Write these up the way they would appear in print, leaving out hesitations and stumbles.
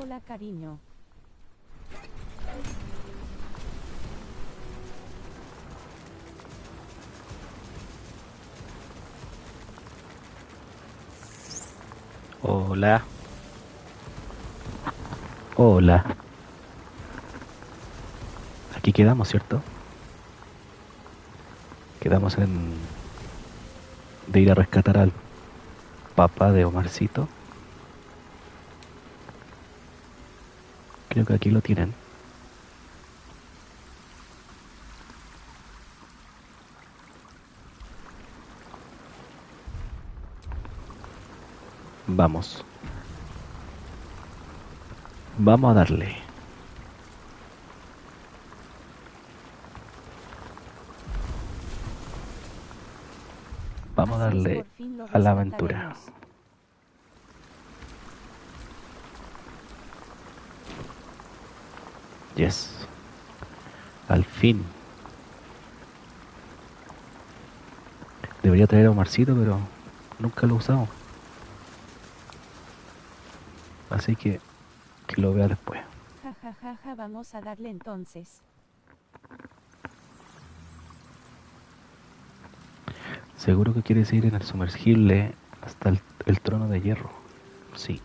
Hola, cariño. Hola. Hola. Aquí quedamos, ¿cierto? Quedamos en... de ir a rescatar al papá de Omarcito. Creo que aquí lo tienen. Vamos. Vamos a darle. Vamos a Así es, darle por fin lo a la aventura. rescataremos. Yes. Al fin. Debería traer a Omarcito, pero nunca lo he usado. Así que lo vea después. Ja, ja, ja, ja, vamos a darle entonces. Seguro que quieres ir en el sumergible hasta el trono de hierro. Sí.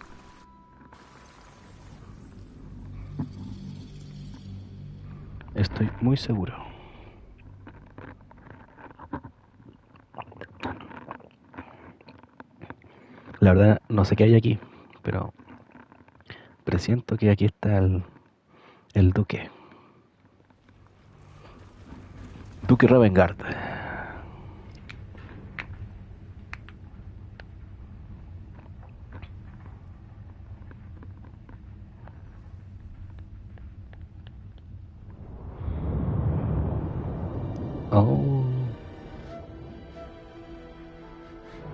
Estoy muy seguro. La verdad, no sé qué hay aquí, pero presiento que aquí está el duque. Duque Ravengard. Oh,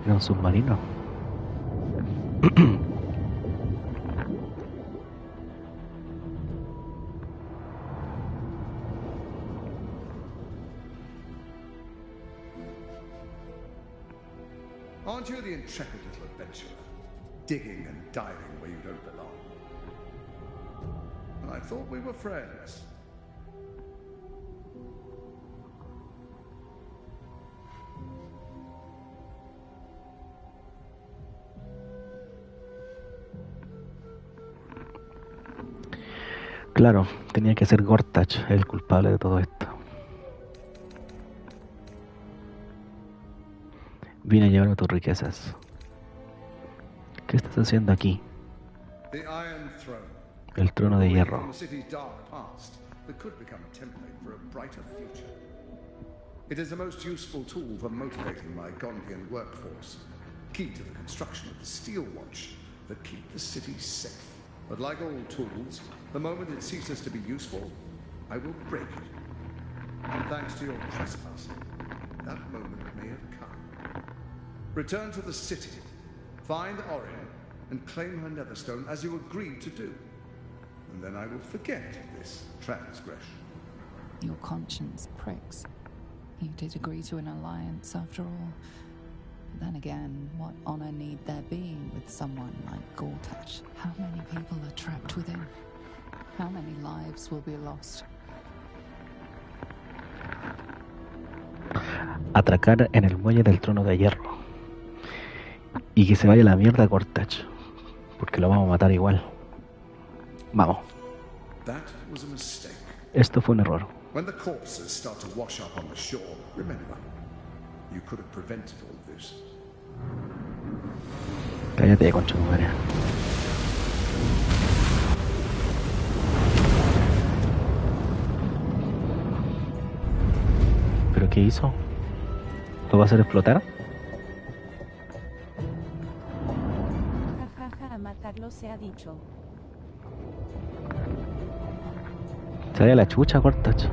era un submarino. Aren't you the intrepid little adventurer, digging and diving where you don't belong? I thought we were friends. Claro, tenía que ser Gortach el culpable de todo esto. Vine a llevarme tus riquezas. ¿Qué estás haciendo aquí? The Iron Throne. El trono de Away from hierro. the city's dark past that could become a template for a brighter future. It is the most useful tool for motivating my Gondian workforce, key to the construction of the steel watch that keep the city safe. But like all tools, the moment it ceases to be useful, I will break it. And thanks to your trespassing, that moment may have come. Return to the city, find Orin, and claim her Netherstone as you agreed to do. And then I will forget this transgression. Your conscience pricks. You did agree to an alliance after all. But then again, what honor need there be with someone like Gortach? How many people are trapped within? How many lives will be lost? Atracar en el muelle del trono de hierro. Y que se vaya a la mierda Gortach. Porque lo vamos a matar igual. Vamos. That was a mistake. Esto fue un error. When the corpses start to wash up on the shore, remember, you could have prevented all this. Cállate, concha de madre. ¿Pero qué hizo? ¿Lo va a hacer explotar? Ja, ja, ja, a matarlo se ha dicho. Se vaya a la chucha, Gortach.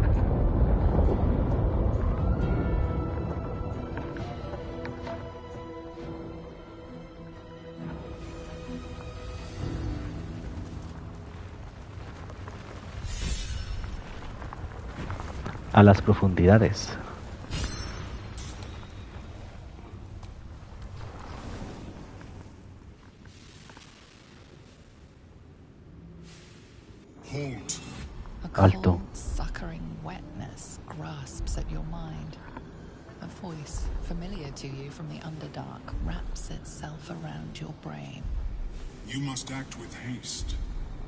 A las profundidades. Halt. A Alto. cold, suckering wetness grasps at your mind. A voice, familiar to you from the Underdark, wraps itself around your brain. You must act with haste.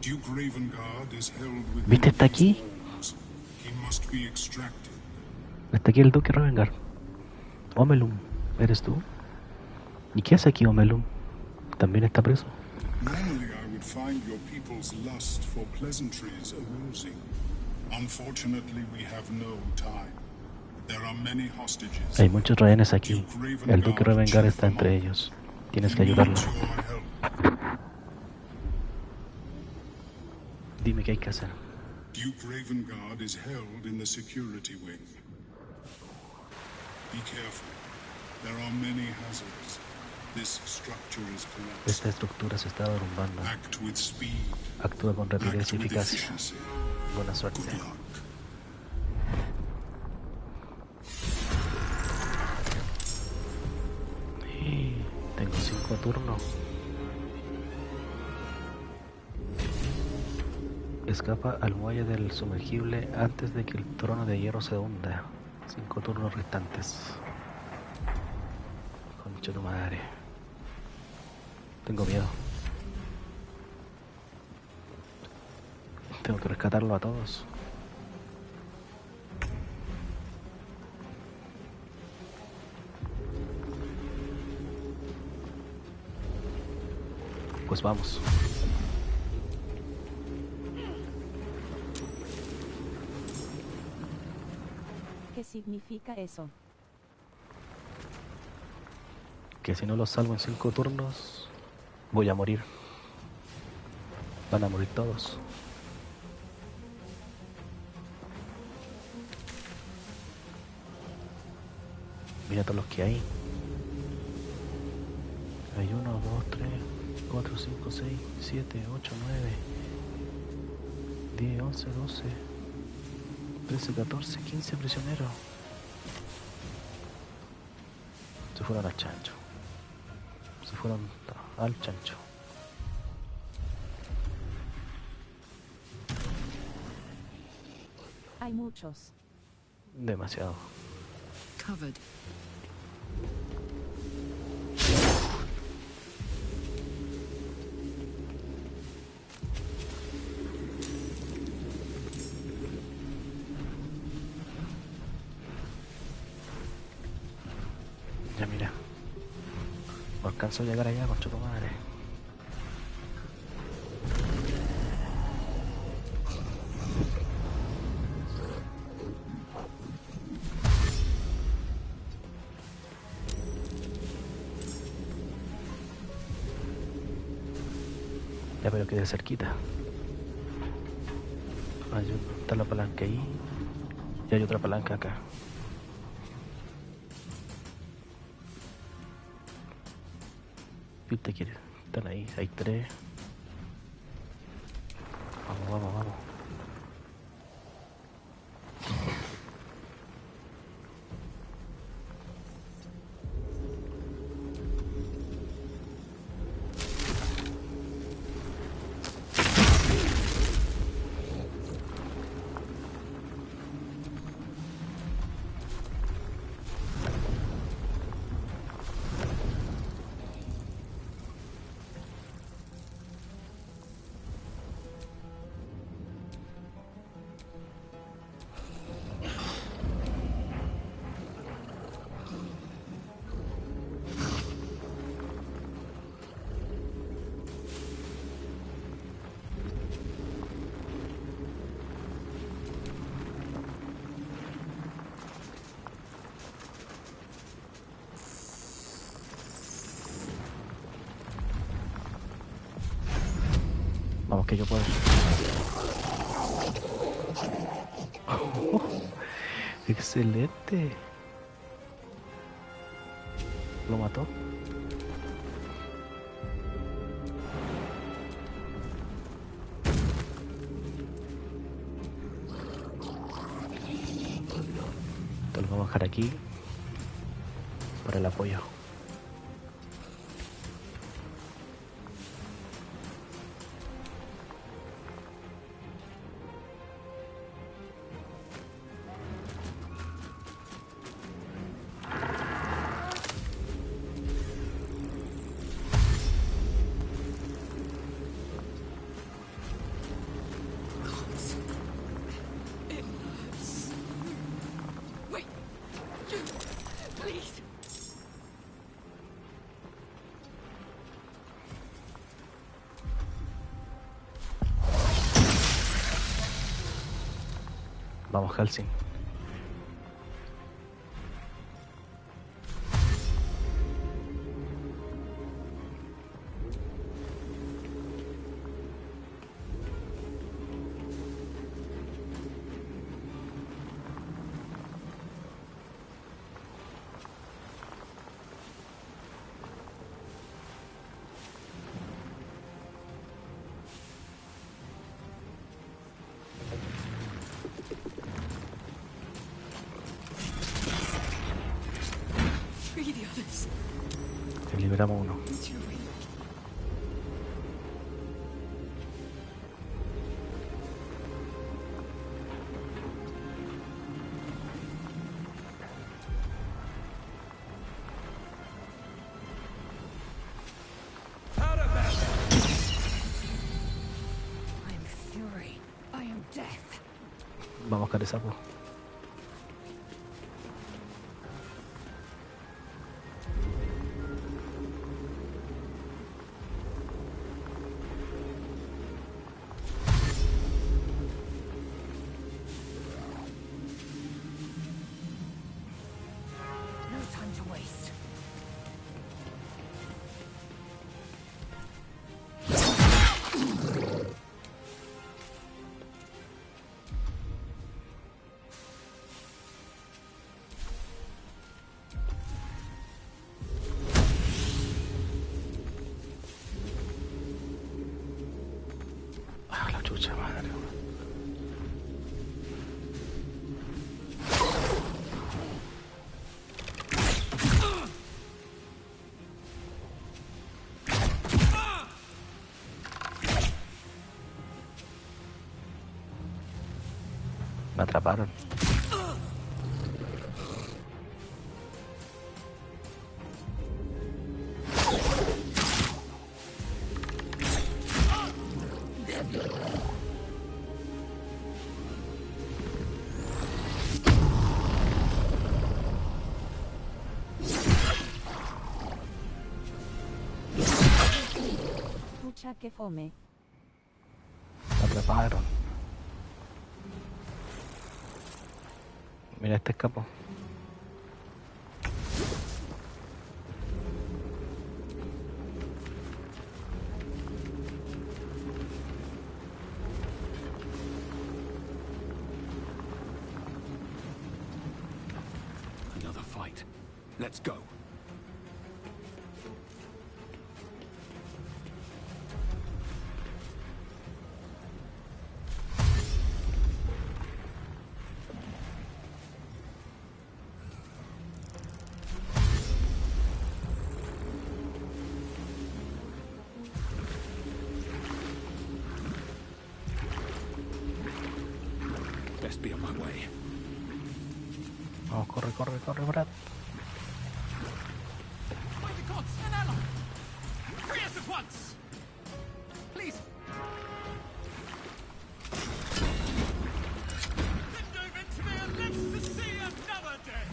Duke Ravengard is held within ¿Viste? Está these aquí. walls. He must be extracted. Está aquí el Duque Ravengard. Omelum, ¿eres tú? ¿Y qué hace aquí Omelum? ¿También está preso? Normally I would find your people's lust for pleasantries arousing. Unfortunately, we have no time. There are many hostages. Hay muchos rehenes aquí. Duke El Duque Ravengard está chief entre among them. ellos. Tienes He que ayudarlo. needs your help. Dime qué hay que hacer. Duke Ravengard is held in the security wing. Be careful. There are many hazards. This structure is collapsing. Esta estructura se está derrumbando. Act with speed. Actúa con rapidez Act y with eficacia. efficiency. Buena suerte. Good luck. Tengo 5 turnos. Escapa al muelle del sumergible antes de que el trono de hierro se hunda. 5 turnos restantes. Concha tu madre. Tengo miedo. Tengo que rescatarlo a todos. Pues vamos. ¿Qué significa eso? Que si no los salvo en 5 turnos, voy a morir. Van a morir todos. Mira todos los que hay. Hay 1, 2, 3, 4, 5, 6, 7, 8, 9, 10, 11, 12, 13, 14, 15 prisioneros. Se fueron al chancho. Se fueron al chancho. Hay muchos. Demasiado. Covered. Ya mira. No alcanzo a llegar allá, concha tu madre. Ya pero quedé cerquita. Está la palanca ahí. Y hay otra palanca acá. ¿Qué te quieres? Están ahí, hay 3. Vamos, vamos, vamos. Vamos que yo puedo. Excelente. Lo mató. Entonces lo vamos a dejar aquí para el apoyo. Vamos, Halsing. Free the others. Liberamos uno. It's too weak. I am fury. I am death. Vamos, caresapo. No time to waste. Ah, la chucha madre. Me atraparon. Pucha que fome. Me atraparon. Mira, este escapó. Another fight. Let's go. Best be on my way. Vamos, corre, corre, corre, Brad. By the gods, an ally! Free us at once! Please! Then dive into me and live to see another day!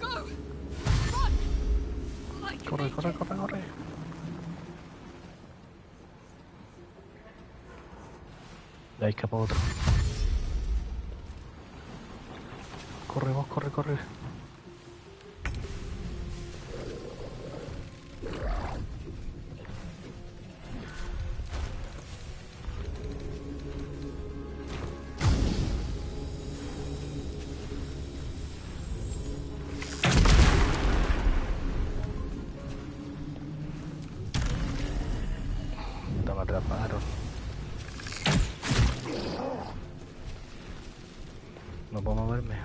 Go! Run! I can Corre, make corre, it. corre, corre. Ya ahí escapó otro. Corre, vos, corre, corre. Puta, me atraparon. No puedo moverme.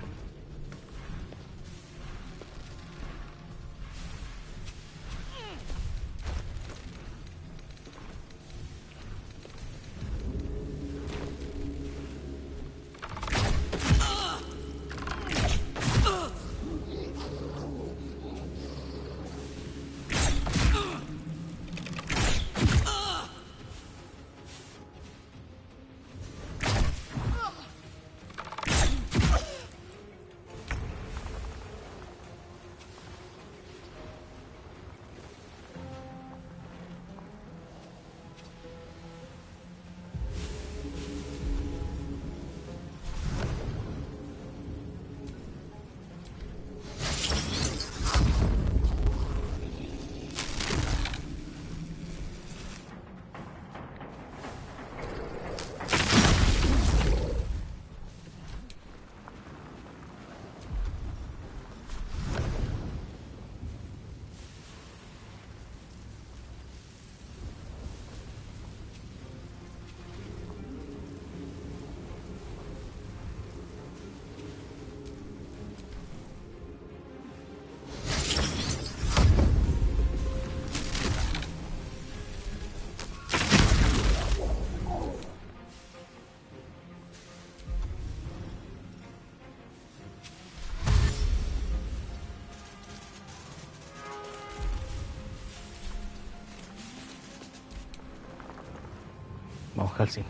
Vamos, Halsey.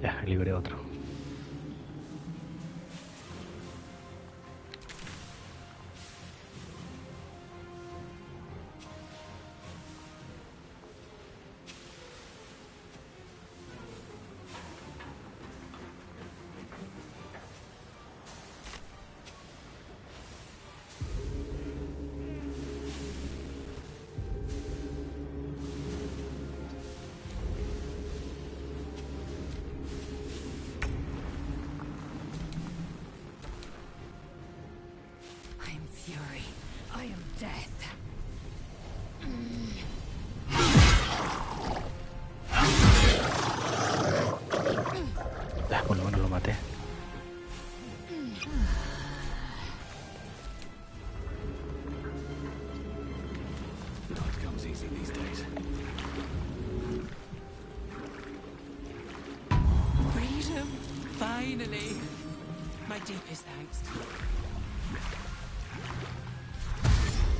Ya, libré otro. I am fury. I am death. Ya, por lo menos lo maté. Life comes easy these days. Freedom, finally. My deepest thanks.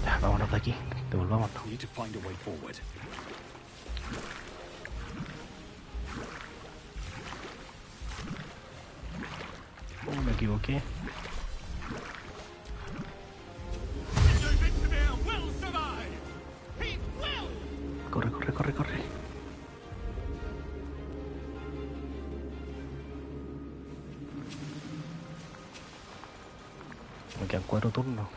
Ya, vámonos de aquí. Devolvámonos. We need to find a way forward. Oh, me equivoqué. No Victimir will survive! He will! Corre, corre, corre, corre. Me quedan 4 turnos.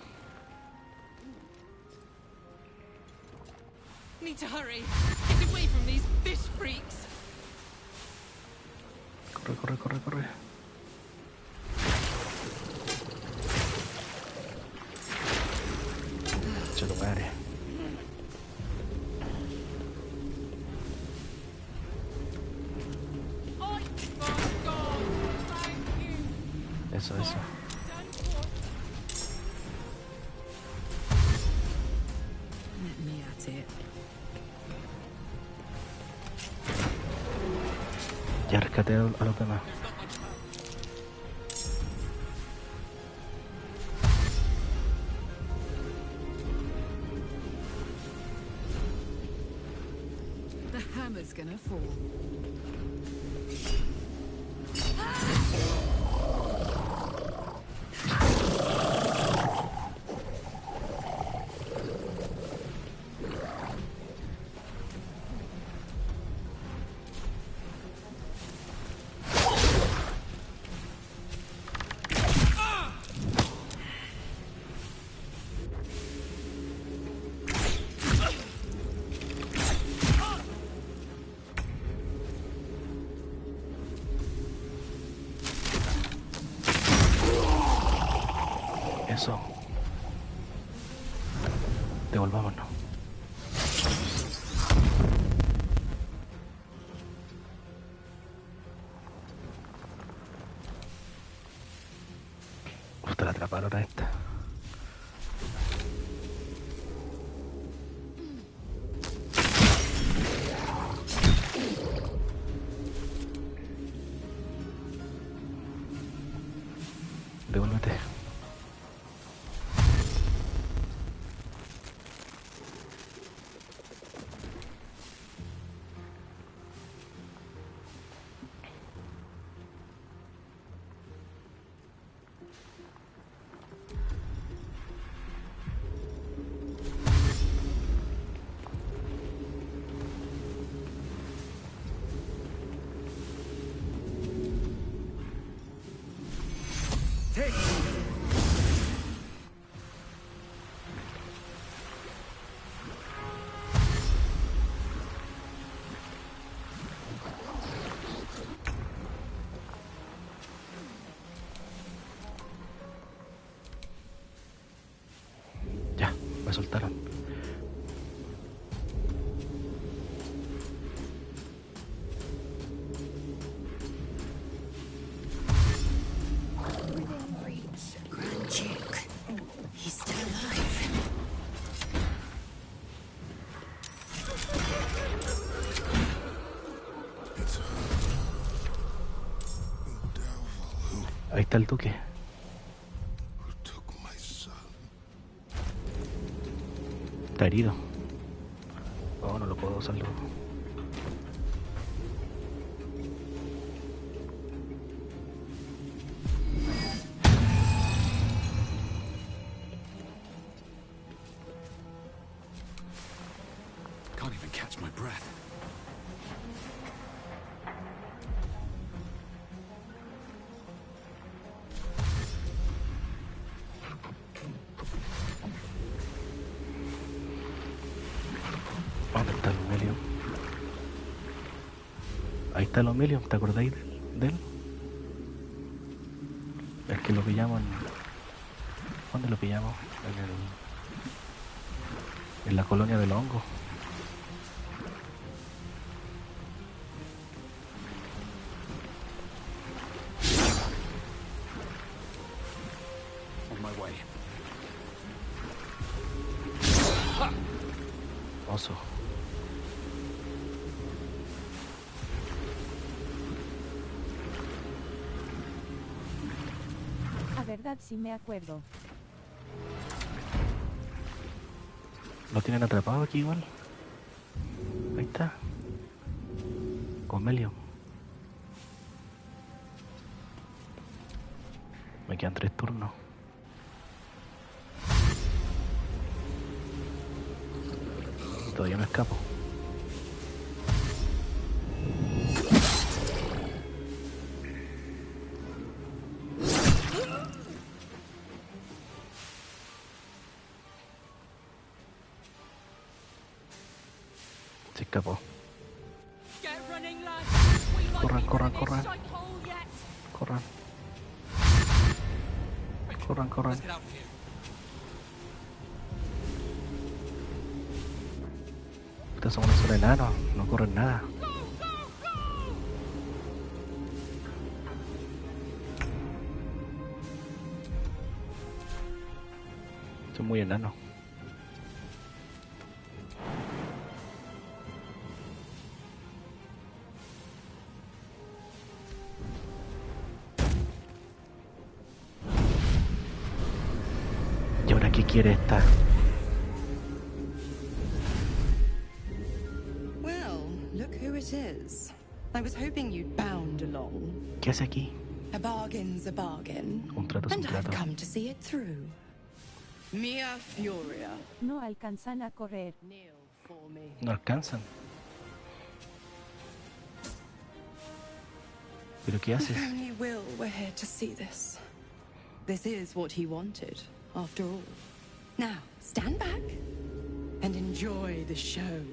Need to hurry. Get away from these fish freaks. Corre, corre, corre, corre. Che tu madre. Oh my God! Thank you. Eso, eso. Let me at it. Ya rescaté a los demás. The hammer's gonna fall. Eso. Devolvámonos. Usted la atraparon a esta. Devuélvete. Ya, me soltaron. Within reach, Grand Duke. He's still alive. It's her. The devil Ahí está el duque. who took my son. Está herido. Oh, no lo puedo usarlo. Can't even catch my breath. ¿Dónde está el Homelium? Ahí está el Homelium, ¿te acordáis de él? El que lo pillamos en... ¿Dónde lo pillamos? En la colonia del hongo. On my way. Oso. A verdad sí me acuerdo. ¿Lo tienen atrapado aquí igual? Ahí está. Homelium. Me quedan 3 turnos. Todavía no escapo. Se escapó. Get running, lads. We might Corran, be corran, in this corran. sinkhole yet. Corran. Corran, corran. Let's get out of here. Ustedes son unos solo enanos, no corren nada. Son muy enanos. ¿Y ahora qué quiere esta? Well, look who it is. I was hoping you'd bound along. ¿Qué hace aquí? A bargain's a bargain. Un trato es un And I've trato. come to see it through. Mia Furia. No alcanzan a correr. Kneel for me. No alcanzan. ¿Pero qué haces? If only Will were here to see this. This is what he wanted, after all. Now, stand back and enjoy the show.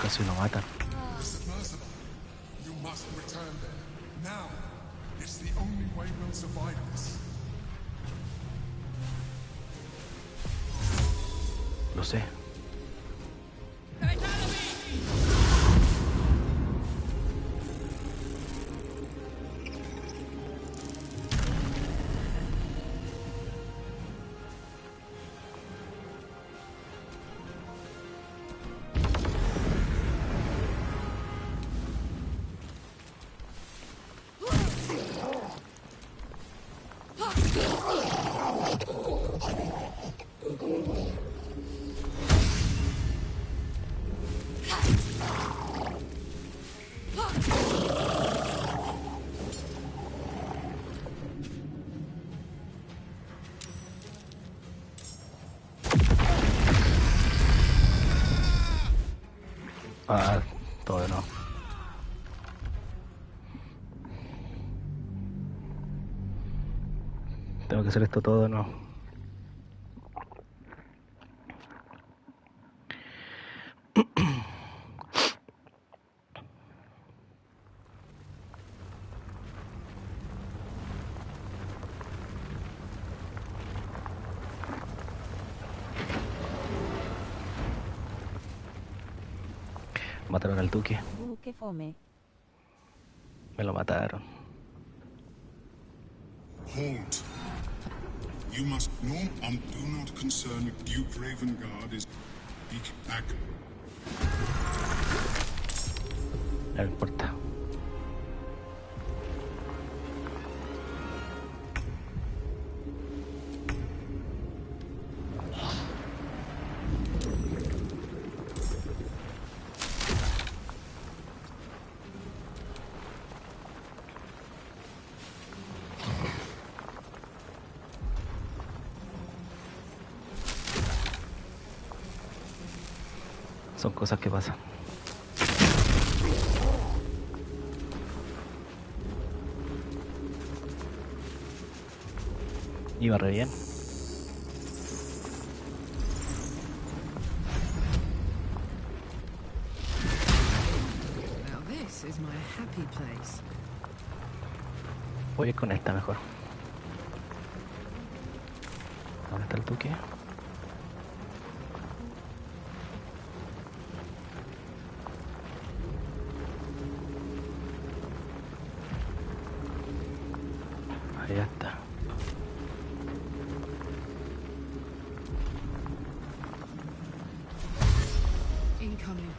Casi lo matan. This is merciful. You must return there. Now. It's the only way we'll survive this. Lo sé. Get out of me! Ah, todo no. Tengo que hacer esto todo, no. Mataron al duque. Qué fome. Me lo mataron. Hold. You must no do not concern Duke Ravengard is back. No me importa. Son cosas que pasan. Iba re bien. Now this is my happy place. Voy a ir con esta mejor. ¿Dónde está el duque? Ahí está. Incoming.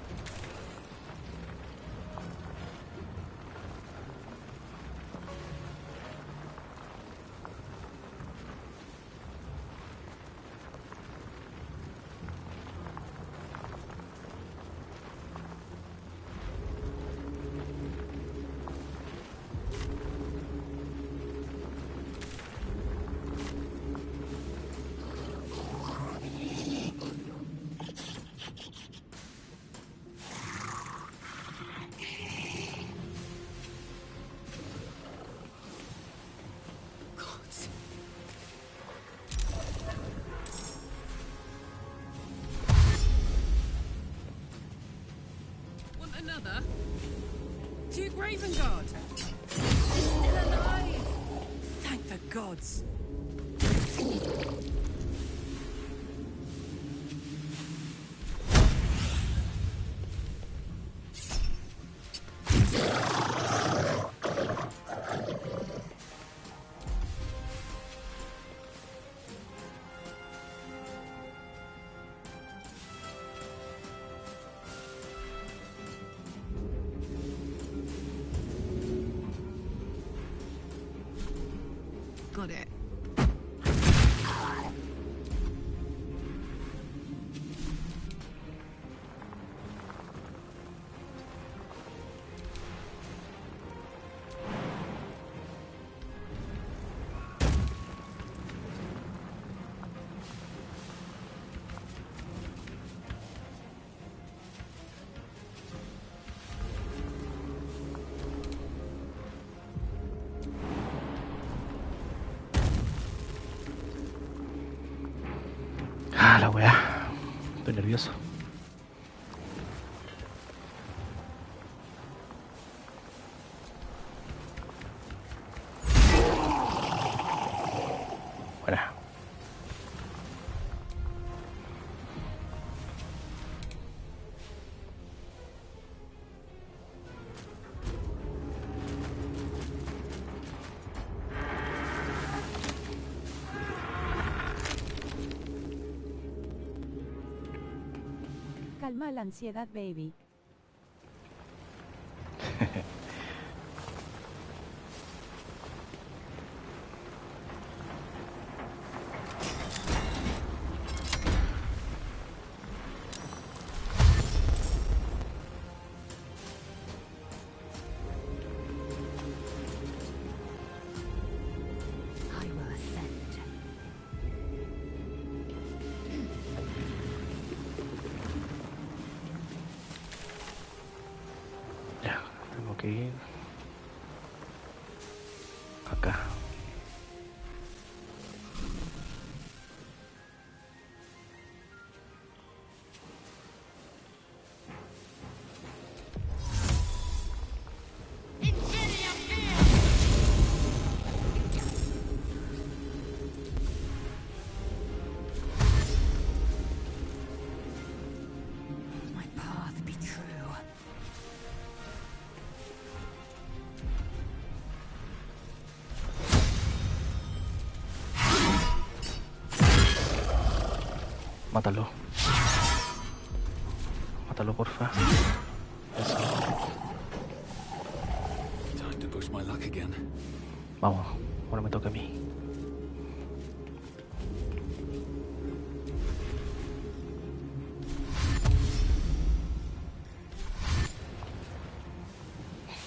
Want another? Duke Ravengard! He's still alive! Thank the gods! Got it. Ah, la weá. Estoy nervioso. Buena. Calma la ansiedad, baby. I will ascend. Ya, tengo que ir acá. My path be true. Mátalo. Mátalo, porfa. Eso. Time to push my luck again. Vamos, ahora me toca a mí.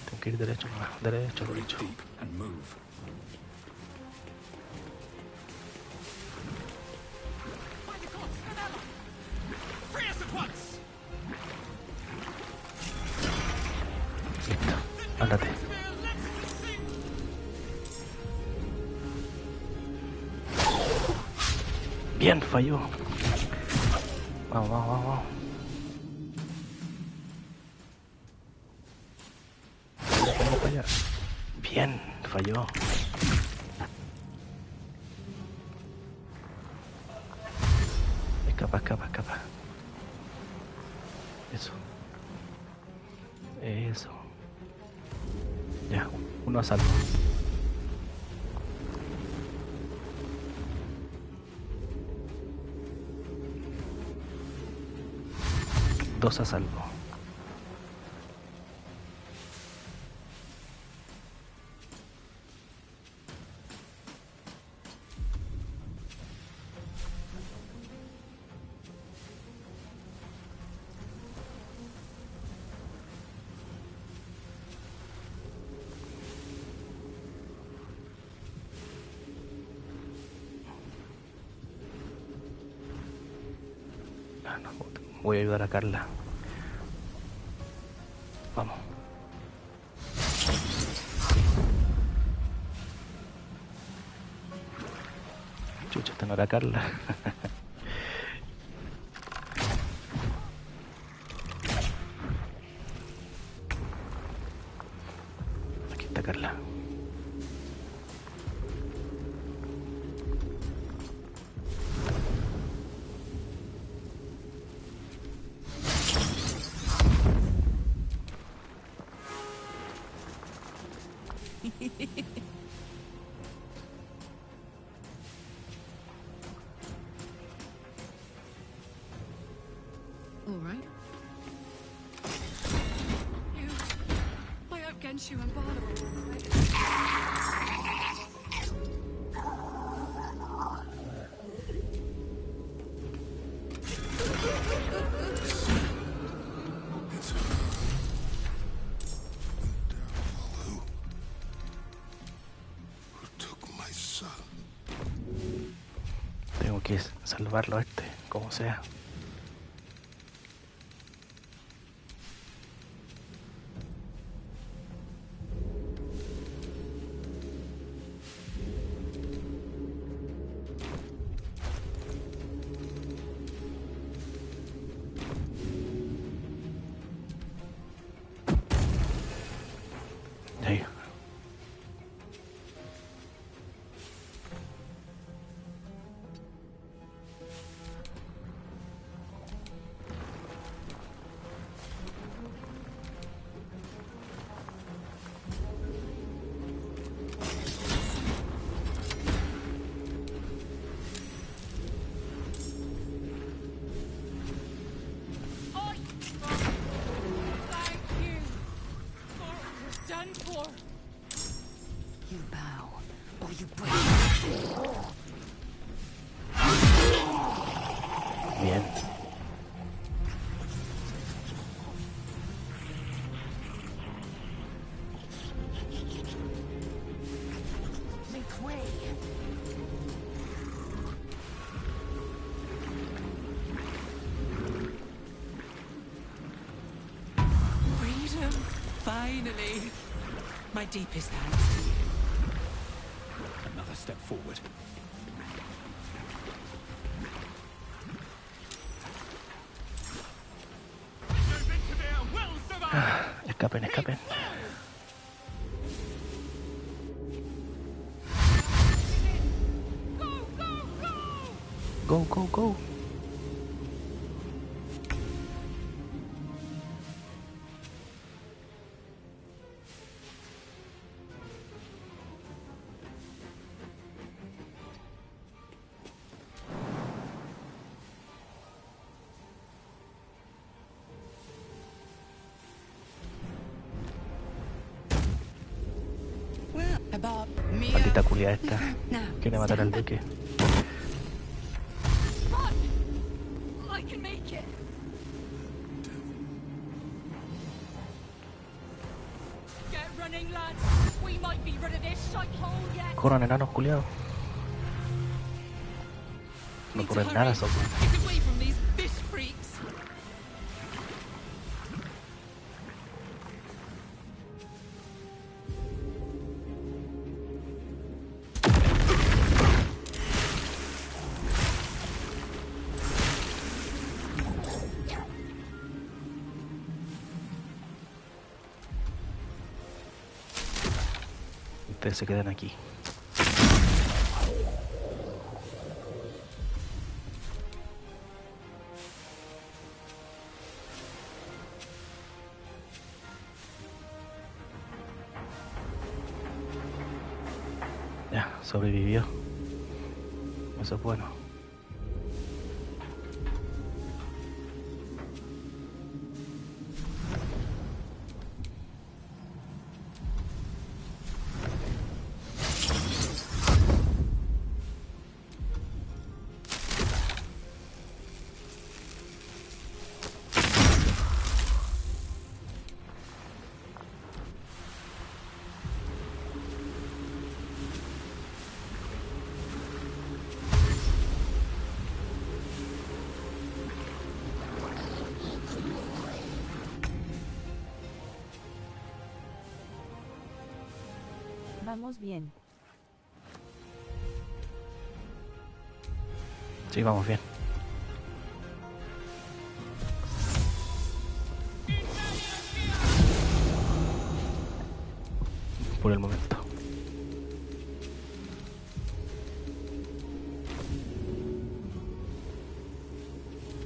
Tengo que ir derecho, derecho, Breathe derecho. deep and move. By the gods, an ally! Free us at once! Listo, ándate. Bien, falló. Vamos, vamos, vamos, vamos. Vamos para allá. Bien, falló. Escapa, escapa, escapa. Eso. Eso. Ya, uno a salvo. Dos a salvo. Ah, no, voy a ayudar a Carla. Vamos. Chucha, esta no era Carla. Aquí está Carla. All right. I outgunned you and Baldur. It's her. Devil who took my son. Tengo que salvarlo a este, como sea. Ahí. Thank you. Baldur was done for. You bow, or you break. Bien. Make way. Freedom, finally. My deepest thanks to you. Another step forward. Escapen, escapen. Go, go, go. About Mia. Maldita culia esta. Now, Quiere matar al stand back. duque. I can make it. Get running, lads. We might be rid of this shithole yet. Corran, enanos culiados. No Need to corren hurry. nada, Soco. Get away from these fish freaks. Ustedes se quedan aquí. Ya, sobrevivió. Eso es bueno. Vamos bien. Sí, vamos bien. Por el momento.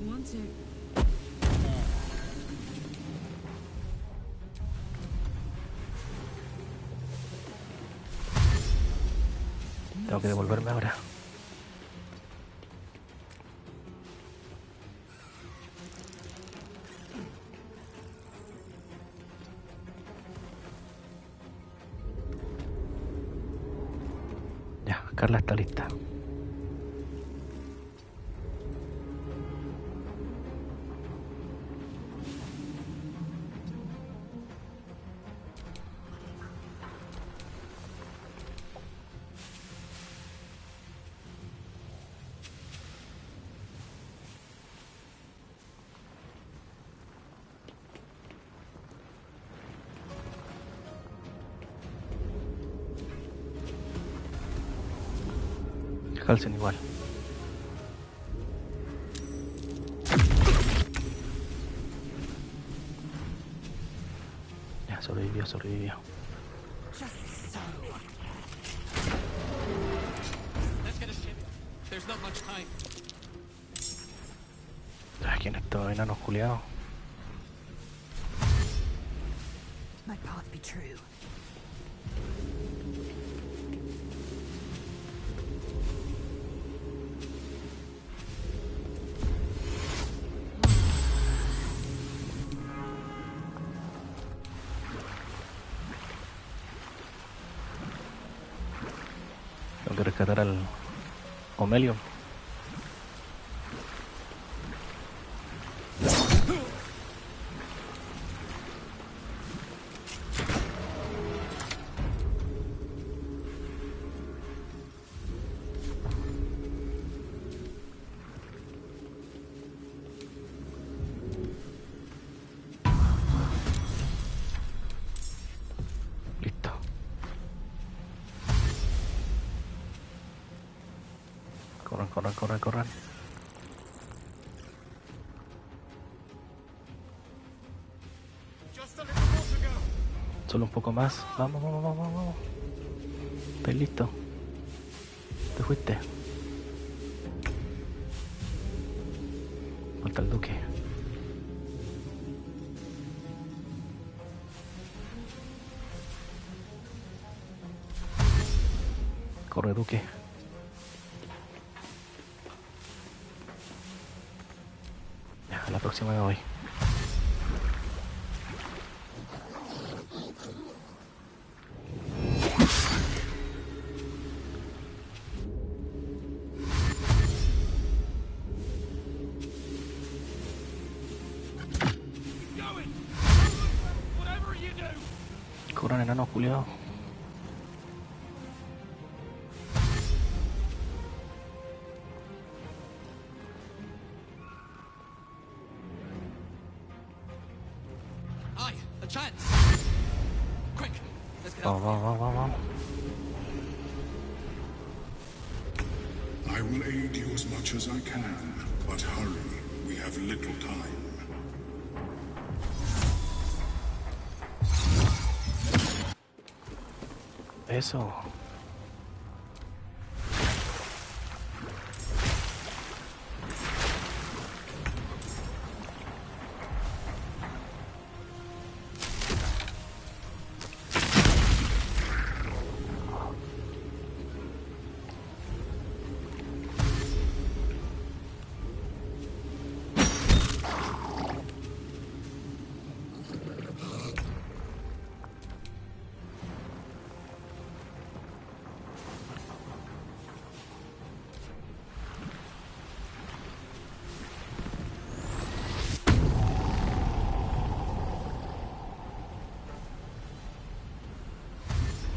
Want to. Tengo que devolverme ahora. Ya, Carla está lista. Halsen igual. Ya, sobrevivió, sobrevivió. Let's get a ship. There's not much time. ¿Quién es estos enanos culiados? My path be true. Tengo que rescatar al Omelio. Listo. Corran, corran, corran, corran. Just a little more to go. Solo un poco más. Vamos, vamos, vamos, vamos. ¿Estás listo? ¿Te fuiste? Falta el duque. Corre, duque. Ya, a la próxima me voy. going! Whatever you do! Corran enanos culiados. Aye, a chance! Quick, let's get Vamos, out. vamos, vamos, vamos. I will aid you as much as I can, but hurry. We have little time. Eso.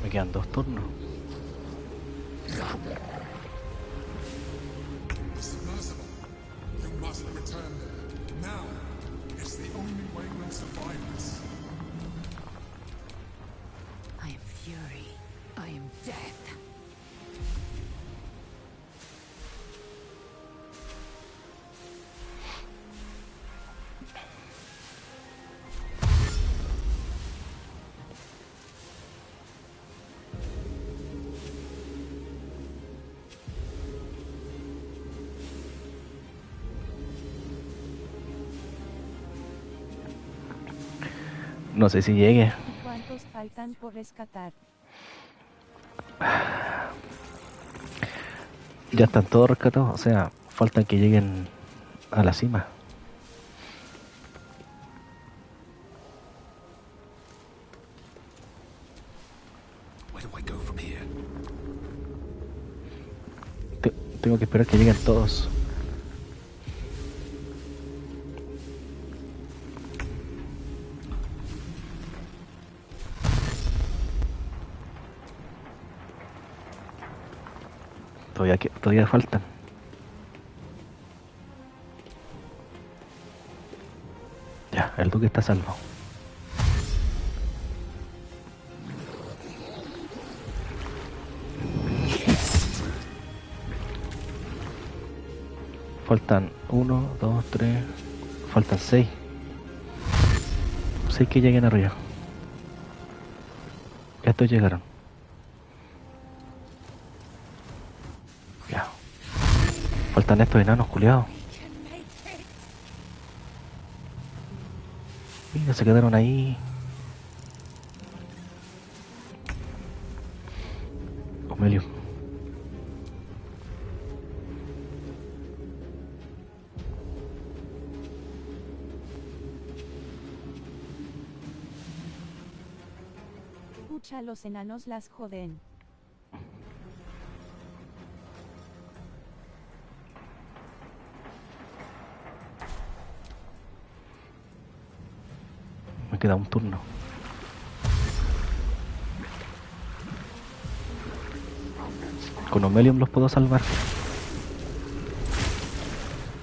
Me quedan 2 turnos. This is merciful. You must return there. Now. It's the only way we'll survive this. I am fury. I am death. No sé si llegue. ¿Cuántos faltan por rescatar? Ya están todos rescatados. O sea, faltan que lleguen a la cima. Where do I go from here? Tengo que esperar que lleguen todos. Todavía faltan. Ya, el duque está a salvo. Faltan 1, 2, 3. Faltan 6. 6 que lleguen arriba. Estos llegaron. Ya. Faltan estos enanos culiados. Mira, se quedaron ahí. Omelio. Pucha, los enanos las joden. Me queda un turno. Con Omelium los puedo salvar.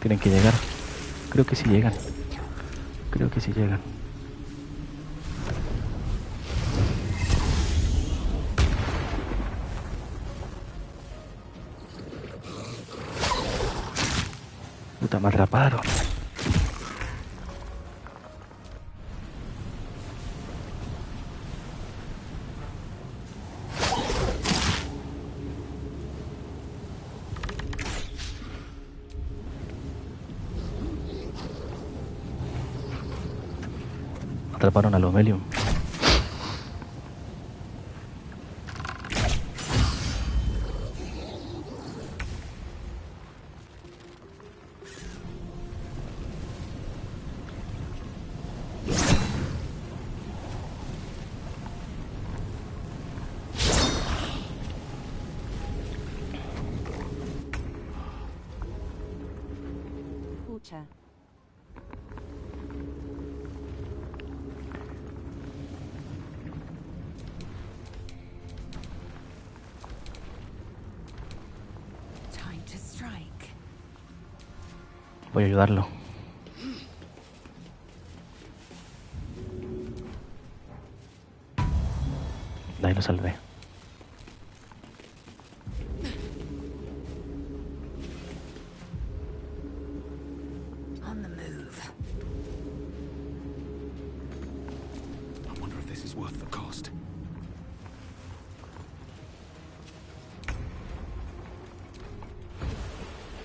Tienen que llegar. Creo que sí llegan. Creo que sí llegan. Puta, me atraparon. Atraparon al Omelium. Pucha. Voy a ayudarlo. Ahí lo salvé. On the move. I wonder if this is worth the cost.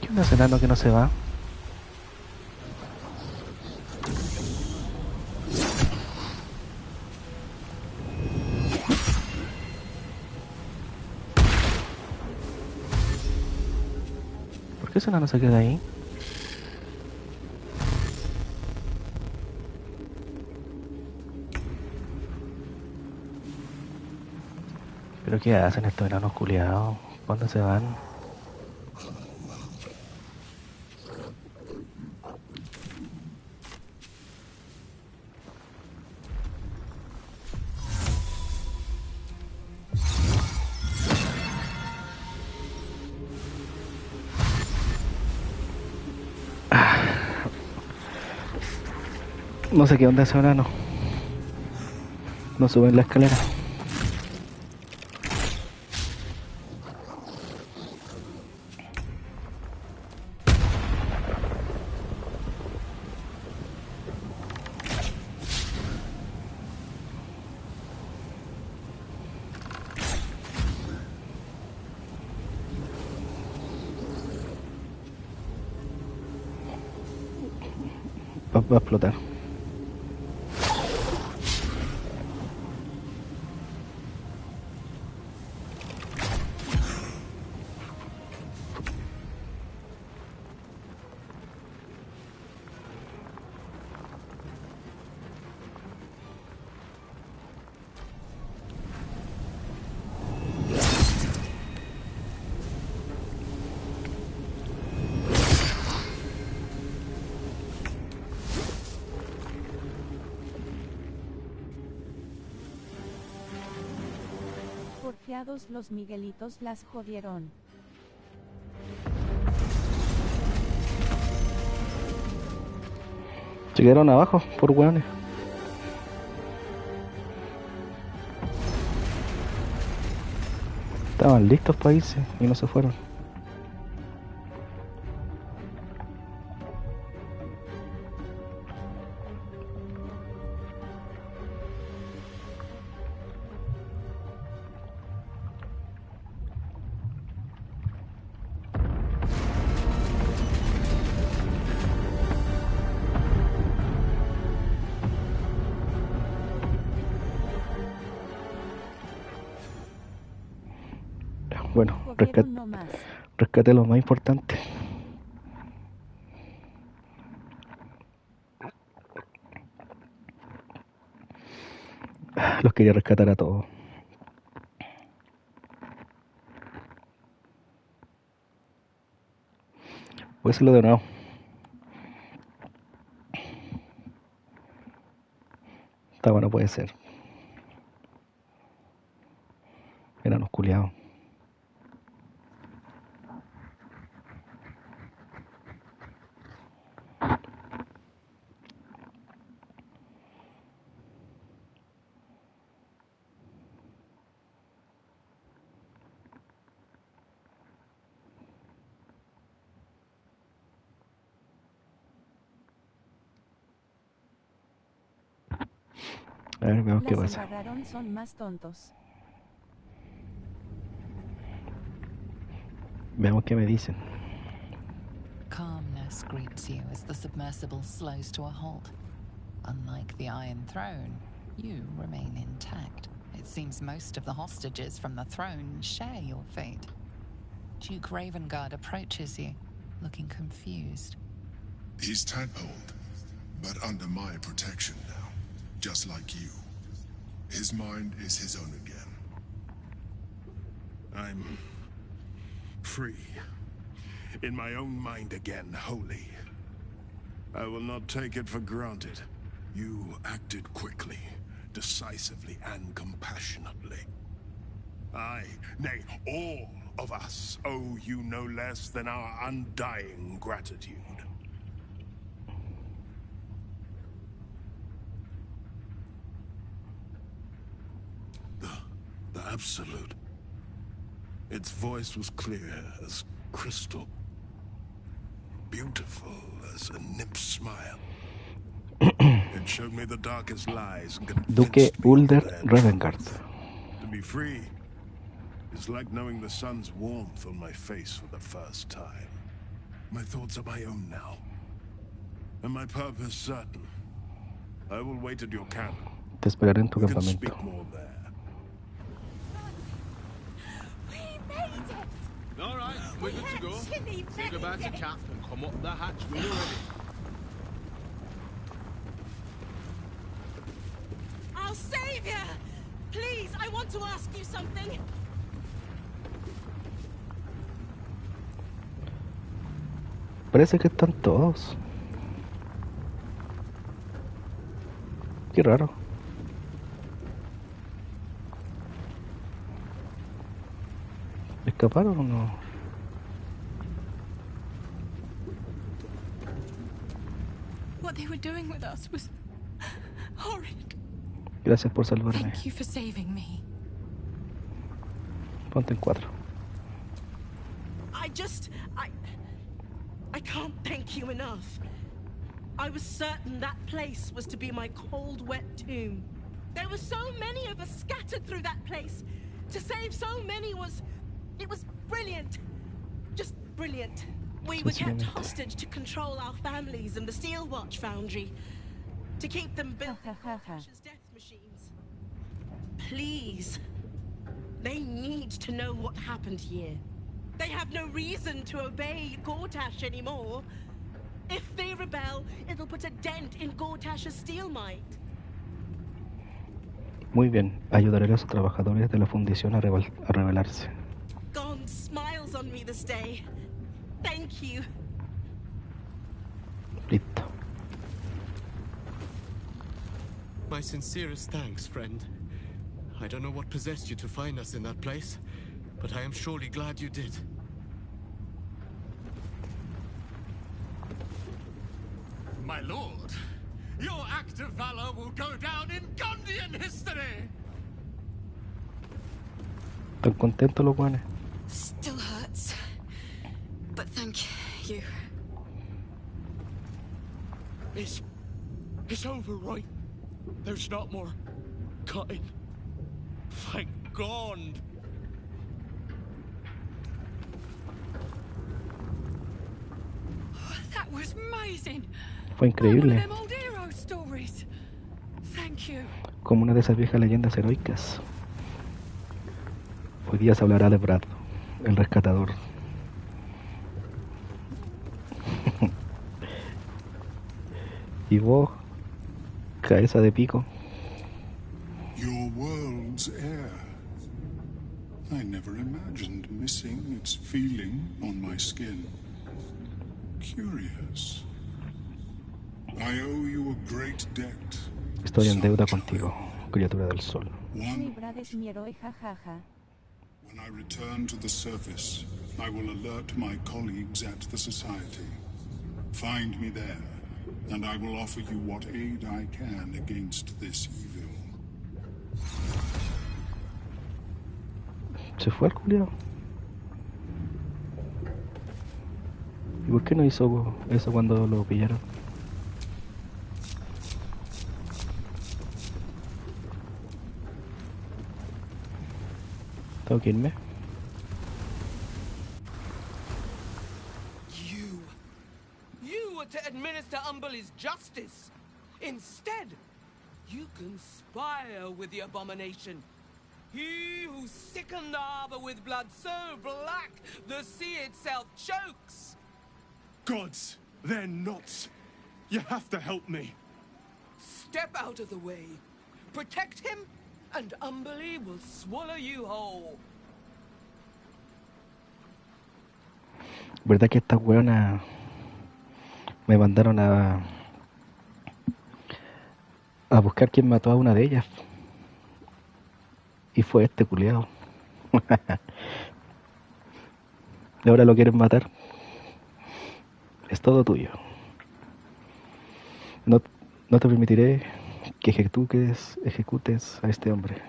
¿Qué onda ese enano que no se va? ¿Por qué ese enano se queda ahí? ¿Pero qué hacen estos enanos culiados? ¿Cuándo se van? No sé qué onda ese enano. No suben la escalera. Va a explotar. Porfiados los Miguelitos las jodieron. Se quedaron abajo, por hueones. Estaban listos para irse y no se fueron. Bueno, Jodieron no más. rescaté lo más importante. Los quería rescatar a todos. Voy a hacerlo de nuevo. Está bueno, puede ser. Enanos culiados. A ver, veamos qué Las pasa. embarraron son más tontos. Veamos qué me dicen. Calmness greets you as the submersible slows to a halt. Unlike the Iron Throne, you remain intact. It seems most of the hostages from the throne share your fate. Duke Ravengard approaches you, looking confused. He's tadpoled, but under my protection now, just like you. His mind is his own again. I'm free. In my own mind again, wholly. I will not take it for granted. You acted quickly, decisively, and compassionately. I, nay, all of us owe you no less than our undying gratitude. absolute. Its voice was clear as crystal, beautiful as a nymph's smile. It showed me the darkest lies and Duque convinced me of Ulder their Ravengard. truth. To be free is like knowing the sun's warmth on my face for the first time. My thoughts are my own now, and my purpose certain. I will wait at your camp. Te esperaré en tu We can campamento. speak more there. We made it! All right, we're good to go. Actually Say goodbye to made it. Cap and come up the hatch when you're ready. I'll save you! Please, I want to ask you something. Parece que están todos. Qué raro. ¿Escaparon o no? What they were doing with us was horrid. Gracias por salvarme. Thank you for saving me. Ponte en 4. I can't thank you enough. I was certain that place was to be my cold, wet tomb. There were so many of us scattered through that place. To save so many it was brilliant. Just brilliant. We were kept hostage to control our families and the Steel Watch Foundry. To keep them built as death machines. Please. They need to know what happened here. They have no reason to obey Gortash anymore. If they rebel, it'll put a dent in Gortash's steel might. Muy bien, ayudaré a los trabajadores de la fundición a rebelarse. God smiles on me this day. Thank you. Listo. My sincerest thanks, friend. I don't know what possessed you to find us in that place, but I am surely glad you did. My lord, your act of valor will go down in Gondian history! ¿Están contentos los guanes? Still hurts. But thank you. It's over, right? There's not more cutting. Thank God. That was amazing. Fue increíble. Them old hero stories. Thank you. Como una de esas viejas leyendas heroicas. Hoy día se hablará de Brad, el rescatador. Y vos, cabeza de pico. Your world's air. I never imagined missing its feeling on my skin. Curious. I owe you a great debt. Estoy en deuda contigo, criatura del sol. Brad es mi héroe, jajaja. When I return to the surface, I will alert my colleagues at the Society. Find me there, and I will offer you what aid I can against this evil. ¿Se fue el culiao? ¿Y por qué no hizo eso cuando lo pillaron? Tengo que irme. You were to administer Umberle's justice. Instead, you conspire with the abomination. He who sickened the harbor with blood so black the sea itself chokes. Gods, they're nuts. You have to help me. Step out of the way. Protect him, and Umberle will swallow you whole. ¿Verdad que estas weonas me mandaron a buscar quién mató a una de ellas? Y fue este culiao. Y ahora lo quieren matar. Es todo tuyo. No te permitiré que ejecutes a este hombre.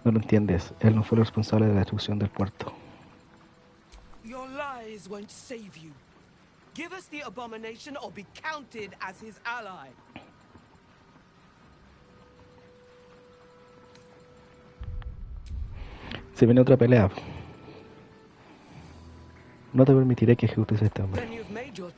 No lo entiendes. Él no fue el responsable de la destrucción del puerto. Your lies won't save you. Give us the abomination or be counted as his ally. Se viene otra pelea. No te permitiré que ejecutes a este hombre. Then you've made your...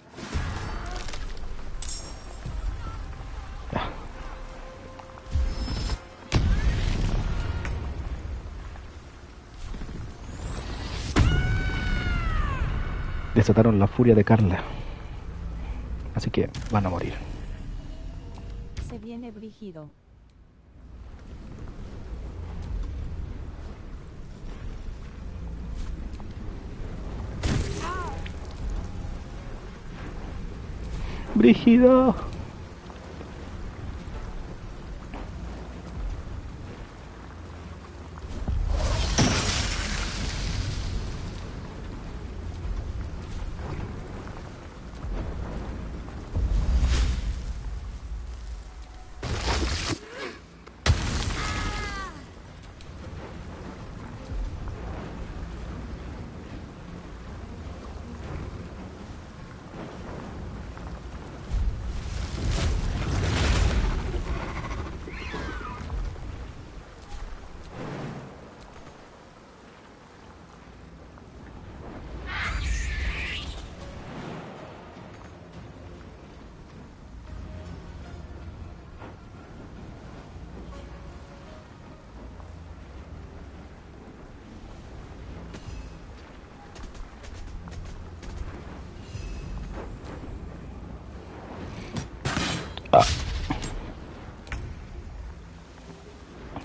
Desataron la furia de Carla. Así que van a morir. Se viene brígido. ¡Brígido!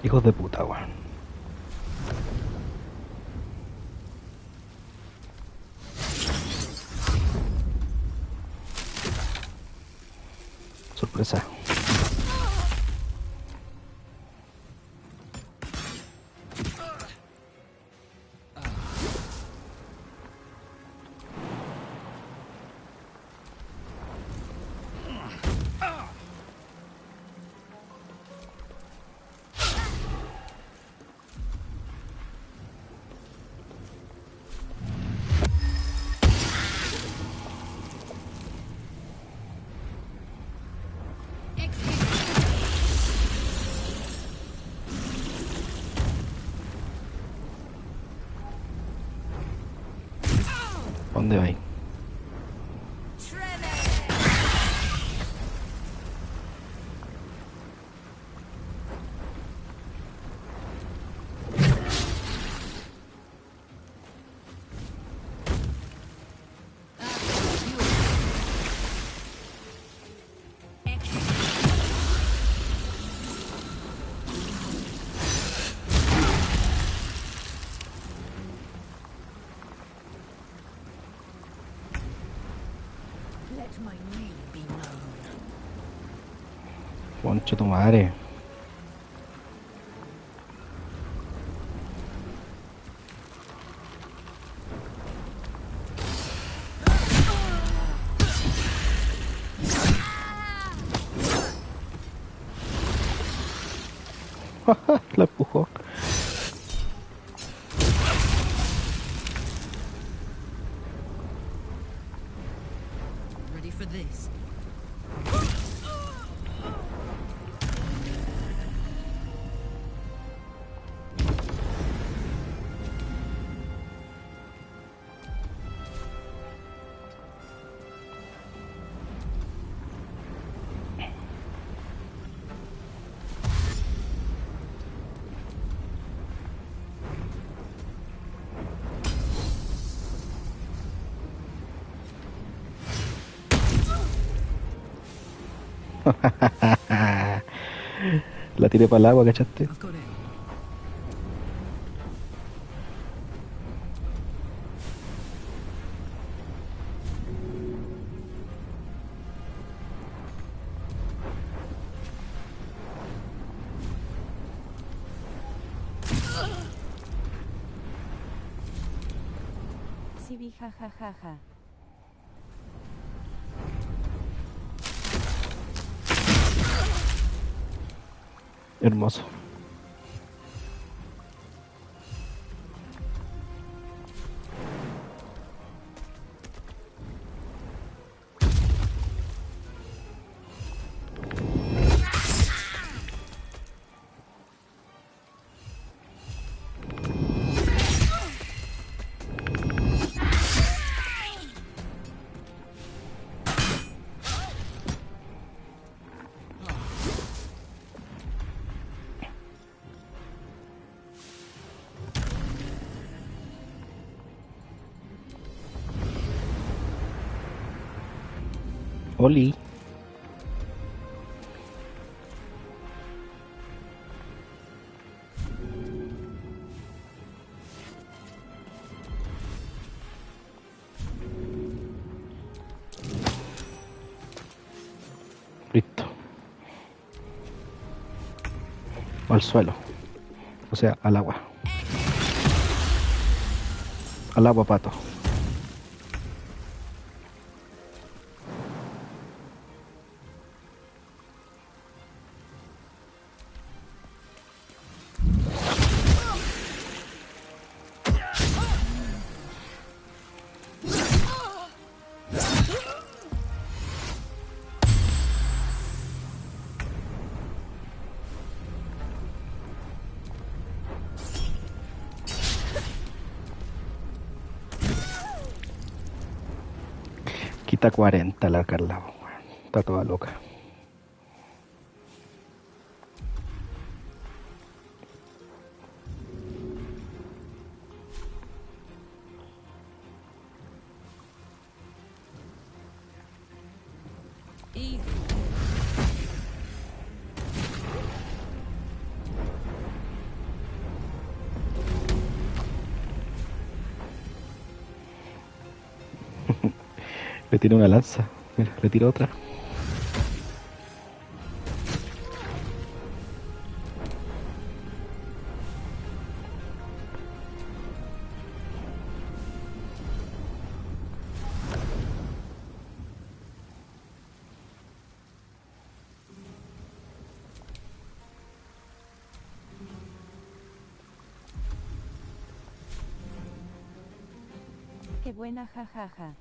Hijos de puta, weón. Sorpresa. ¿Dónde va? Concha tu madre. La empujó. Ready for this? La tiré para el agua, ¿cachaste? Sí, vi, jajajaja. Hermoso. Oli. Listo. O al suelo. O sea, al agua. Al agua, pato. Quita 40 la Carla. Está toda loca. Easy. Le tiro una lanza. Mira, le tiro otra. Qué buena jajaja.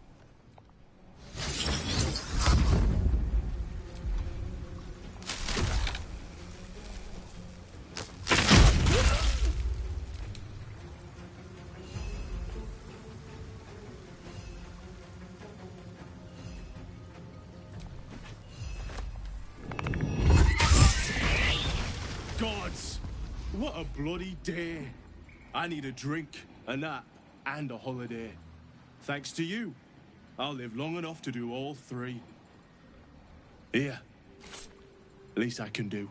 Gods! What a bloody day. I need a drink, a nap, and a holiday. Thanks to you, I'll live long enough to do all three. Here. Least I can do.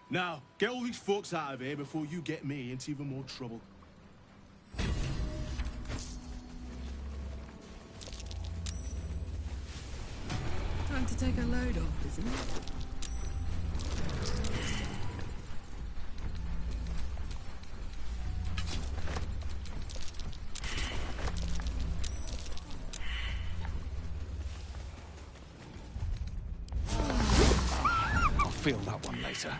Now, get all these folks out of here before you get me into even more trouble. Time to take a load off, isn't it? I'll feel that one later.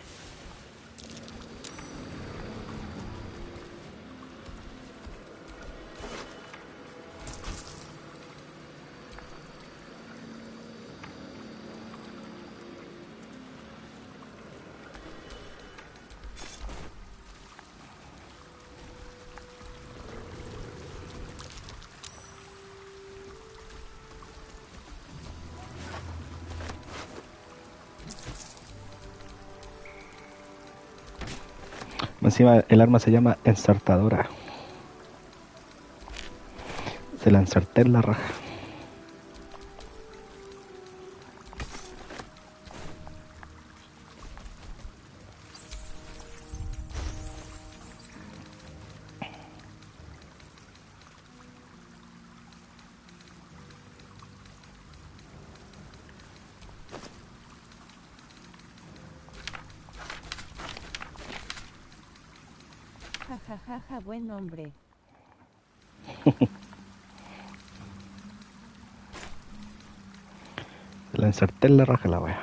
Encima el arma se llama ensartadora. Se la ensarté en la raja. Jajajaja, buen nombre. Se la ensarté en la raja la wea.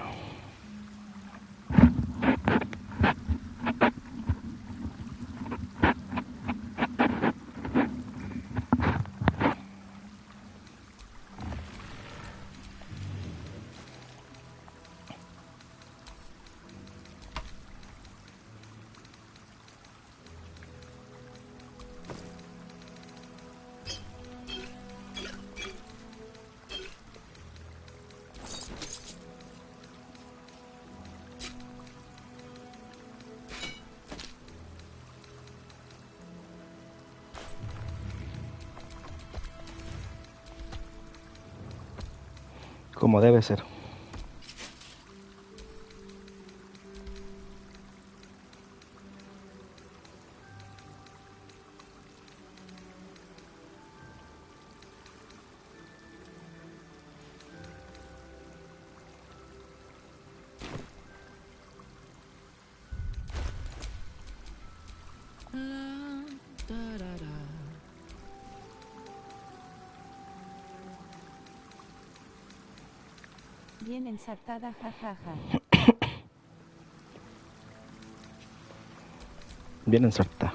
Como debe ser. Bien ensartada, jajaja. Bien ensartada.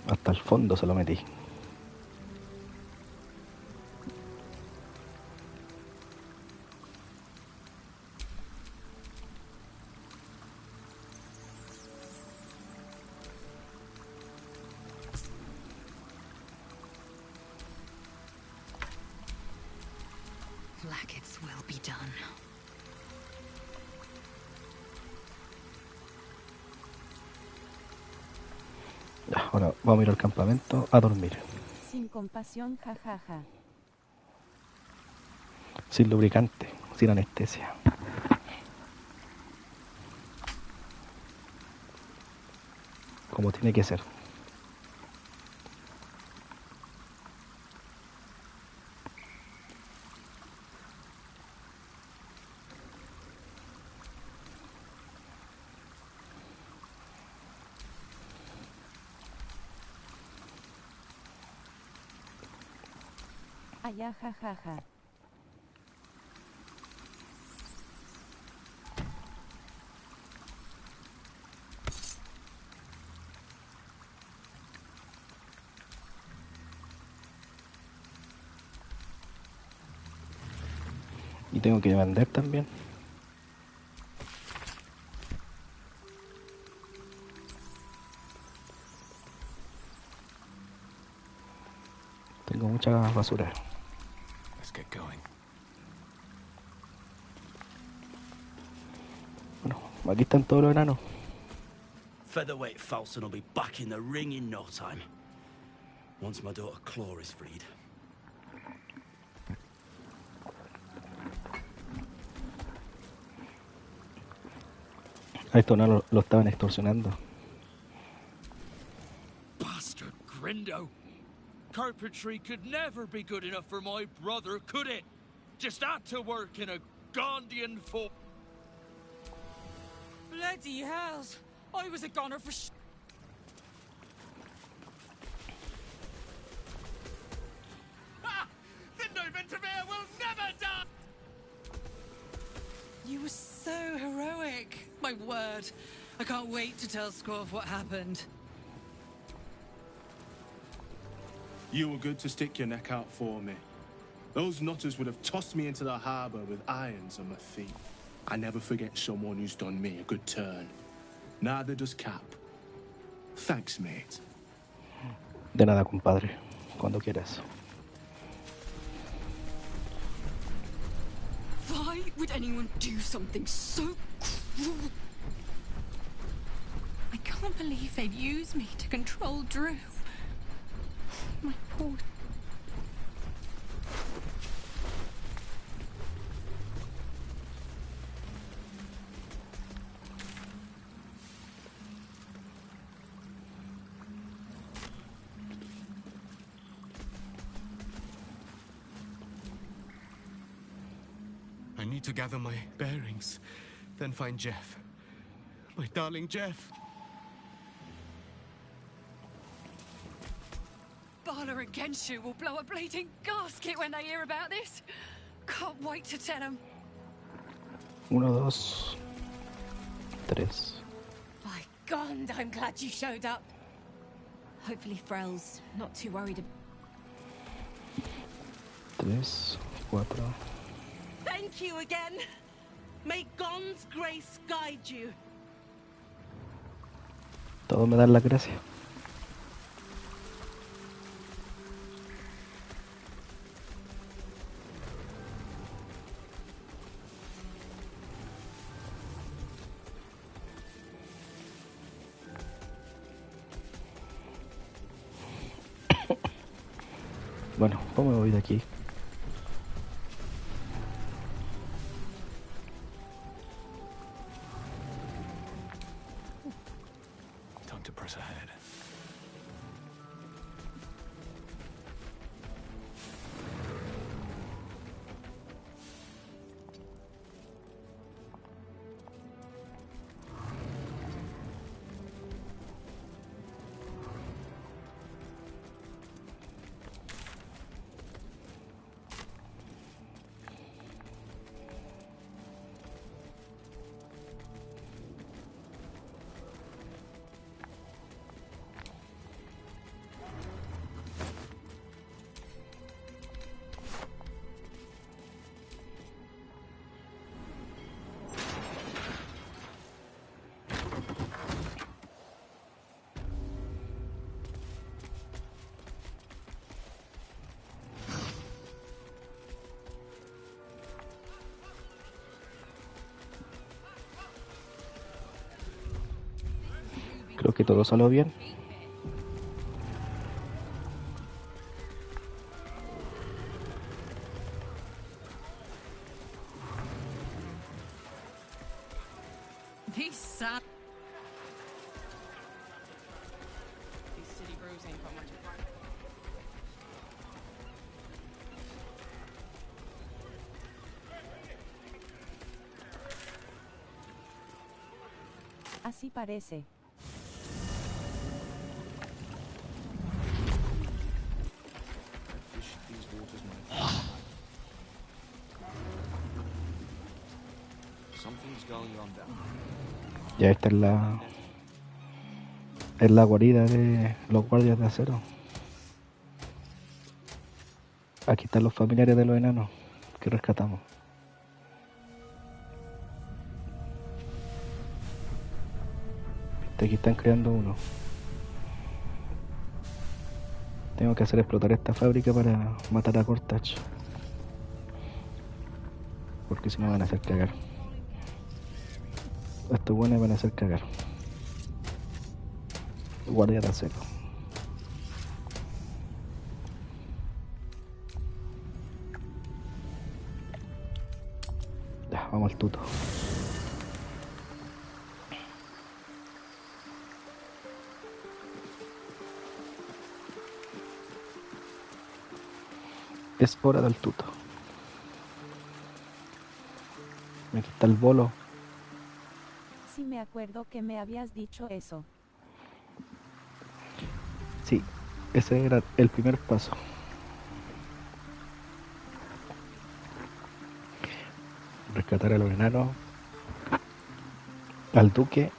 Hasta el fondo se lo metí. Blackets will be done. Ya, ahora vamos a ir al campamento a dormir. Sin compasión, jajaja. Sin lubricante, sin anestesia. Como tiene que ser. Allá, jajaja. Y tengo que vender también. Tengo mucha basura. Let's get going. Bueno, aquí están todos los enanos. Featherweight Falson will be back in the ring in no time. Once my daughter Claw is freed. A estos enanos lo estaban extorsionando. Bastard Grindo! Carpentry could never be good enough for my brother, could it? Just had to work in a Gondian fort. Bloody hells! I was a goner for Ha! The Noventivere will never die! You were so heroic. My word. I can't wait to tell Scorf what happened. You were good to stick your neck out for me. Those nutters would have tossed me into the harbor with irons on my feet. I never forget someone who's done me a good turn. Neither does Cap. Thanks, mate. De nada, compadre. Cuando quieras. Why would anyone do something so cruel? I can't believe they'd use me to control Drew. My poor... I need to gather my bearings, then find Jeff. My darling Jeff. Baldur and Genshu will blow a bleeding gasket when they hear about this. Can't wait to tell them. 1, 2, 3. My God, I'm glad you showed up. Hopefully Frell's not too worried. 3, 4. Thank you again. May Gon's grace guide you. Todos me dan las gracias. Bueno, ¿Cómo me voy de aquí? Time to press ahead. Creo que todo salió bien. These city brews ain't got much of fun. Así parece. Something's going on down. Ya esta es la guarida de los guardias de acero. Aquí están los familiares de los enanos que rescatamos. Aquí están creando uno. Tengo que hacer explotar esta fábrica para matar a Cortach. Porque si no van a hacer cagar. Estos buenos van a hacer cagar. Guardia de acero. Ya, vamos al tuto. Es hora del tuto. Aquí está el bolo. Sí me acuerdo que me habías dicho eso. Sí, ese era el primer paso. Rescatar a los enanos, al duque,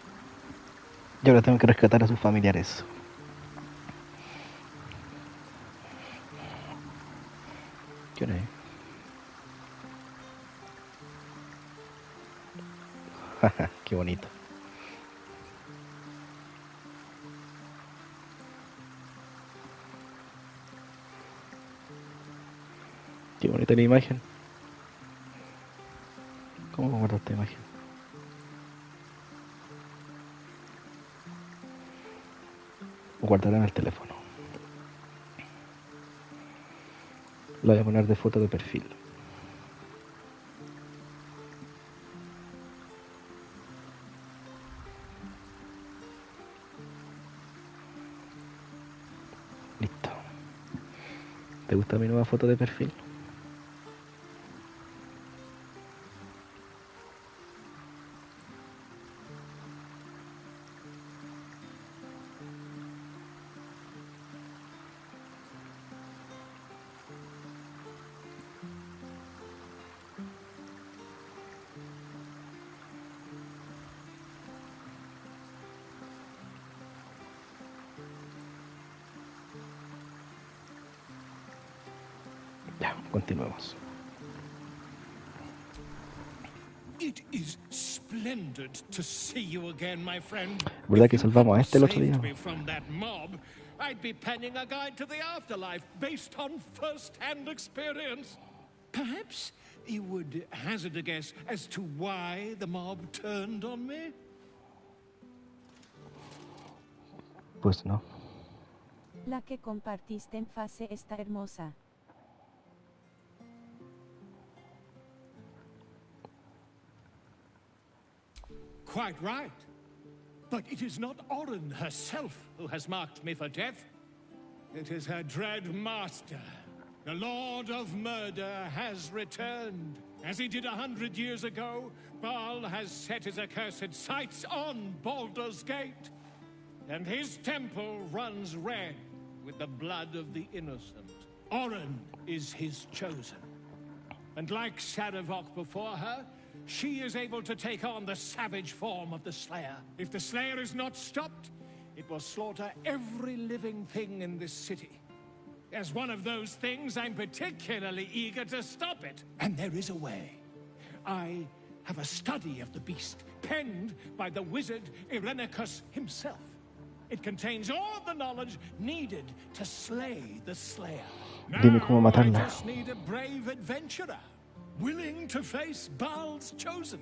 y ahora tengo que rescatar a sus familiares. ¿Qué hora es? Jaja, qué bonito. Qué bonita la imagen. ¿Cómo guardo esta imagen? Guardarla en el teléfono. La voy a poner de foto de perfil. Listo. ¿Te gusta mi nueva foto de perfil? Ya, continuemos. It is splendid to see you again, my friend. ¿Verdad que salvamos a este el otro día? Saved me from that mob, I'd be penning a guide to the afterlife based on first-hand experience. Perhaps you would hazard a guess as to why the mob turned on me? Pues no. La que compartiste en fase está hermosa. quite right. But it is not Orin herself who has marked me for death. It is her dread master. The Lord of Murder has returned. As he did 100 years ago, Baal has set his accursed sights on Baldur's Gate. And his temple runs red with the blood of the innocent. Orin is his chosen. And like Sarevok before her, she is able to take on the savage form of the Slayer. If the Slayer is not stopped, it will slaughter every living thing in this city. As one of those things, I'm particularly eager to stop it. And there is a way. I have a study of the beast, penned by the wizard Irenicus himself. It contains all the knowledge needed to slay the Slayer. Dime cómo Now I matarla. just need a brave adventurer, willing to face Baal's chosen,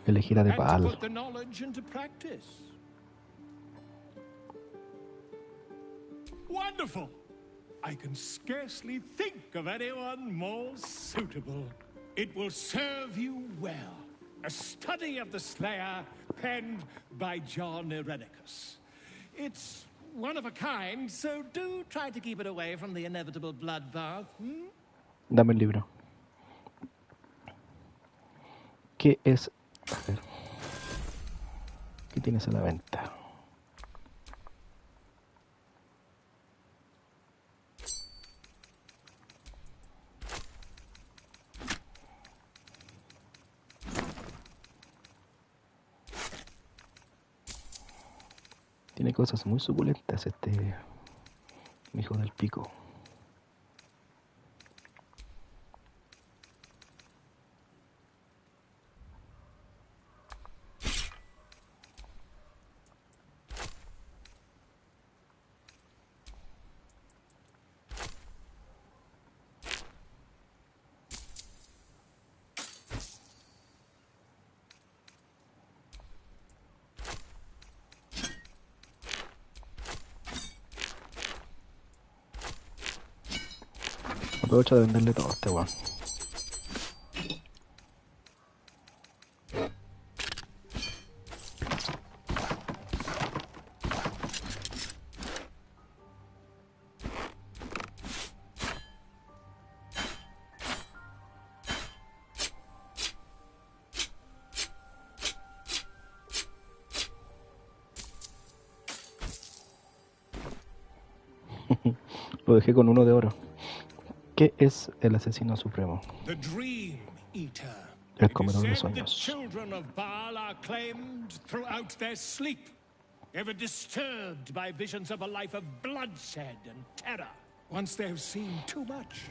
Elegida de and to Baal. put the knowledge into practice. Wonderful! I can scarcely think of anyone more suitable. It will serve you well. A study of the Slayer, penned by John Irenicus. It's one of a kind, so do try to keep it away from the inevitable bloodbath. Dame el libro. ¿Qué es? A ver. ¿Qué tienes a la venta? Tiene cosas muy suculentas este hijo del pico. Aprovecha de venderle todo a este weón. Lo dejé con 1 de oro. ¿Qué es el asesino supremo? The Dream Eater. El comedor de It is said that sueños. children of Baal are claimed throughout their sleep, ever disturbed by visions of a life of bloodshed and terror. Once they have seen too much,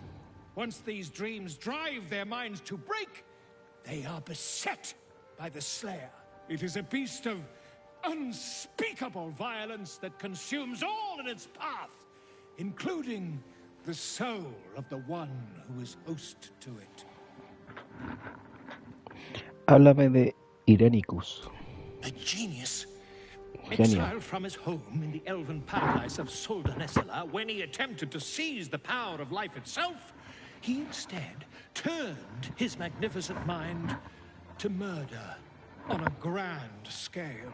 once these dreams drive their minds to break, they are beset by the Slayer. It is a beast of unspeakable violence that consumes all in its path, including the soul of the one who is host to it. Háblame de Irenicus. A genius. Genio. Exiled from his home in the elven paradise of Soldanessala, when he attempted to seize the power of life itself, he instead turned his magnificent mind to murder on a grand scale.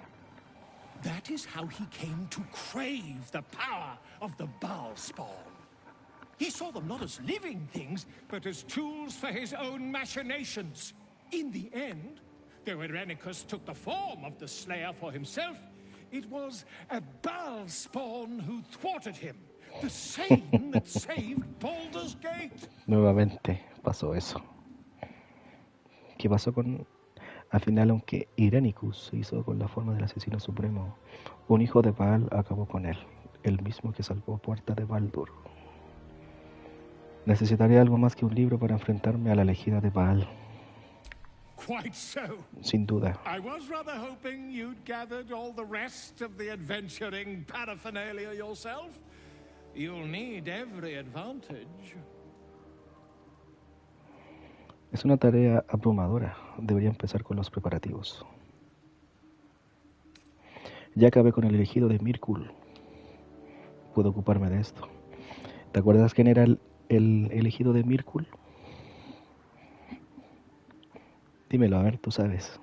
That is how he came to crave the power of the Baal spawn. He saw them not as living things, but as tools for his own machinations. In the end, though Irenicus took the form of the Slayer for himself, it was a Baal spawn who thwarted him, the same that saved Baldur's Gate. Nuevamente pasó eso. ¿Qué pasó con...? Al final, aunque Irenicus se hizo con la forma del asesino supremo, un hijo de Baal acabó con él, el mismo que salvó Puerta de Baldur. Necesitaré algo más que un libro para enfrentarme a la elegida de Baal. Quite so. Sin duda. I was rather hoping you'd gathered all the rest of the adventuring paraphernalia yourself. You'll need every advantage. Es una tarea abrumadora. Debería empezar con los preparativos. Ya acabé con el elegido de Mirkul. Puedo ocuparme de esto. ¿Te acuerdas quién era el elegido de Mirkul? Dímelo, a ver, tú sabes.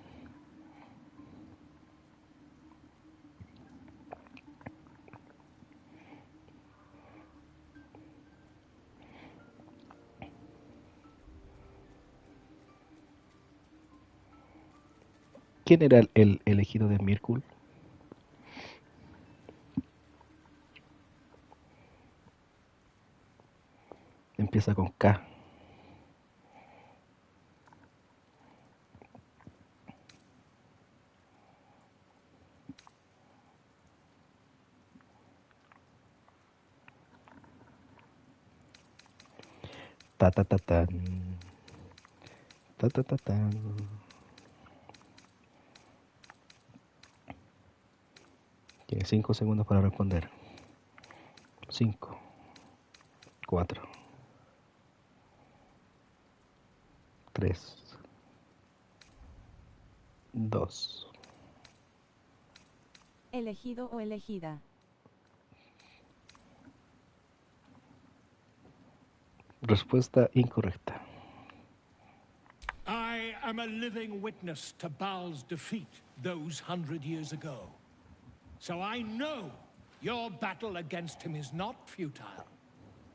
¿Quién era el elegido de Mirkul? Empieza con K. Ta ta ta tan. Ta ta ta tan. Tiene 5 segundos para responder. 5, 4, 3, 2. Elegido o elegida. Respuesta incorrecta. I am a living witness to Baal's defeat those 100 years ago. So I know your battle against him is not futile.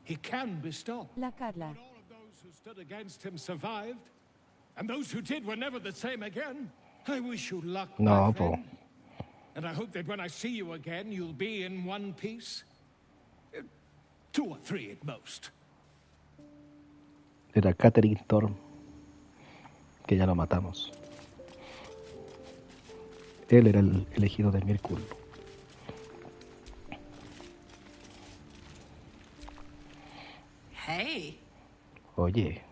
He can be stopped. La Carla. Not all of those who stood against him survived, and those who did were never the same again. I wish you luck, No, my po. friend. And I hope that when I see you again, you'll be in one piece. 2 or 3 at most. Era Catherine Thorne, que ya lo matamos. Él era el elegido de Mirkul. Hey. Oye,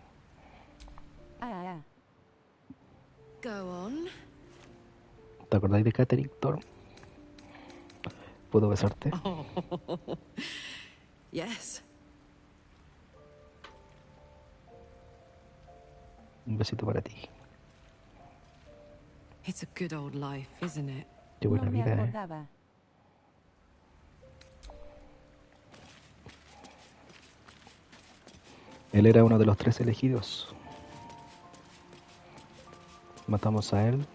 Go on. ¿te acordáis de Catherine Thorne? ¿Puedo besarte? Yes. Un besito para ti. It's a good old life, isn't it? Qué buena No me vida, ¿eh? acordaba. Él era uno de los 3 elegidos. Matamos a él.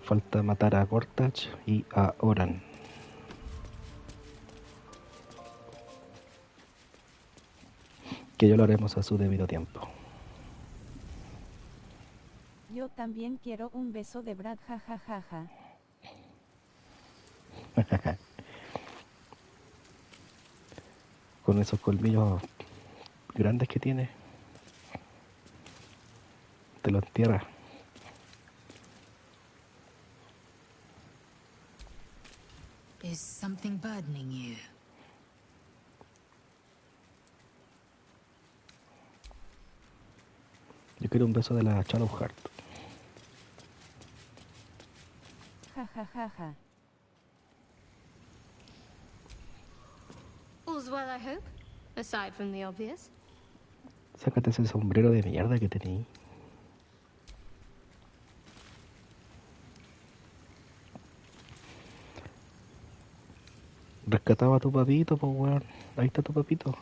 Falta matar a Gortach y a Oran. Que ya lo haremos a su debido tiempo. Yo también quiero un beso de Brad, jajajaja. Con esos colmillos grandes que tiene, te lo entierra. Is something burdening you? Yo quiero un beso de la Shadowheart. Jajajaja. All's well, I hope, aside from the obvious. Sácate ese sombrero de mierda que tenías. Rescataba a tu papito, pues weón. Ahí está tu papito.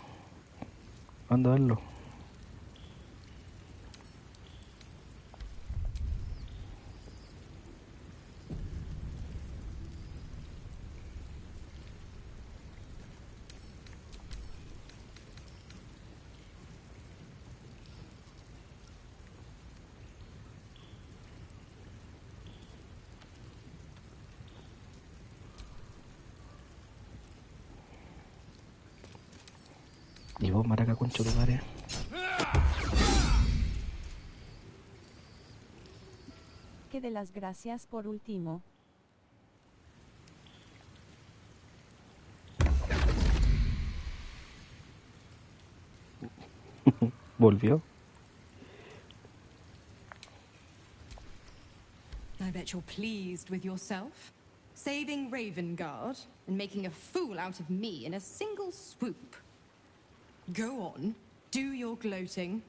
Anda a verlo. Y vos, maraca, concho tu madre. Que de las gracias por último. Volvió. I bet you're pleased with yourself. Saving Ravengard and making a fool out of me in a single swoop. Go on, do your gloating.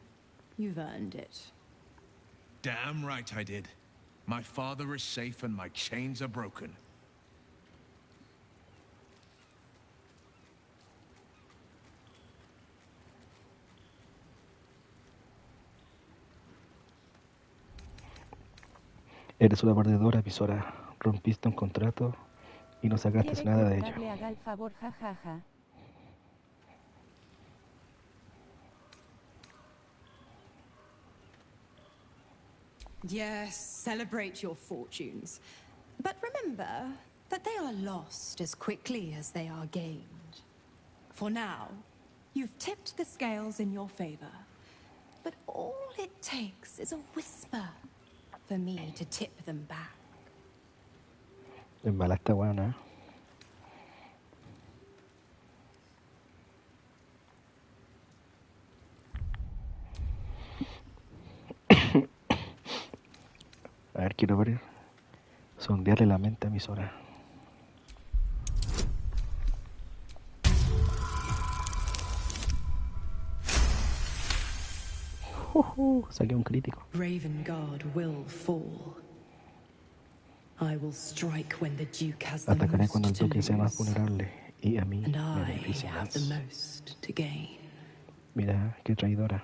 You've earned it. Damn right I did. My father is safe and my chains are broken. Eres una perdedora, Visora. Rompiste un contrato y no sacaste ¿Quiere nada que de Brad ello. le haga el favor, jajaja? Yes, celebrate your fortunes. But remember that they are lost as quickly as they are gained. For now, you've tipped the scales in your favor. But all it takes is a whisper for me to tip them back. Es mala esta weona. A ver, quiero ver. Sondearle la mente a mi Sora. Saqué un crítico. Ravengard will fall. I will strike when the Duke has the Atacaré most cuando el to duque sea más lose, vulnerable y a mí and me I beneficie have the más. most to gain. Mira, qué traidora.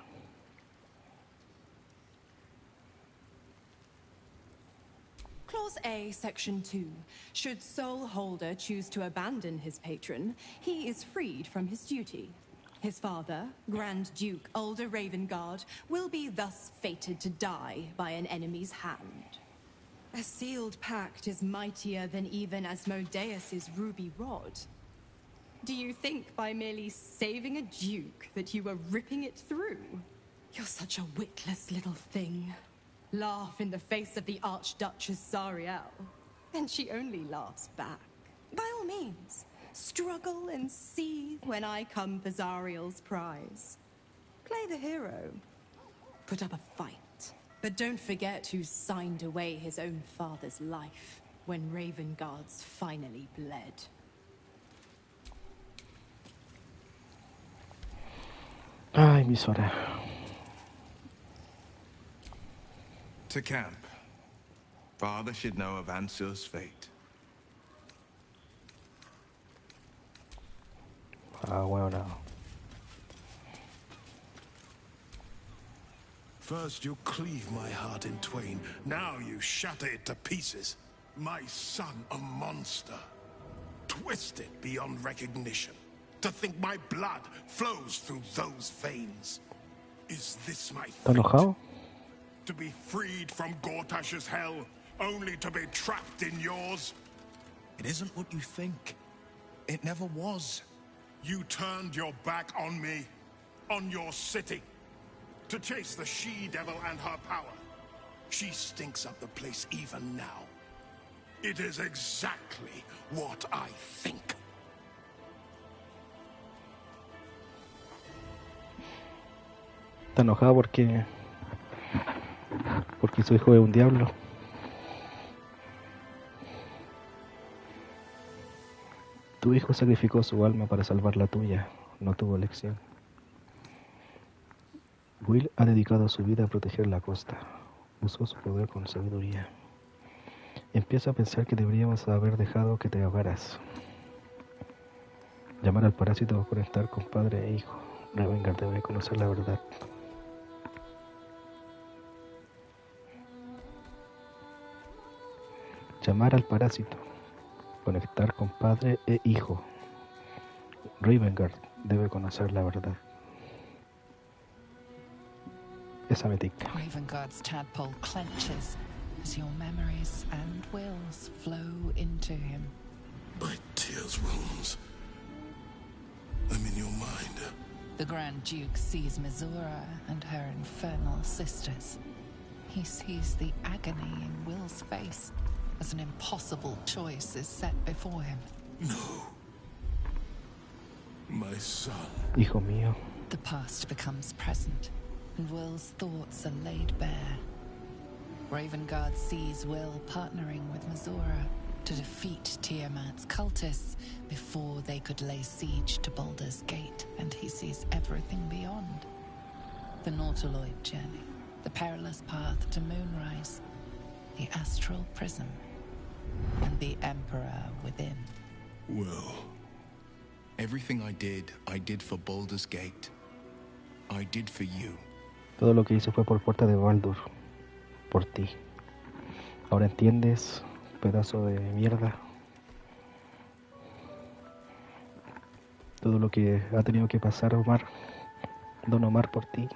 Clause A, Section 2. Should Soul Holder choose to abandon his patron, he is freed from his duty. His father, Grand Duke Ulder Ravengard, will be thus fated to die by an enemy's hand. A sealed pact is mightier than even Asmodeus's ruby rod. Do you think by merely saving a duke that you were ripping it through? You're such a witless little thing. Laugh in the face of the Archduchess Zariel, and she only laughs back. By all means, struggle and seethe when I come for Zariel's prize. Play the hero. Put up a fight. But don't forget who signed away his own father's life when Ravengard's finally bled. Ay, mi Sora. To camp. Father should know of Ansur's fate. Ah, bueno, no. First you cleave my heart in twain, now you shatter it to pieces. My son a monster, twisted beyond recognition. To think my blood flows through those veins. Is this my ¿Está enojado? To be freed from Gortash's hell, only to be trapped in yours? It isn't what you think. It never was. You turned your back on me, on your city, to chase the she-devil and her power. She stinks up the place even now. It is exactly what I think. Está enojado porque su hijo es un diablo. Tu hijo sacrificó su alma para salvar la tuya. No tuvo elección. Will ha dedicado su vida a proteger la costa. Usó su poder con sabiduría. Empiezo a pensar que deberíamos haber dejado que te ahogaras. Llamar al parásito o conectar con padre e hijo. Ravengard debe conocer la verdad. Llamar al parásito. Conectar con padre e hijo. Ravengard debe conocer la verdad. Esa me tica. Ravengard's tadpole clenches as your memories and wills flow into him. My tears rose. I'm in your mind. The Grand Duke sees Mizora and her infernal sisters. He sees the agony in Will's face as an impossible choice is set before him. No. My son. Hijo mío. The past becomes present, and Will's thoughts are laid bare. Ravengard sees Will partnering with Mizora to defeat Tiamat's cultists before they could lay siege to Baldur's Gate, and he sees everything beyond. The Nautiloid journey, the perilous path to Moonrise, the astral prism, and the Emperor within. Will. Everything I did for Baldur's Gate. I did for you. Todo lo que hice fue por puerta de Baldur. Por ti. Ahora entiendes, pedazo de mierda. Todo lo que ha tenido que pasar Omar, Don Omar, por ti.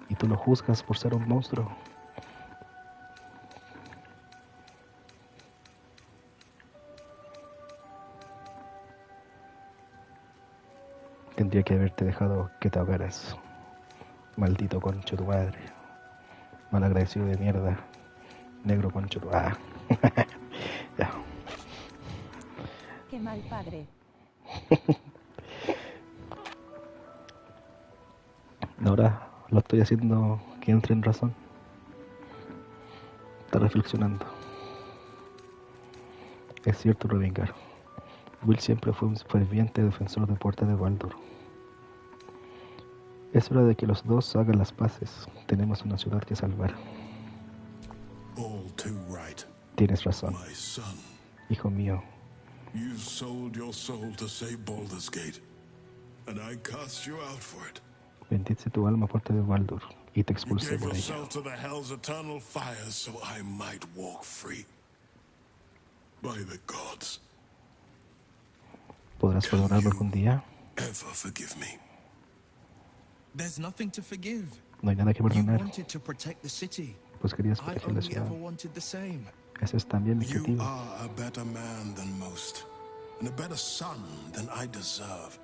Y tú lo juzgas por ser un monstruo. Tendría que haberte dejado que te ahogaras. Maldito concho tu madre. Malagradecido de mierda. Negro concho tu... Ah. Ya. Qué mal padre. Ahora lo estoy haciendo que entre en razón. Está reflexionando. Es cierto, Revengar. Will siempre fue un ferviente defensor de Puerta de Baldur. Es hora de que los dos hagan las paces. Tenemos una ciudad que salvar. All too right. Tienes razón. My son. Hijo mío. You sold your soul to save Baldur's Gate, and I cast you out for it. Bendice tu alma, Puerta de Baldur, y te You expulsé gave por ello. yourself to the hell's eternal fires so I might walk free. By the gods. ¿Podrás perdonarme algún día? Ever forgive me? There's nothing to forgive. No hay nada que You perdonar, wanted to protect the city. pues querías I proteger la only ciudad. ever wanted the same. Ese es también mi You objetivo. are a better man than most, and a better son than I deserve.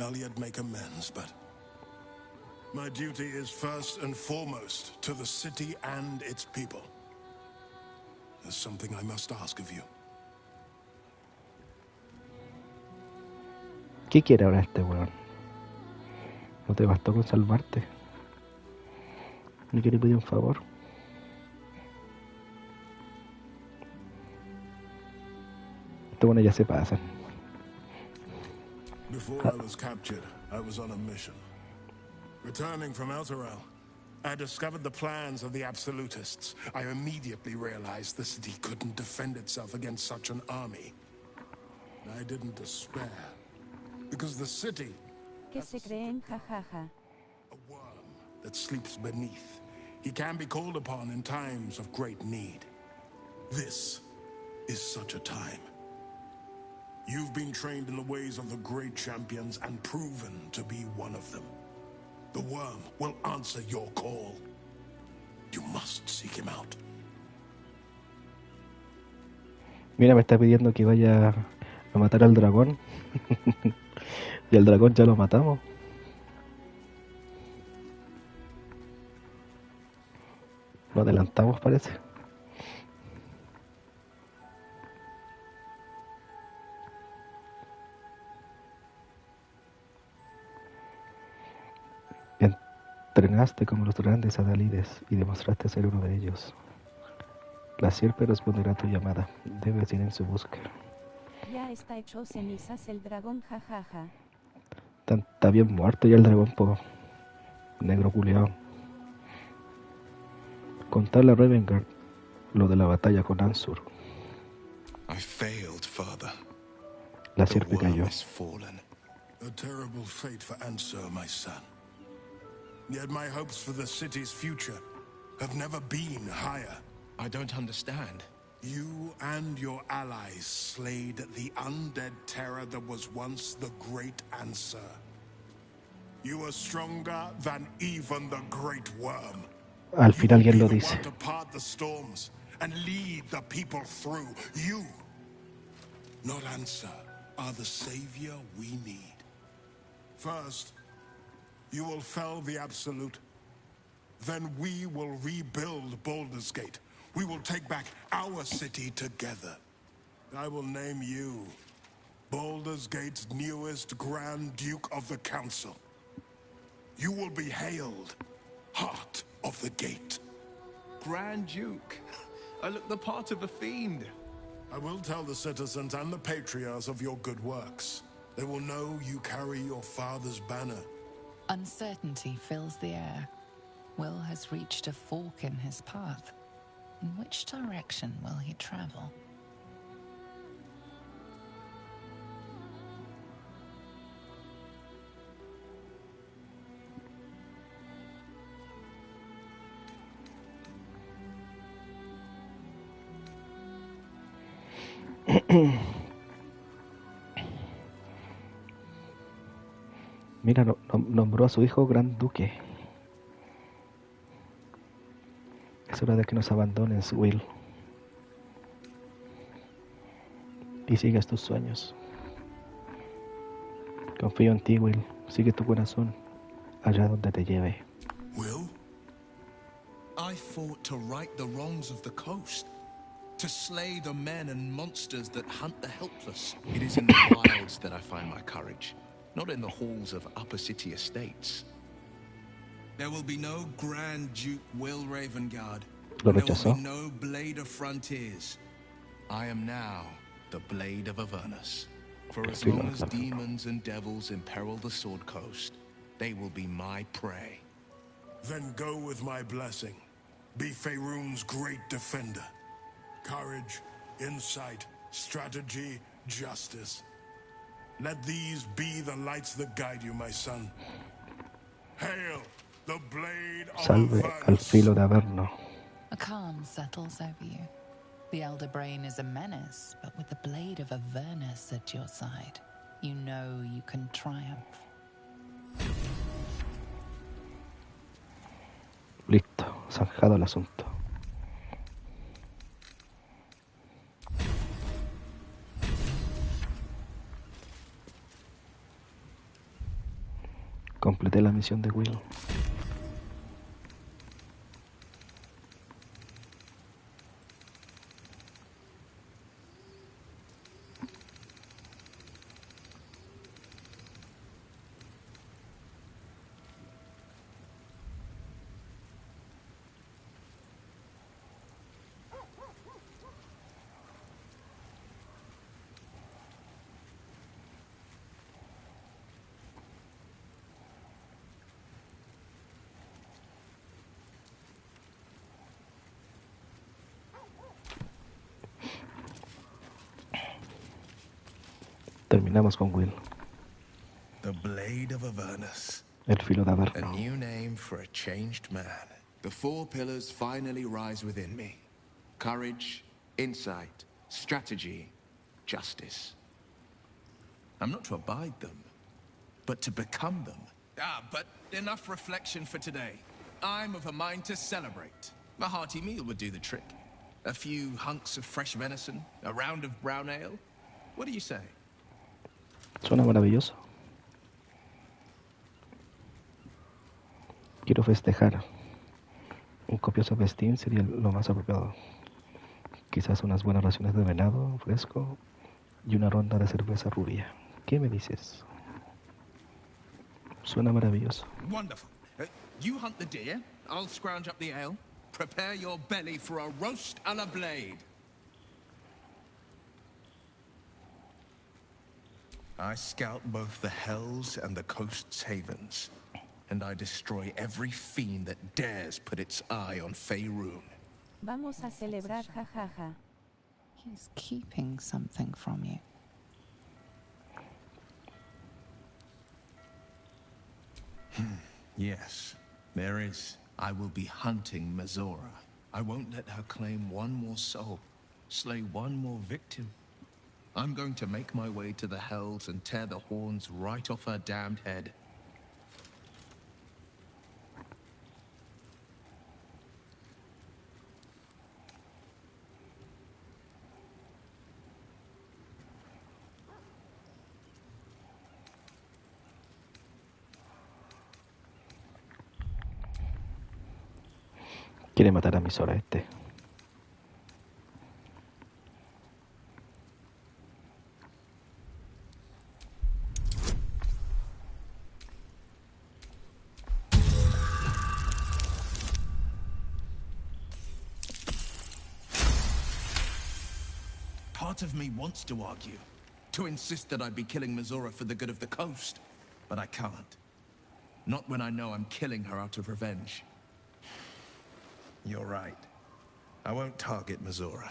I'll yet make amends, but my duty is first and foremost to the city and its people. There's something I must ask of you. ¿Qué quiere ahora este weón? ¿No te bastó con salvarte? ¿Me quiere pedir un favor? Este bueno ya se pasa. Before I was captured, I was on a mission. Returning from Elturel, I discovered the plans of the Absolutists. I immediately realized the city couldn't defend itself against such an army. I didn't despair, because the city ¿Qué se creen? Jajaja. that sleeps beneath, he can be called upon in times of great need. This is such a time. You've been trained in the ways of the great champions and proven to be one of them. The worm will answer your call. You must seek him out. Mira, me está pidiendo que vaya a matar al dragón. Y al dragón ya lo matamos. Lo adelantamos, parece. Entrenaste como los grandes adalides y demostraste ser uno de ellos. La sierpe responderá a tu llamada. Debes ir en su búsqueda. Ya está hecho cenizas el dragón, jajaja. Está bien muerto ya el dragón, po. Negro culiao. Contarle a Revengard lo de la batalla con Ansur. I failed, father. La sierpe cayó. A terrible fate for Ansur, my son. Yet my hopes for the city's future have never been higher. I don't understand. You and your allies slayed the undead terror that was once the great Ansur. You are stronger than even the great worm. Al final alguien lo dice. Want to part the storms and lead the people through. You, not Ansur, are the savior we need. First, you will fell the Absolute. Then we will rebuild Baldur's Gate. We will take back our city together. I will name you Baldur's Gate's newest Grand Duke of the Council. You will be hailed Heart of the Gate. Grand Duke. I look the part of a fiend. I will tell the citizens and the patriarchs of your good works. They will know you carry your father's banner. Uncertainty fills the air. Will has reached a fork in his path. In which direction will he travel? Mira, nombró a su hijo Gran Duque. Es hora de que nos abandones, Will. Y sigas tus sueños. Confío en ti, Will. Sigue tu corazón, allá donde te lleve. Will? I fought to right the wrongs of the coast. To slay the men and monsters that hunt the helpless. It is in the wilds that I find my courage, not in the halls of upper city estates. There will be no Grand Duke Will Ravengard. Lo There will rechazó. be no Blade of Frontiers. I am now the Blade of Avernus. For as Filo long de as Avernus. demons and devils imperil the Sword Coast, they will be my prey. Then go with my blessing. Be Faerun's great defender. Courage, insight, strategy, justice. Let these be the lights that guide you, my son. Hail, the Blade of Salve al Avernus. filo de Averno. A calm settles over you. The Elder Brain is a menace, but with the Blade of Avernus at your side, you know you can triumph. Listo, zanjado el asunto. Completé la misión de Will. Terminamos con Will. The Blade of Avernus. El filo de A Averno. new name for a changed man. The four pillars finally rise within me. Courage, insight, strategy, justice. I'm not to abide them, but to become them. But enough reflection for today. I'm of a mind to celebrate. A hearty meal would do the trick. A few hunks of fresh venison, a round of brown ale. What do you say? Suena maravilloso. Quiero festejar. Un copioso festín sería lo más apropiado. Quizás unas buenas raciones de venado fresco y una ronda de cerveza rubia. ¿Qué me dices? Suena maravilloso. Wonderful. You hunt the deer, I'll scrounge up the ale. Prepare your belly for a roast a la blade. I scout both the hells and the coast's havens, and I destroy every fiend that dares put its eye on Faerun. Vamos a celebrar, jajaja. He's keeping something from you. Yes, there is. I will be hunting Mazora. I won't let her claim one more soul, slay one more victim. I'm going to make my way to the hells and tear the horns right off her damned head. Quiere matar a mi Sora este. Part of me wants to argue, to insist that I'd be killing Mazora for the good of the coast, but I can't. Not when I know I'm killing her out of revenge. You're right. I won't target Mazora.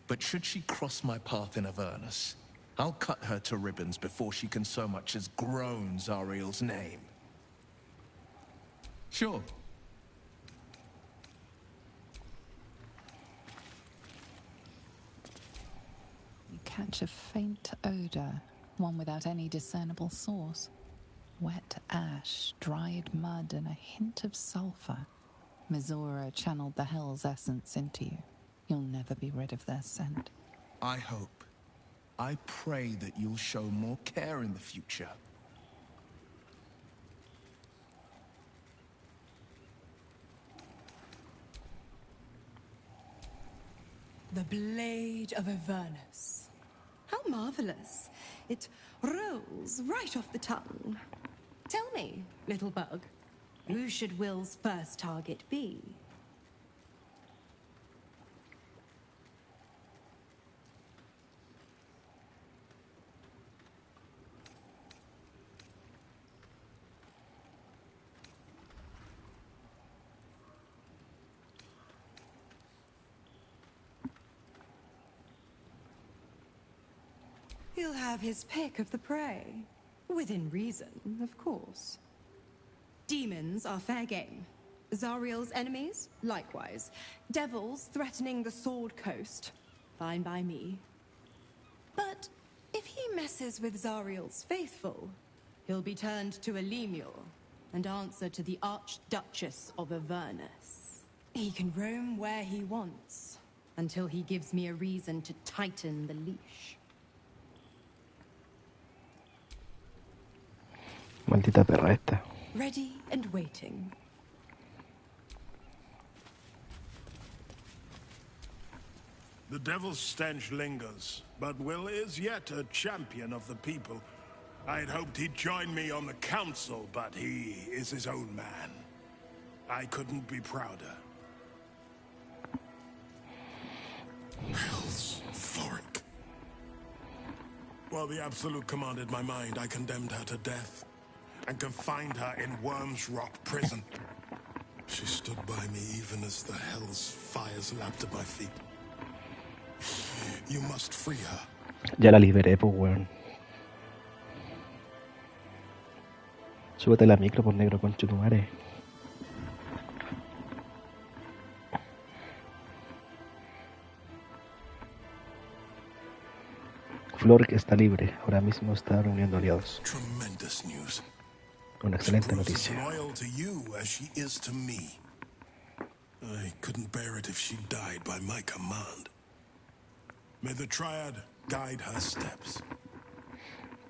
But should she cross my path in Avernus, I'll cut her to ribbons before she can so much as groan Zariel's name. Sure. You catch a faint odor, one without any discernible source. Wet ash, dried mud, and a hint of sulfur. Mizora channeled the Hell's essence into you. You'll never be rid of their scent. I hope. I pray that you'll show more care in the future. The Blade of Avernus. How marvelous. It rolls right off the tongue. Tell me, little bug, who should Will's first target be? He'll have his pick of the prey. Within reason, of course. Demons are fair game. Zariel's enemies, likewise. Devils threatening the Sword Coast, fine by me. But if he messes with Zariel's faithful, he'll be turned to a Lemur and answer to the Archduchess of Avernus. He can roam where he wants, until he gives me a reason to tighten the leash. Maldita perra esta. Ready and waiting. The devil's stench lingers, but Will is yet a champion of the people. I'd hoped he'd join me on the council, but he is his own man. I couldn't be prouder. Hells, Floric. While the Absolute commanded my mind, I condemned her to death and confined her in Worm's Rock prison. She stood by me even as the Hell's fires lapped at my feet. You must free her. Ya la liberé, pues, weón. Súbete la micro, por negro, conchetumare. Floric está libre. Ahora mismo está reuniendo aliados. Tremendous news. Una excelente She proves noticia. as loyal to you as she is to me. I couldn't bear it if she died by my command. May the Triad guide her steps.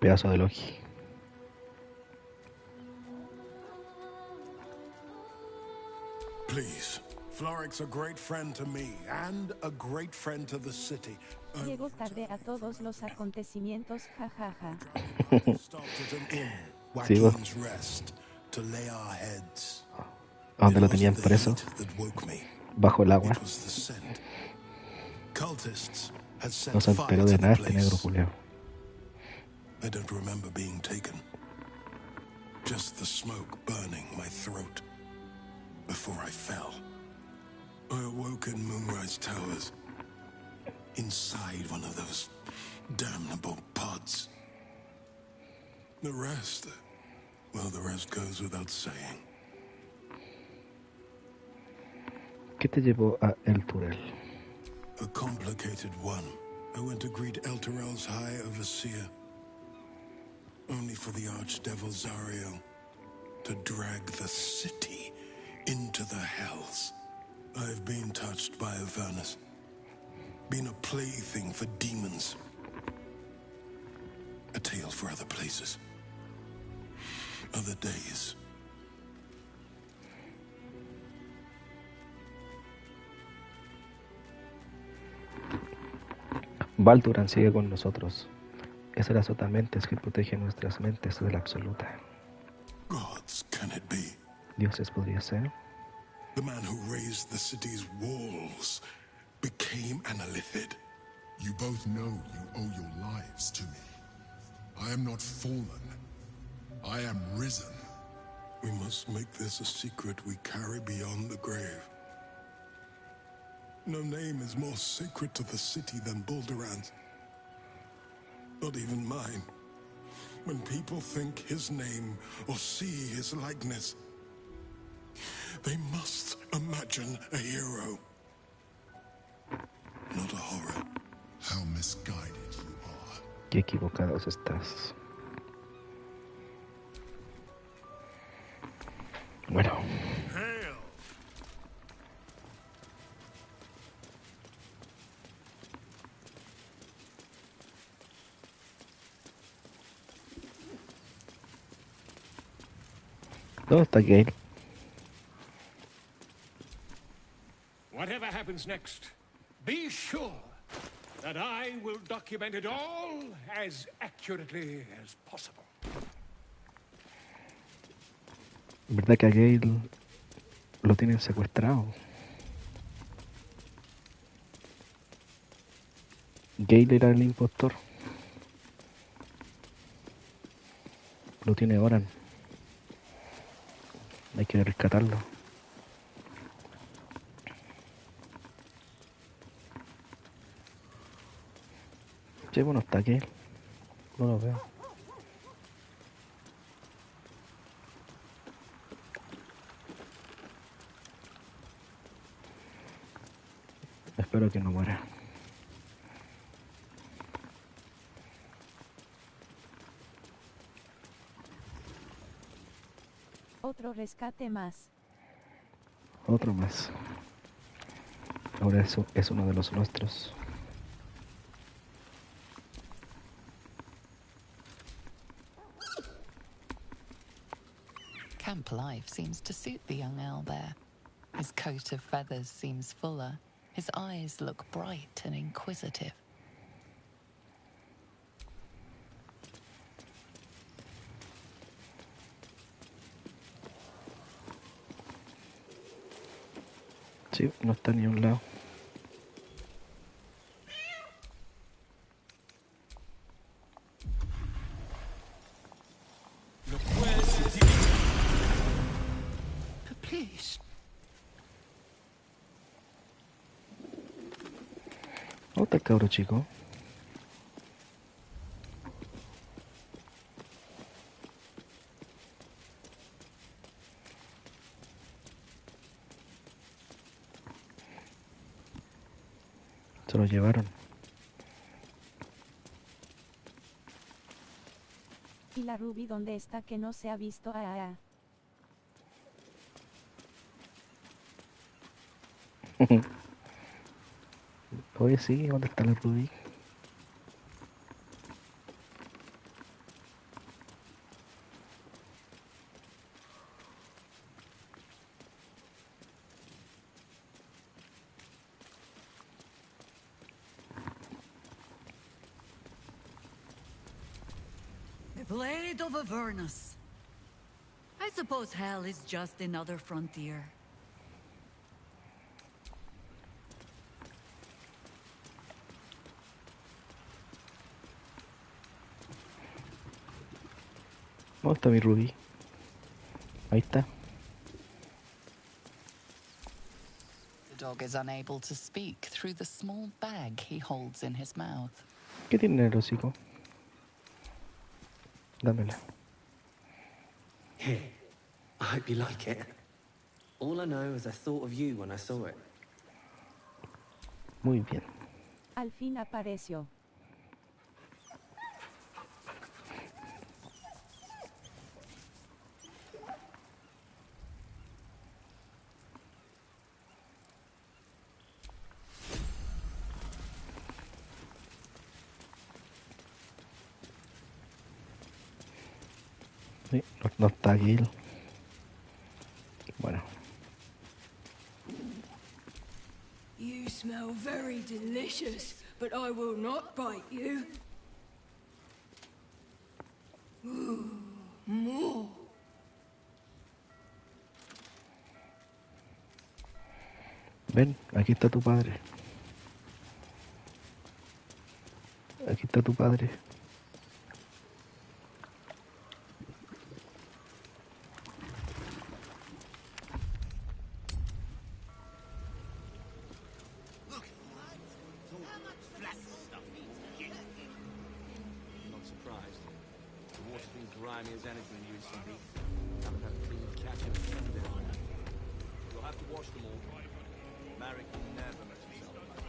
Pedazo de Loki. Please. Floric's a great friend to me, and a great friend to the city. Llego tarde a todos los acontecimientos, jajaja. Sí, vos. Joaquin's Rest, to lay our heads. ¿A dónde lo tenían preso? Bajo el agua. Cultists had set No se fire enteró to de the nada este place. negro culiao. I don't remember being taken. Just the smoke burning my throat before I fell. I awoke in Moonrise Towers, inside one of those damnable pods. The rest, well, the rest goes without saying. ¿Qué te llevó a El Turel? A complicated one. I went to greet Elturel's High Overseer, only for the Archdevil Zariel to drag the city into the Hells. I've been touched by Avernus, been a plaything for demons, a tale for other places, other days. Baldur sigue con nosotros. Es el azotamentes que protege nuestras mentes de la absoluta. Gods, can it be? Dioses podría ser. The man who raised the city's walls became an Illithid. You both know you owe your lives to me. I am not fallen. I am risen. We must make this a secret we carry beyond the grave. No name is more sacred to the city than Balduran's. Not even mine. When people think his name or see his likeness, they must imagine a hero, not a horror. How misguided you are. Qué equivocados estás. Hail! ¿Dónde está Gale? Whatever happens next, be sure that I will document it all as accurately as possible. ¿Verdad que a Gale lo tienen secuestrado? Gale era el impostor. Lo tiene Oran. Hay que rescatarlo. Sí, bueno, está Gale. No lo veo. Espero que no muera. Otro rescate más. Otro más. Ahora eso es uno de los nuestros. Camp life seems to suit the young owlbear. His coat of feathers seems fuller. His eyes look bright and inquisitive. Sí, no está ni a un lado. Please. ¿Dónde está el cabro chico? Se lo llevaron. ¿Y la Ruby dónde está que no se ha visto? Oye, sí, ¿dónde está la Ruby? The Blade of Avernus. I suppose hell is just another frontier. ¿Dónde está mi Ruby? Ahí está. The dog is unable to speak through the small bag he holds in his mouth. ¿Qué tiene en el hocico? Dámela. Here. I hope you like it. All I know is I thought of you when I saw it. Muy bien. Al fin apareció. Sí, no está Gale. Bueno. You smell very delicious, but I will not bite you. Ooh, more. Ven, aquí está tu padre. Aquí está tu padre. Not surprised. The water's been grimy as anything recently. Haven't had a clean catch in a friend down there. You'll have to wash them all. Marek never let himself like that.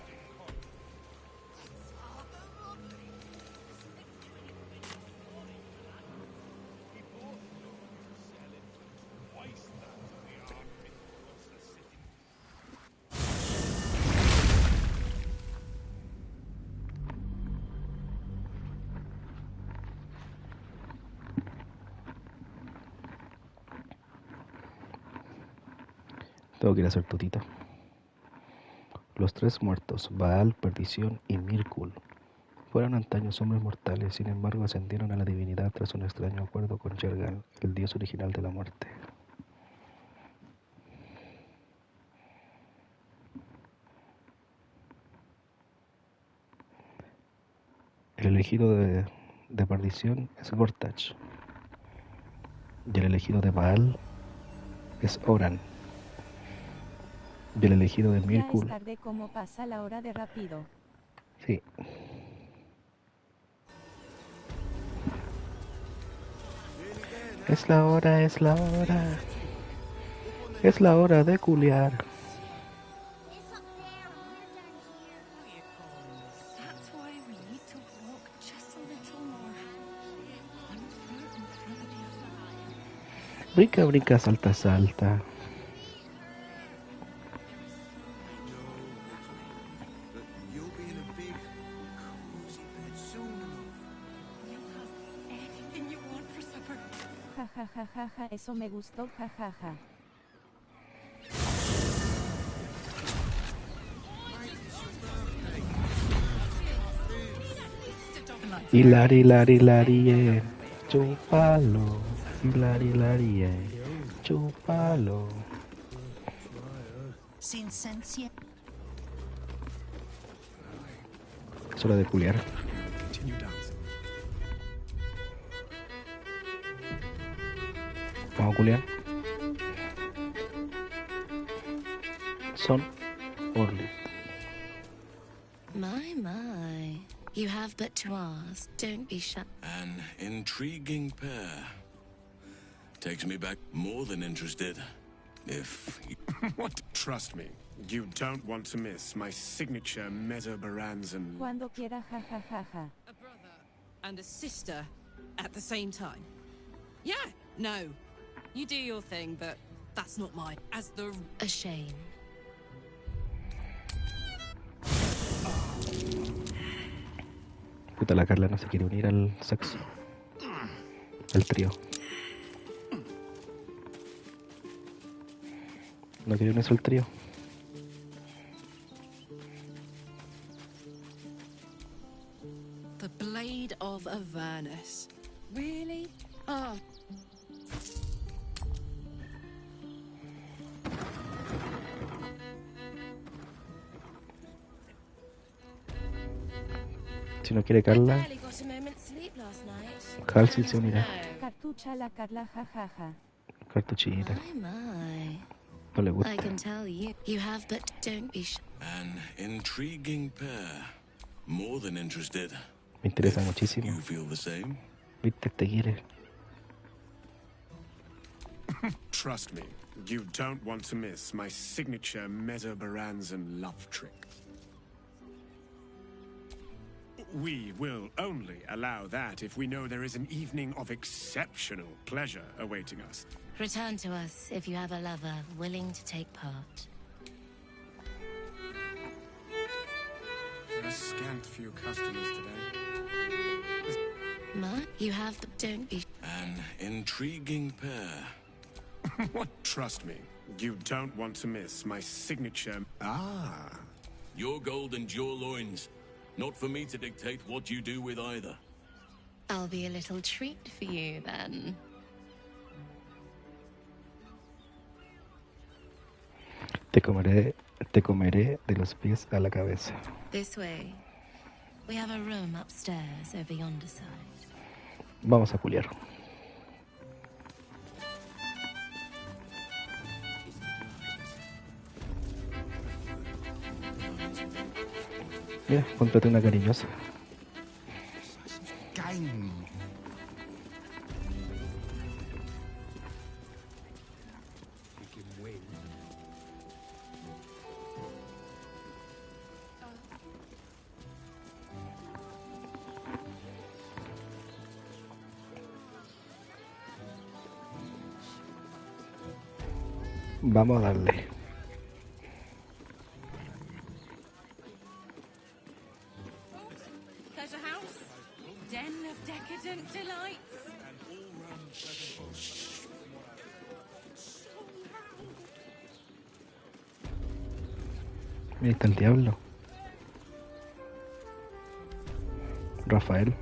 Tengo que ir a hacer tutita. Los tres muertos, Baal, Perdición y Mirkul, fueron antaños hombres mortales, sin embargo ascendieron a la divinidad tras un extraño acuerdo con Yergal, el dios original de la muerte. El elegido de Perdición es Gortach, y el elegido de Baal es Oran, y el elegido de Ya es Mirkul... tarde, como pasa la hora de rápido. Sí. Es la hora, es la hora. Es la hora de culiar. That's why we need to walk just a little more. One foot in front of the other. Brinca, brinca, salta, salta. You'll be in a big, cozy bed soon enough. You'll have anything you want for supper. Ja ja ja ja ja, eso me gustó, ja ja ja. Hilari, lari, lari, chúpalo. Hilari, lari, chúpalo. Sin sensia. Es hora de culiar. Vamos a culiar. Son Orly. My. You have but to ask. Don't be shy. An intriguing pair. Takes me back more than interested. If... What? Trust me, you don't want to miss my signature Mesobaranzan. Cuando quiera, ja ja ja ja. A brother and a sister at the same time. Yeah, no. You do your thing, but that's not mine. As the... A shame. Puta, la Carla no se quiere unir al sexo. Al trío. No quiere unirse al trío. The Blade of Avernus. Really? Oh. Si no quiere Carla, Barely got a moment's sleep last night. Halsey se unirá. Cartucha la Carla, ja ja ja. Cartuchita. My. No le gusta. I can tell you. You have but don't be shy. An intriguing pair. More than interested. Me interesa muchísimo. You feel the same? Viste, te quiere. Trust me, you don't want to miss my signature Mesobaranzan love trick. We will only allow that if we know there is an evening of exceptional pleasure awaiting us. Return to us if you have a lover willing to take part. A scant few customers today. Ma, you have but don't be... An intriguing pair. What? Trust me, you don't want to miss my signature... Ah. Your gold and your loins. Not for me to dictate what you do with either. I'll be a little treat for you then. Te comeré de los pies a la cabeza. This way. We have a room upstairs over yonder side. Vamos a culiar. Mira, cómprate una cariñosa. Vamos a darle. Pleasure house. Den of decadent delights. Ahí está el diablo. Rafael.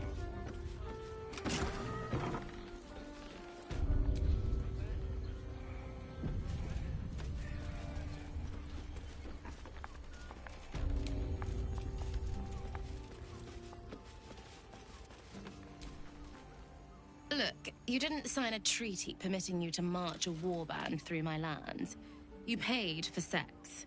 Look, you didn't sign a treaty permitting you to march a warband through my lands. You paid for sex.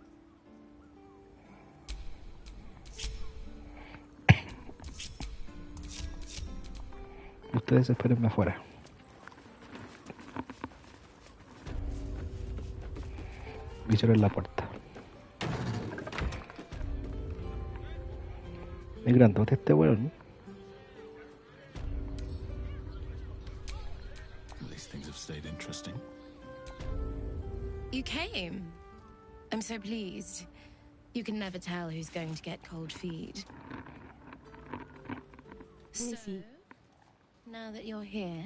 Ustedes espérenme afuera. Y cierren la puerta. Es grandote este weón. These things have stayed interesting. You came. I'm so pleased. You can never tell who's going to get cold feet. So, now that you're here,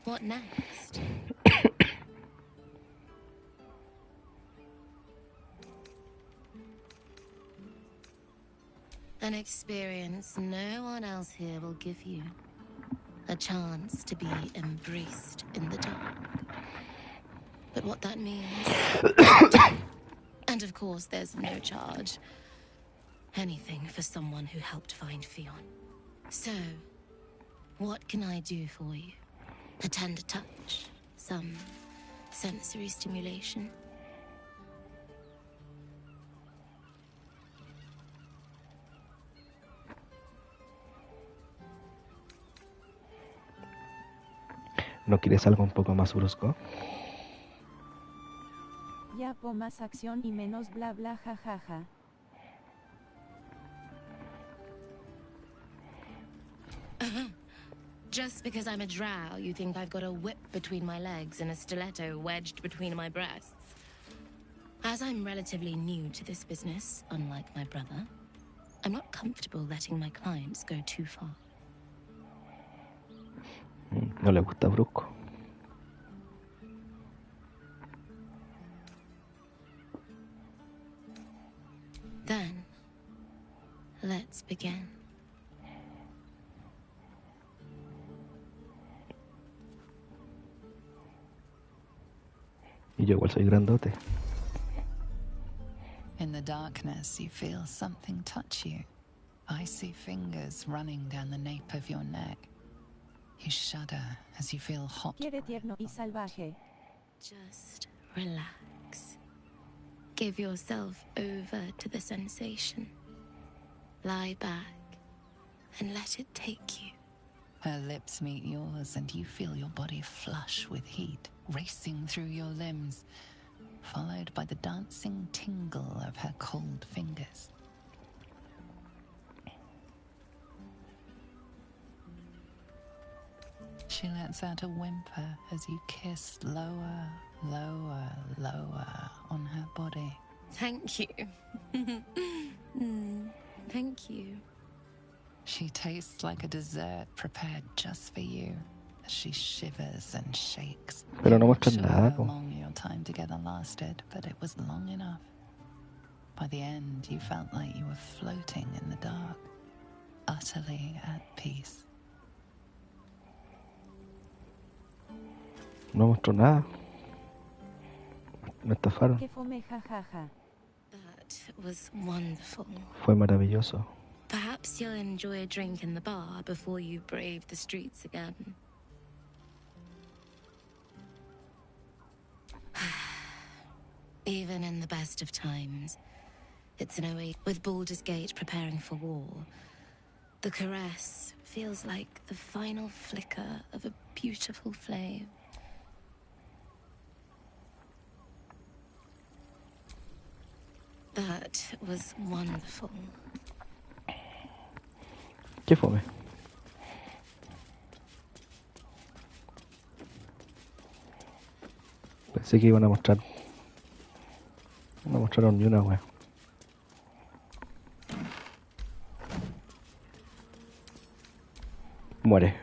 what next? An experience no one else here will give you. A chance to be embraced in the dark. But what that means... And of course, there's no charge. Anything for someone who helped find Fionn. So, what can I do for you? A tender touch? Some sensory stimulation? ¿No quieres algo un poco más brusco? Ya po más acción y menos bla bla jajaja. Just because I'm a drow, you think I've got a whip between my legs and a stiletto wedged between my breasts? As I'm relatively new to this business, unlike my brother, I'm not comfortable letting my clients go too far. No le gusta brusco. Then, let's begin. Y yo igual soy grandote. In the darkness, you feel something touch you. Icy fingers running down the nape of your neck. You shudder as you feel hot. Quiere tierno y salvaje. Just relax. Give yourself over to the sensation. Lie back and let it take you. Her lips meet yours and you feel your body flush with heat, racing through your limbs, followed by the dancing tingle of her cold fingers. She lets out a whimper as you kiss lower, lower, lower on her body. Thank you. Thank you. She tastes like a dessert prepared just for you as she shivers and shakes. Pero no You're not muestran sure nada, how po. long your time together lasted, but it was long enough. By the end, you felt like you were floating in the dark, utterly at peace. No mostró nada. Me estafaron. Que fome jajaja. That was wonderful. Fue maravilloso. Perhaps you'll enjoy a drink in the bar before you brave the streets again. Even in the best of times, it's an oasis. With Baldur's Gate preparing for war, the caress feels like the final flicker of a beautiful flame. That was wonderful. ¿Qué fue? Pensé que iban a mostrar. No mostraron ni una wea. Muere.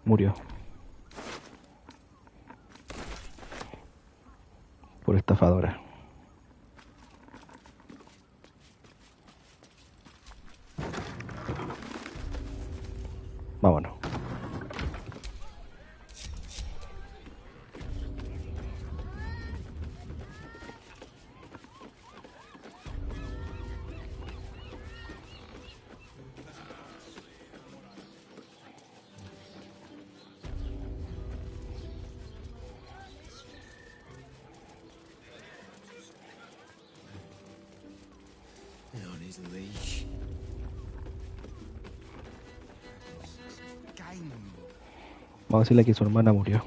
Murió. Por estafadora. Vámonos. On his leash. Vamos a decirle que su hermana murió.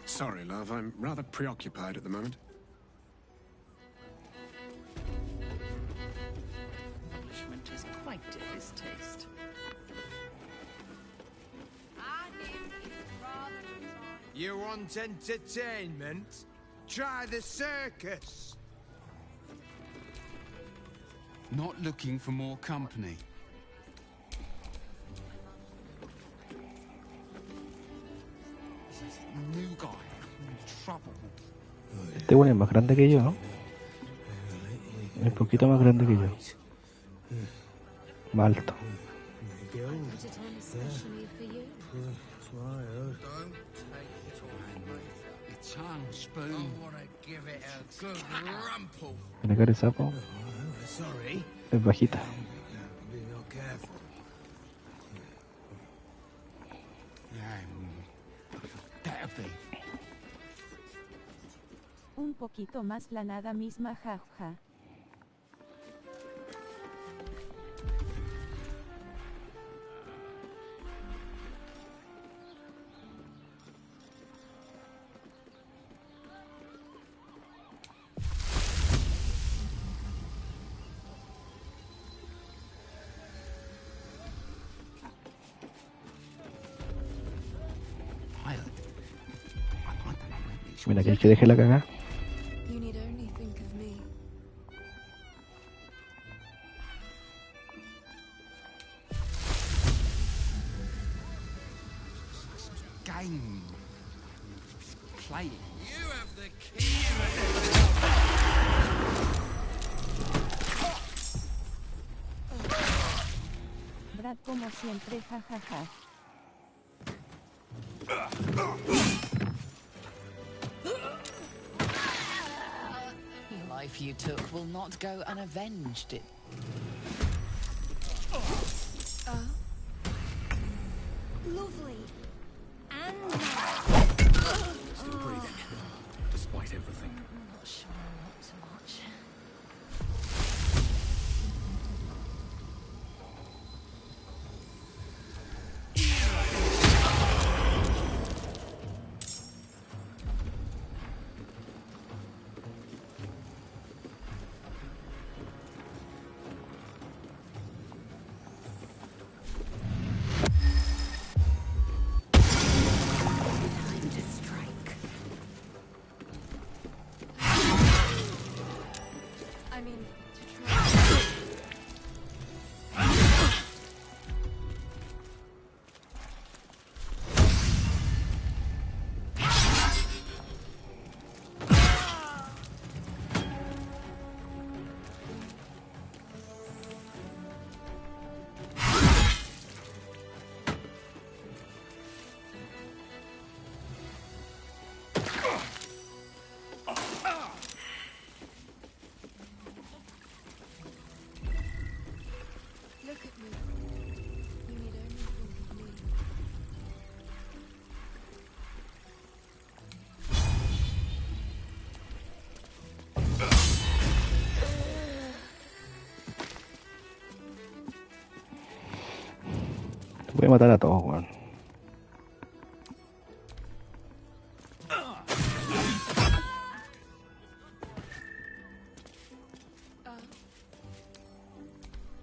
Sorry, love. I'm rather preoccupied at the moment. Punishment is quite to his taste. You want entertainment? Try the circus. Not looking for more company. New guy in trouble. Este bueno es más grande que yo, ¿no? Es un poquito más grande que yo. Más alto. Tiene cara de sapo. Es bajita. Un poquito más la nada misma, jaja. Mira, que deje la cagada. You need only think of me. Game. Playing. You have the key. Brad como siempre, jajaja. Life you took will not go unavenged. It. Lovely. And Still breathing, despite everything. I'm not sure not so much. Look at me. You need only think of me. Voy a matar a todos, weón.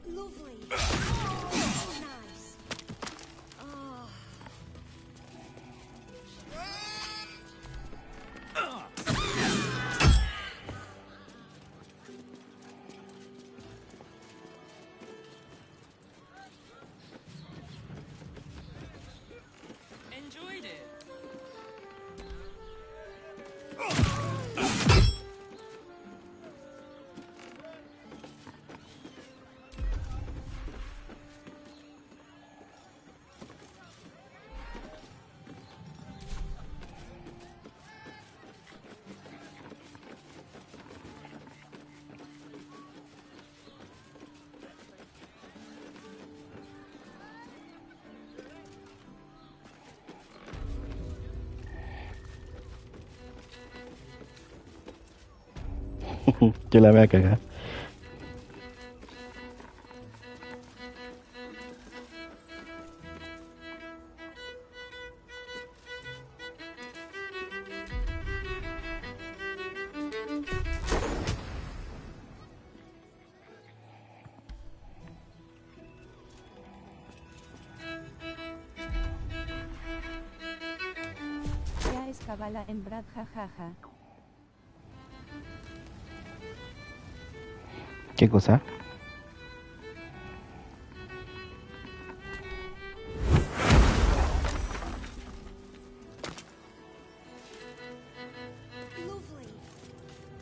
Lovely. Oh, nice. Oh. enjoyed it. Yo la voy a cagar. Ya es cabala en Brad jajaja. ¿Qué cosa? Lovely.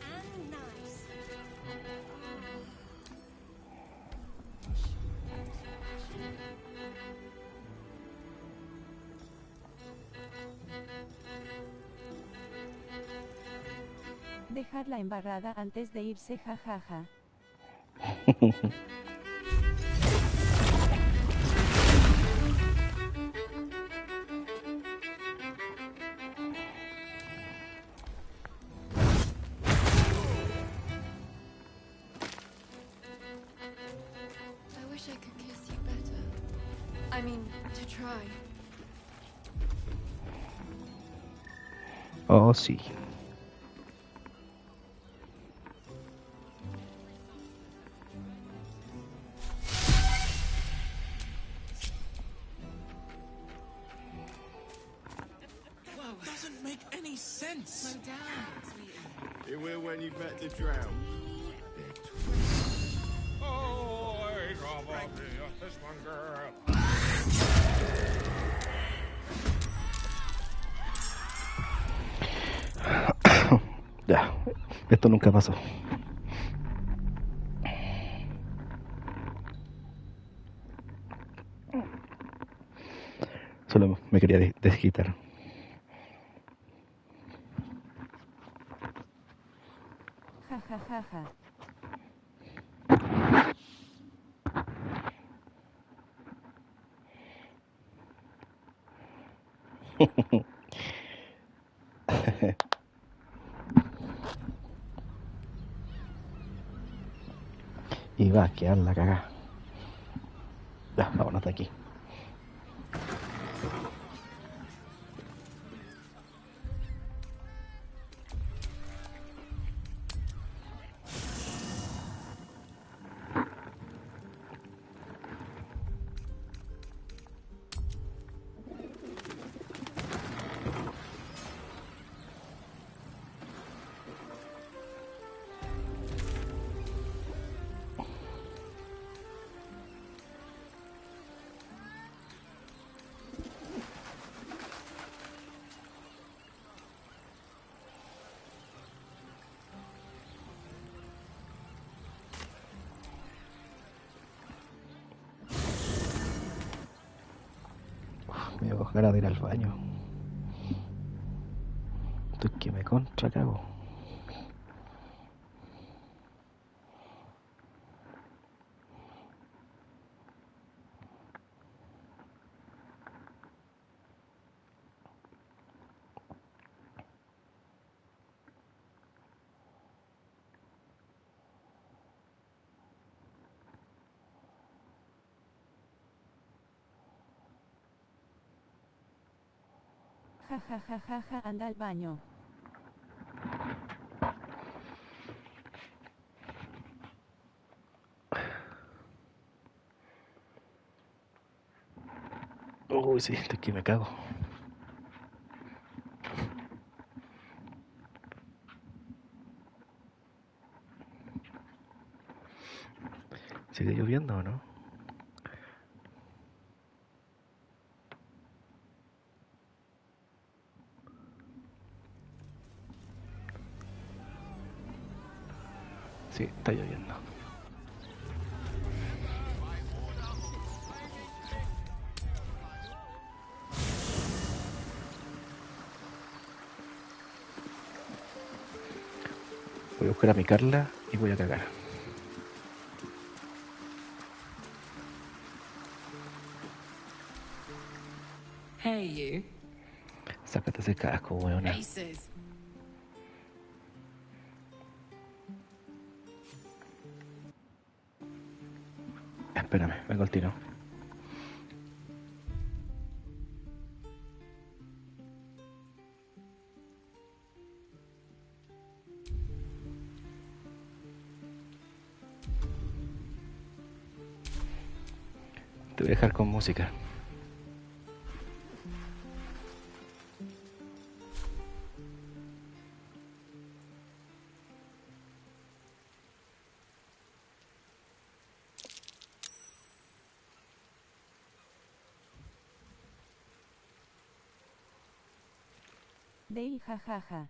And nice. Dejarla embarrada antes de irse jajaja. I wish I could kiss you better. I mean, to try. Oh, sí. Whoa, doesn't make any sense. Slow down, sweetie. You will when you've met the drow. Oh, this one girl. Ya, esto nunca pasó. Solo me quería desquitar. Jajajaja. Y va a quedar la cagada. Ya, vámonos de aquí. Me dio ganas de ir al baño. Estoy que me contra cago. Jajajajaja, anda al baño. Uy, sí, estoy que me cago. ¿Sigue lloviendo o no? Sí, está lloviendo. Voy a buscar a mi Carla y voy a cagar. Hey, you. Sácate ese casco, weona. Aces. Espérame, vengo al tiro. Te voy a dejar con música. Dale jajaja.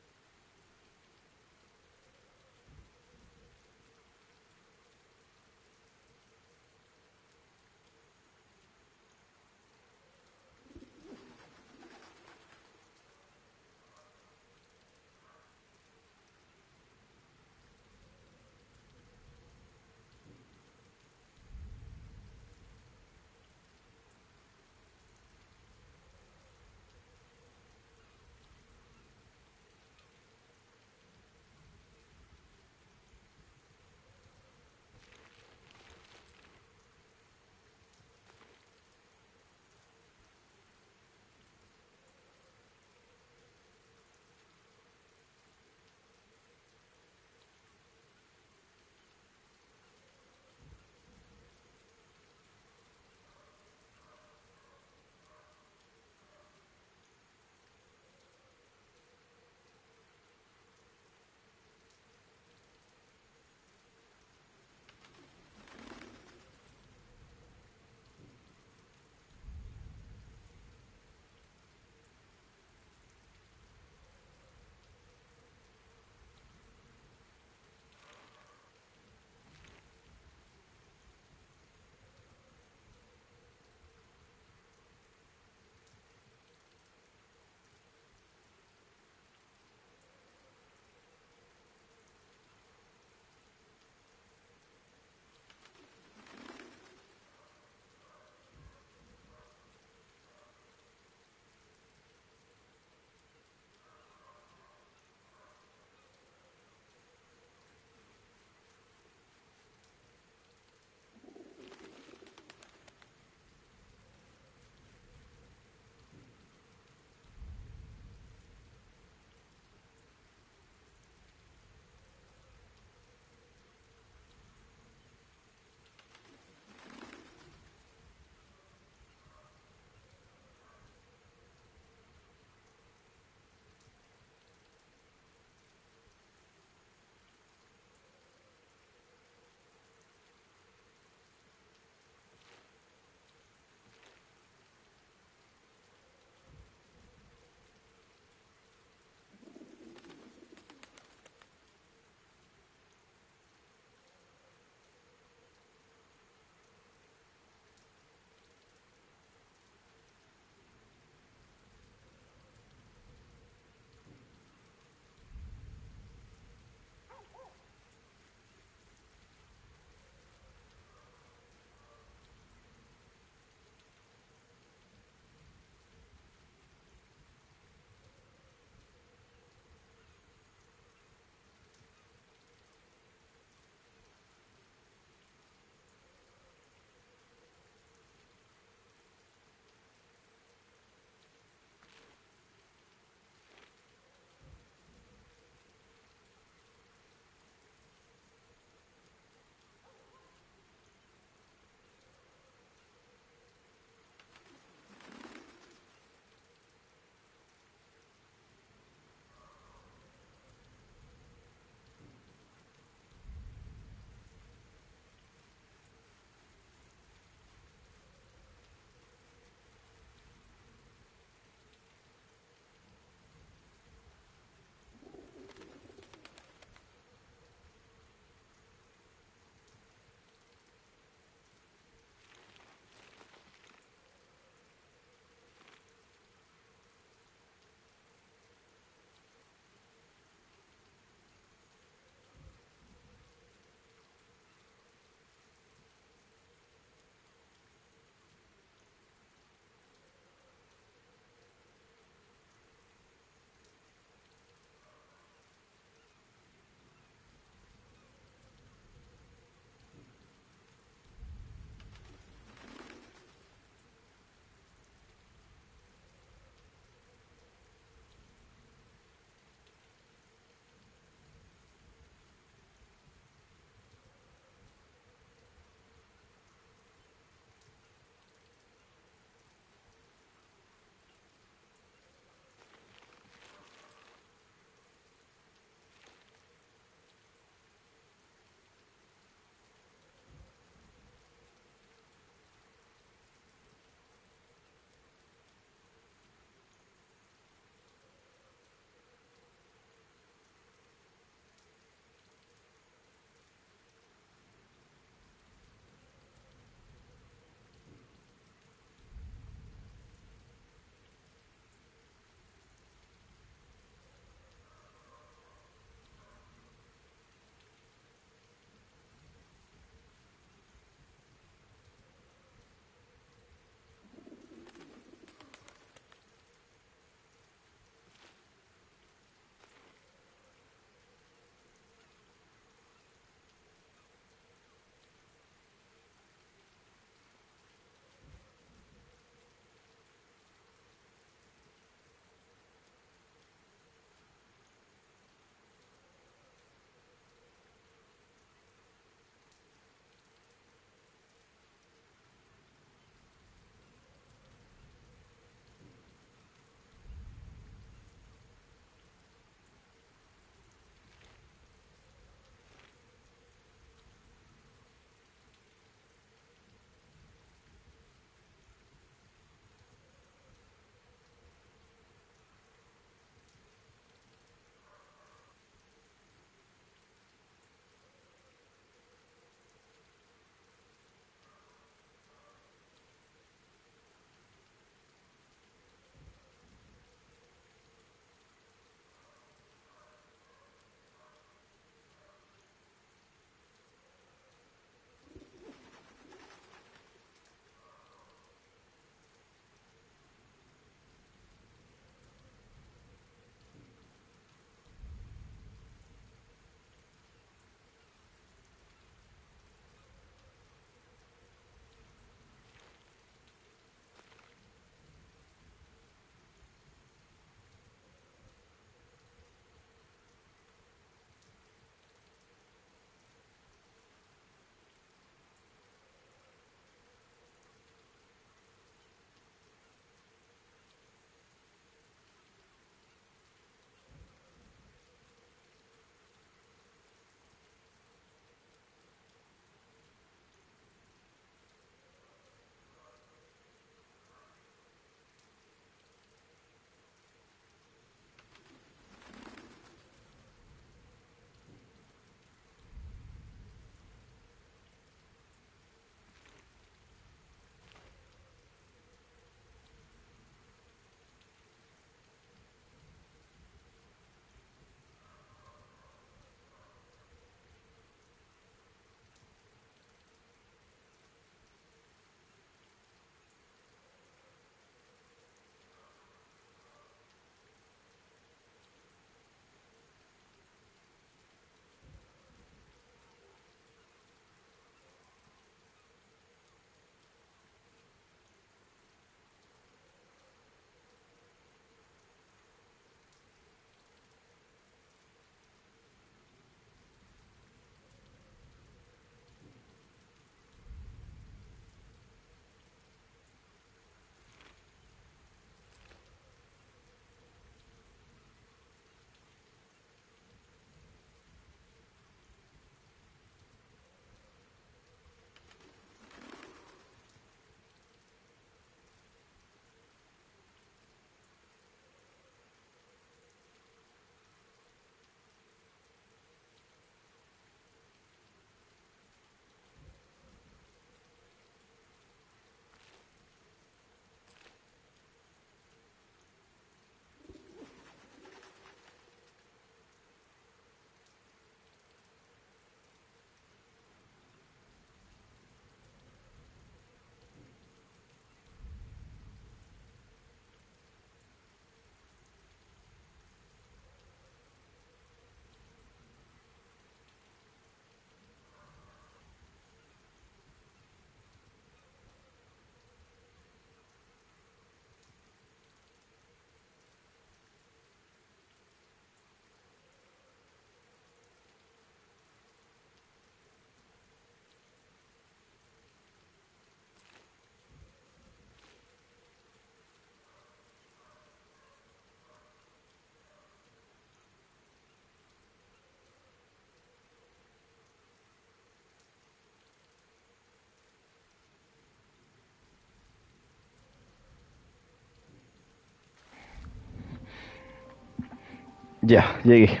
Ya, llegué.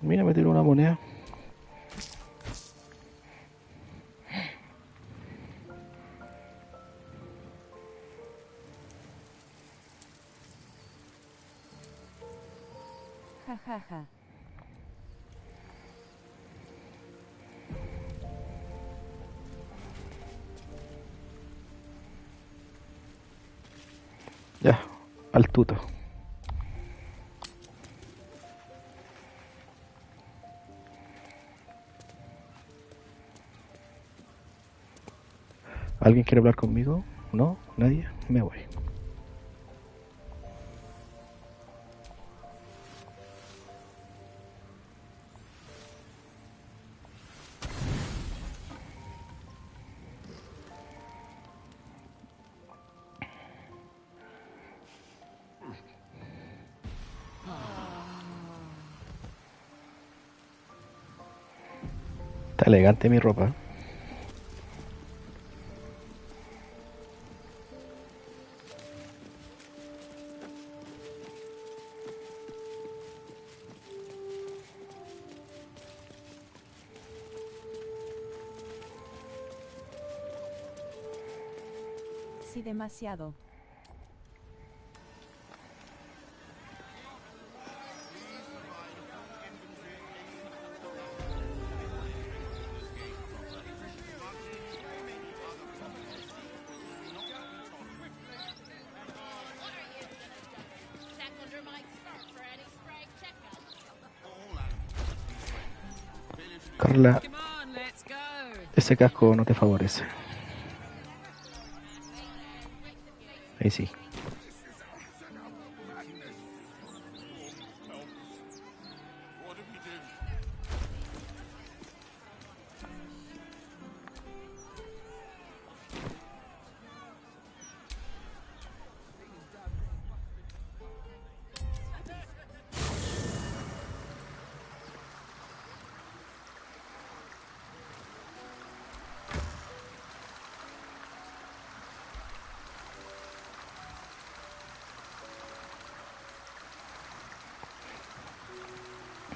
Mira, me tiró una moneda. Ja, ja, ja. Ya, al tuto. ¿Alguien quiere hablar conmigo? ¿No? ¿Nadie? Me voy. Está elegante mi ropa. Sí, demasiado. Carla, ese casco no te favorece. Ahí sí.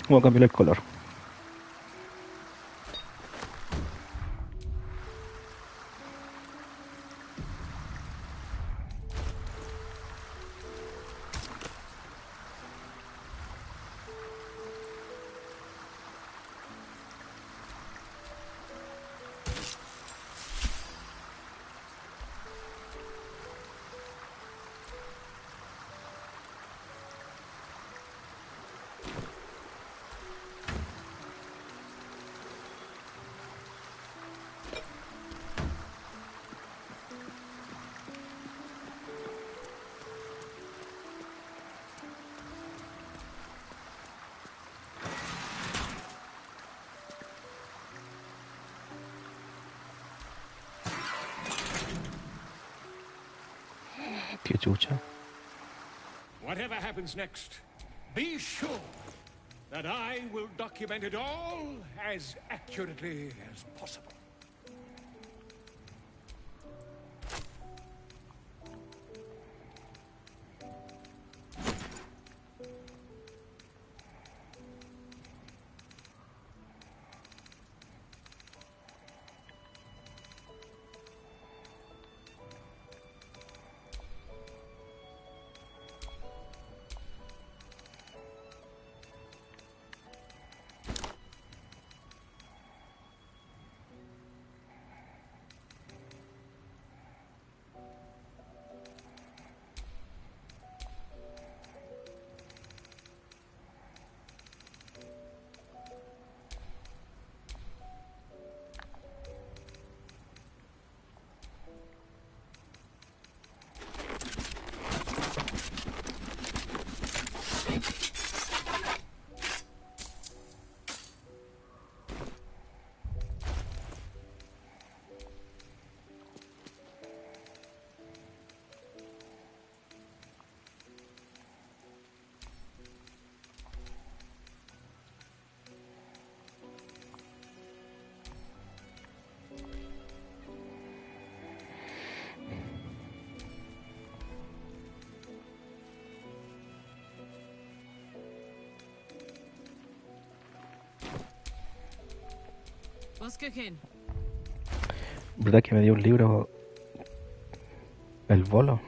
Vamos a cambiar el color. Qué chucha. Whatever happens next, be sure that I will document it all as accurately as possible. What's cooking? ¿Verdad que me dio un libro el bolo?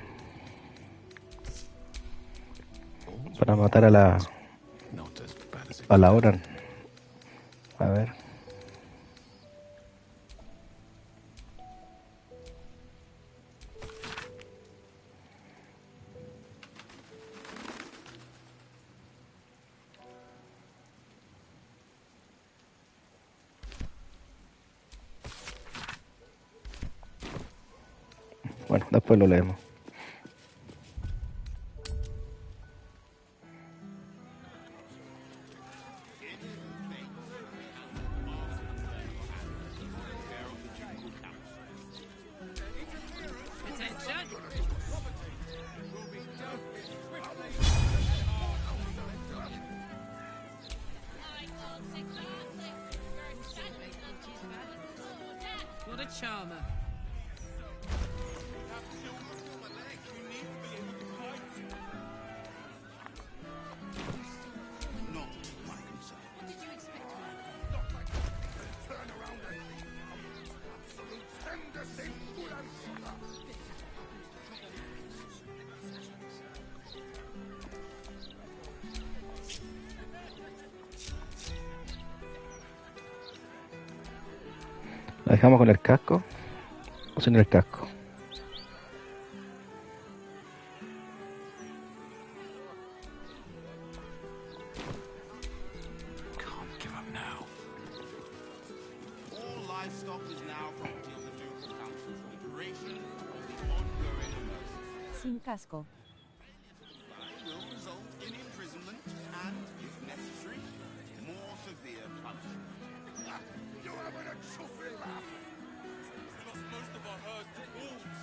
Para matar a la Oran. A ver. Bueno, después lo leemos. What a charmer. ¿La dejamos con el casco o sin el casco? Can't give up now. All livestock is now property of the local council for the duration of the ongoing emergency. Sin casco. Will result in imprisonment and, if necessary, more severe punishment. You're having a chuffy laugh. We lost most of our herd to wolves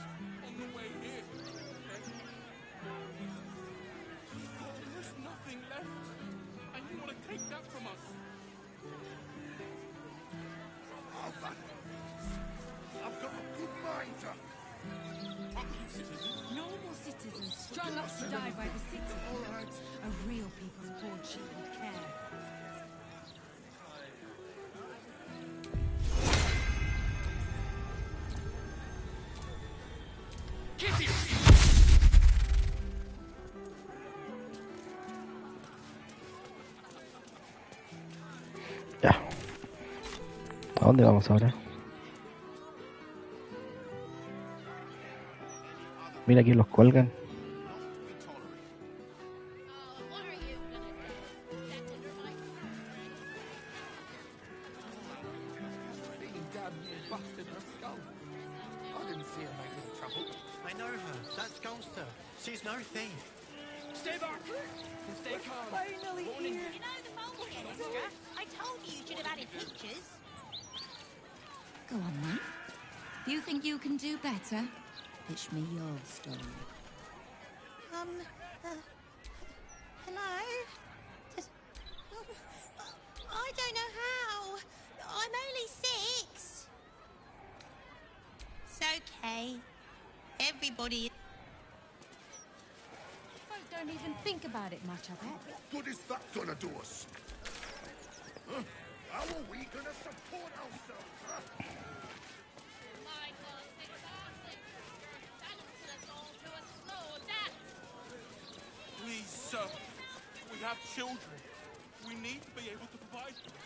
on the way here. There's nothing left, and you want to take that from us? I've got a good mind to... Normal citizens strung up to die by the city. A real people's portion would care. Ya. ¿A dónde vamos ahora? Mira quién los cuelgan. I know her. That's Ghoster. She's no thief. Stay back and stay calm. Finally Warning. here. You know the mole extra. I told you you should have added pictures. Go on, then. If you think you can do better, pitch me your story. Hello? I don't know how. I'm only 6. It's okay. Everybody... Folk don't even think about it much, I bet. What good is that gonna do us? Huh? How are we gonna support ourselves, huh? Please, sir. We have children. We need to be able to provide for them.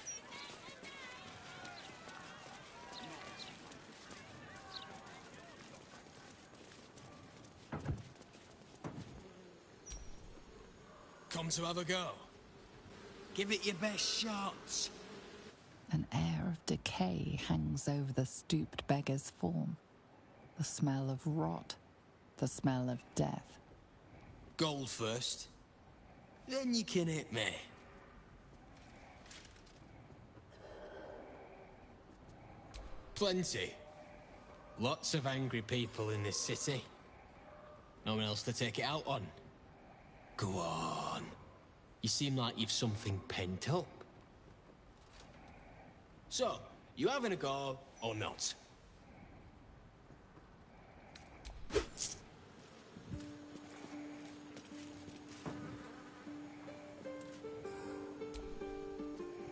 Come to have a go. Give it your best shots. An air of decay hangs over the stooped beggar's form. The smell of rot, the smell of death. Gold first. Then you can hit me. Plenty. Lots of angry people in this city. No one else to take it out on. Go on. You seem like you've something pent up. So, you having a go or not?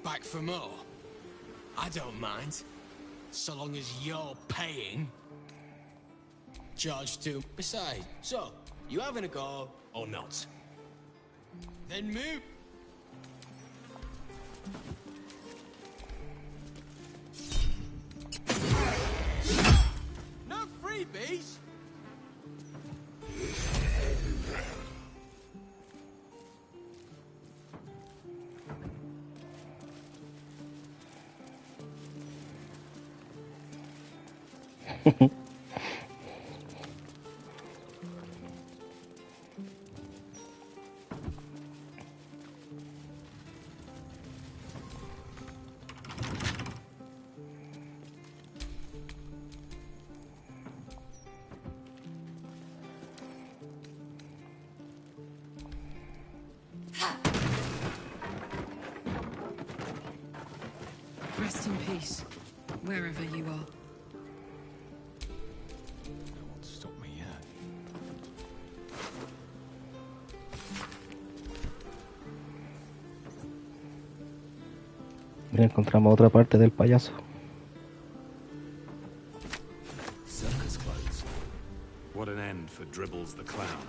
Back for more? I don't mind. so long as you're paying. Charge to. Besides, so, you having a go or not? Then move. No freebies. Rest in peace, wherever you are. No one stop me yet. Mira, encontramos otra parte del payaso. Circus clothes. What an end for Dribbles the clown.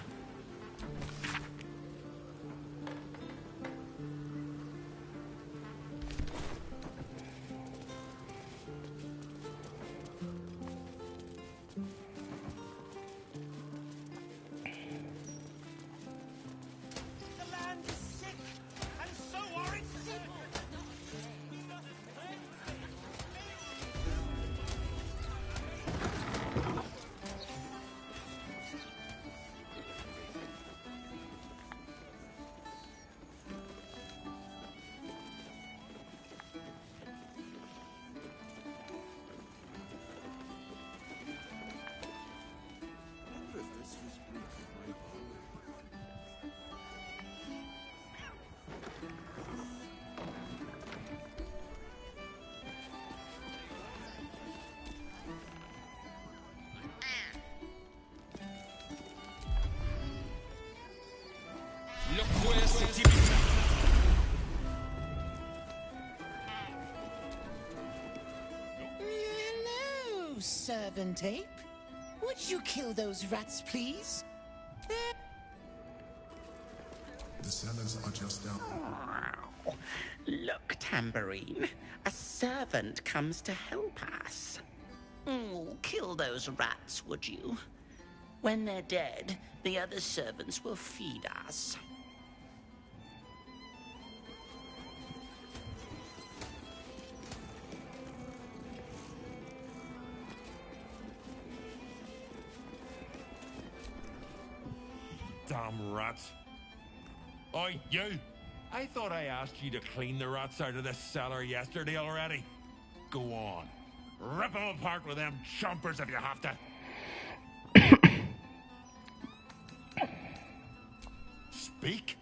Hello, servant ape. Would you kill those rats, please? The cellars are just down. Oh, look, Tambourine. A servant comes to help us. Kill those rats, would you? When they're dead, the other servants will feed us. Damn rats. Oi, you! I thought I asked you to clean the rats out of this cellar yesterday already. Go on. Rip them apart with them chompers if you have to. Speak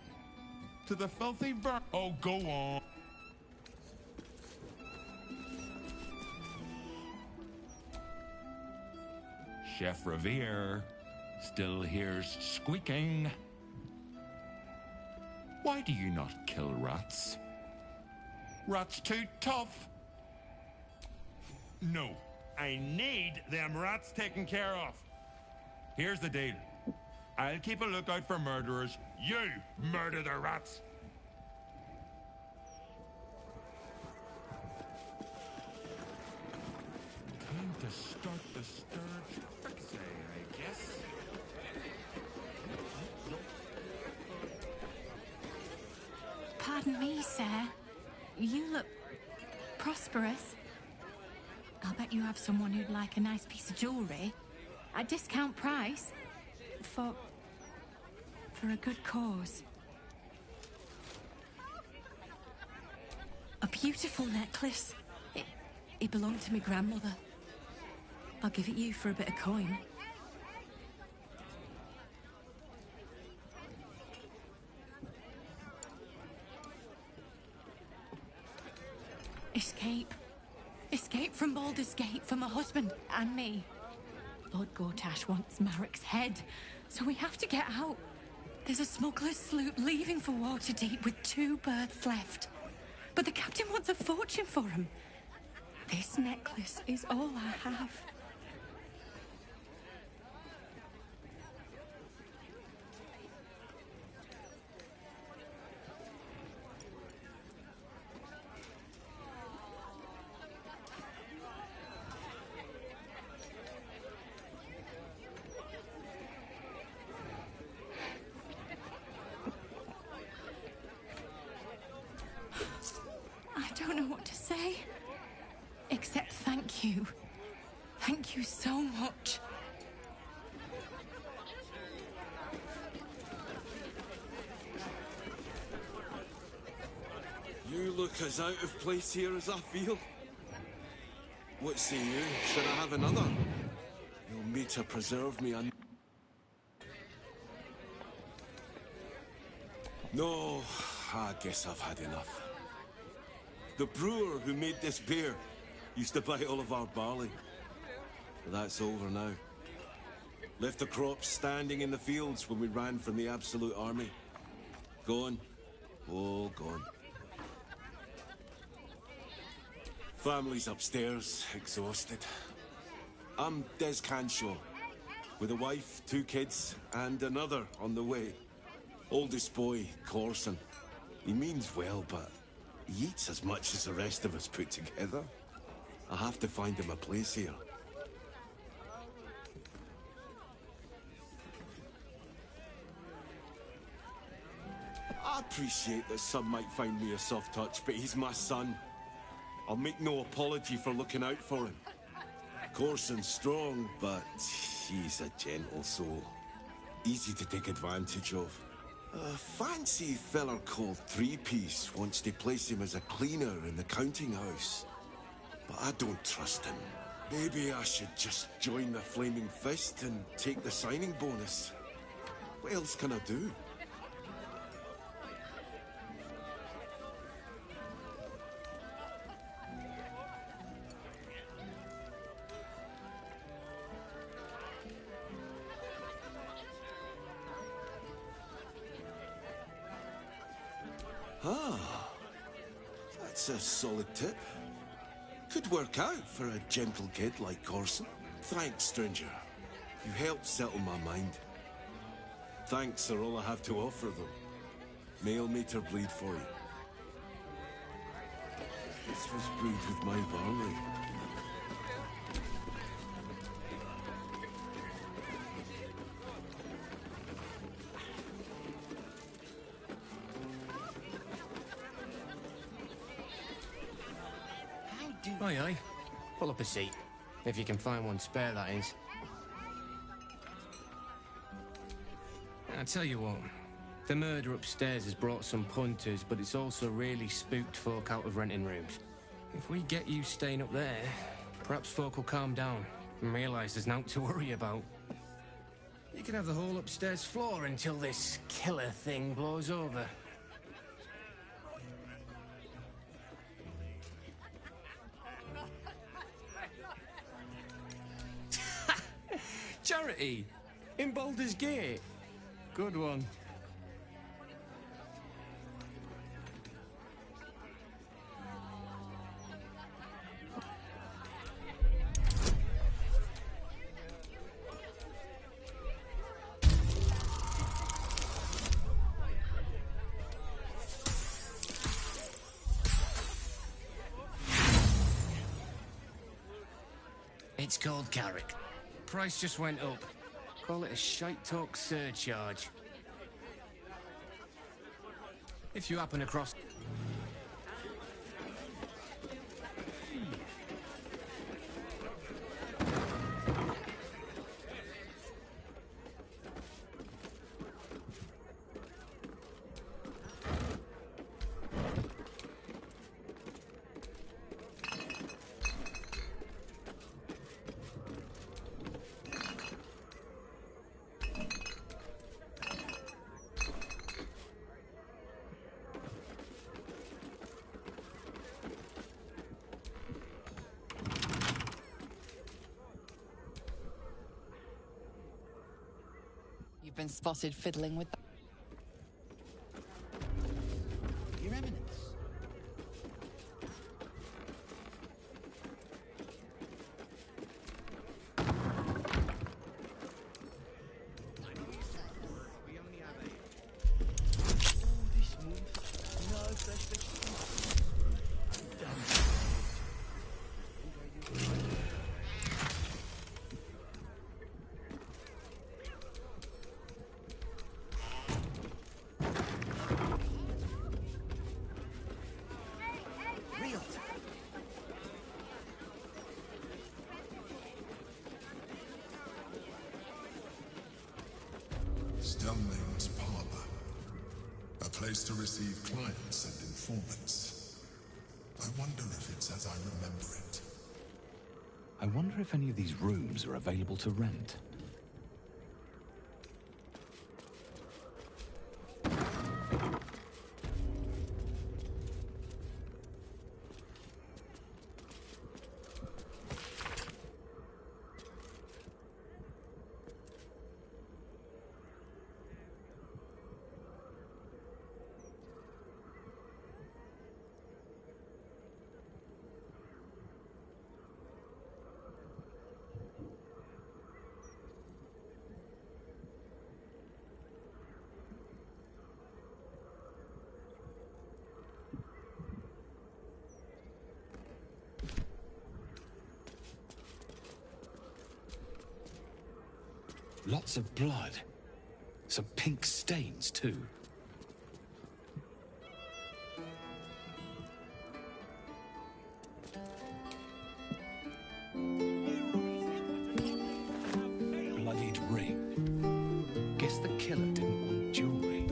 to the filthy ver- Oh, go on. Chef Revere still hears squeaking. Why do you not kill rats? Rats too tough. No, I need them rats taken care of. Here's the deal. I'll keep a lookout for murderers. You murder the rats. Time to start the sturge. Say, I guess. Pardon me, sir. You look prosperous. I'll bet you have someone who'd like a nice piece of jewellery at discount price for a good cause. A beautiful necklace. It belonged to my grandmother. I'll give it you for a bit of coin. Escape. Escape from Baldur's Gate for my husband and me. Lord Gortash wants Marek's head, so we have to get out. There's a smuggler's sloop leaving for Waterdeep with 2 berths left. But the captain wants a fortune for him. This necklace is all I have. I don't know what to say, except thank you. Thank you so much. You look as out of place here as I feel. What say you? Should I have another? You'll meet to preserve me and... No, I guess I've had enough. The brewer who made this beer used to buy all of our barley. But that's over now. Left the crops standing in the fields when we ran from the Absolute Army. Gone. All gone. Family's upstairs, exhausted. I'm Des Canshaw, with a wife, 2 kids, and another on the way. Oldest boy, Corson. He means well, but he eats as much as the rest of us put together. I have to find him a place here. I appreciate that some might find me a soft touch, but he's my son. I'll make no apology for looking out for him. Corson's strong, but he's a gentle soul. Easy to take advantage of. A fancy feller called Three-Piece wants to place him as a cleaner in the counting house. But I don't trust him. Maybe I should just join the Flaming Fist and take the signing bonus. What else can I do? Ah, that's a solid tip. Could work out for a gentle kid like Corson. Thanks, stranger. You helped settle my mind. Thanks are all I have to offer, though. Mail meter bleed for you. This was brewed with my barley. Aye, aye. Pull up a seat. If you can find one spare, that is. I tell you what, the murder upstairs has brought some punters, but it's also really spooked folk out of renting rooms. If we get you staying up there, perhaps folk will calm down and realise there's nothing to worry about. You can have the whole upstairs floor until this killer thing blows over. Charity! In Baldur's Gate! Good one. It's called Carrick. Price just went up. Call it a shite talk surcharge. If you happen across... You've been spotted fiddling with that. Your Eminence. Youngling's parlor. A place to receive clients and informants. I wonder if it's as I remember it. I wonder if any of these rooms are available to rent. Lots of blood. Some pink stains, too. Bloodied ring. Guess the killer didn't want jewelry.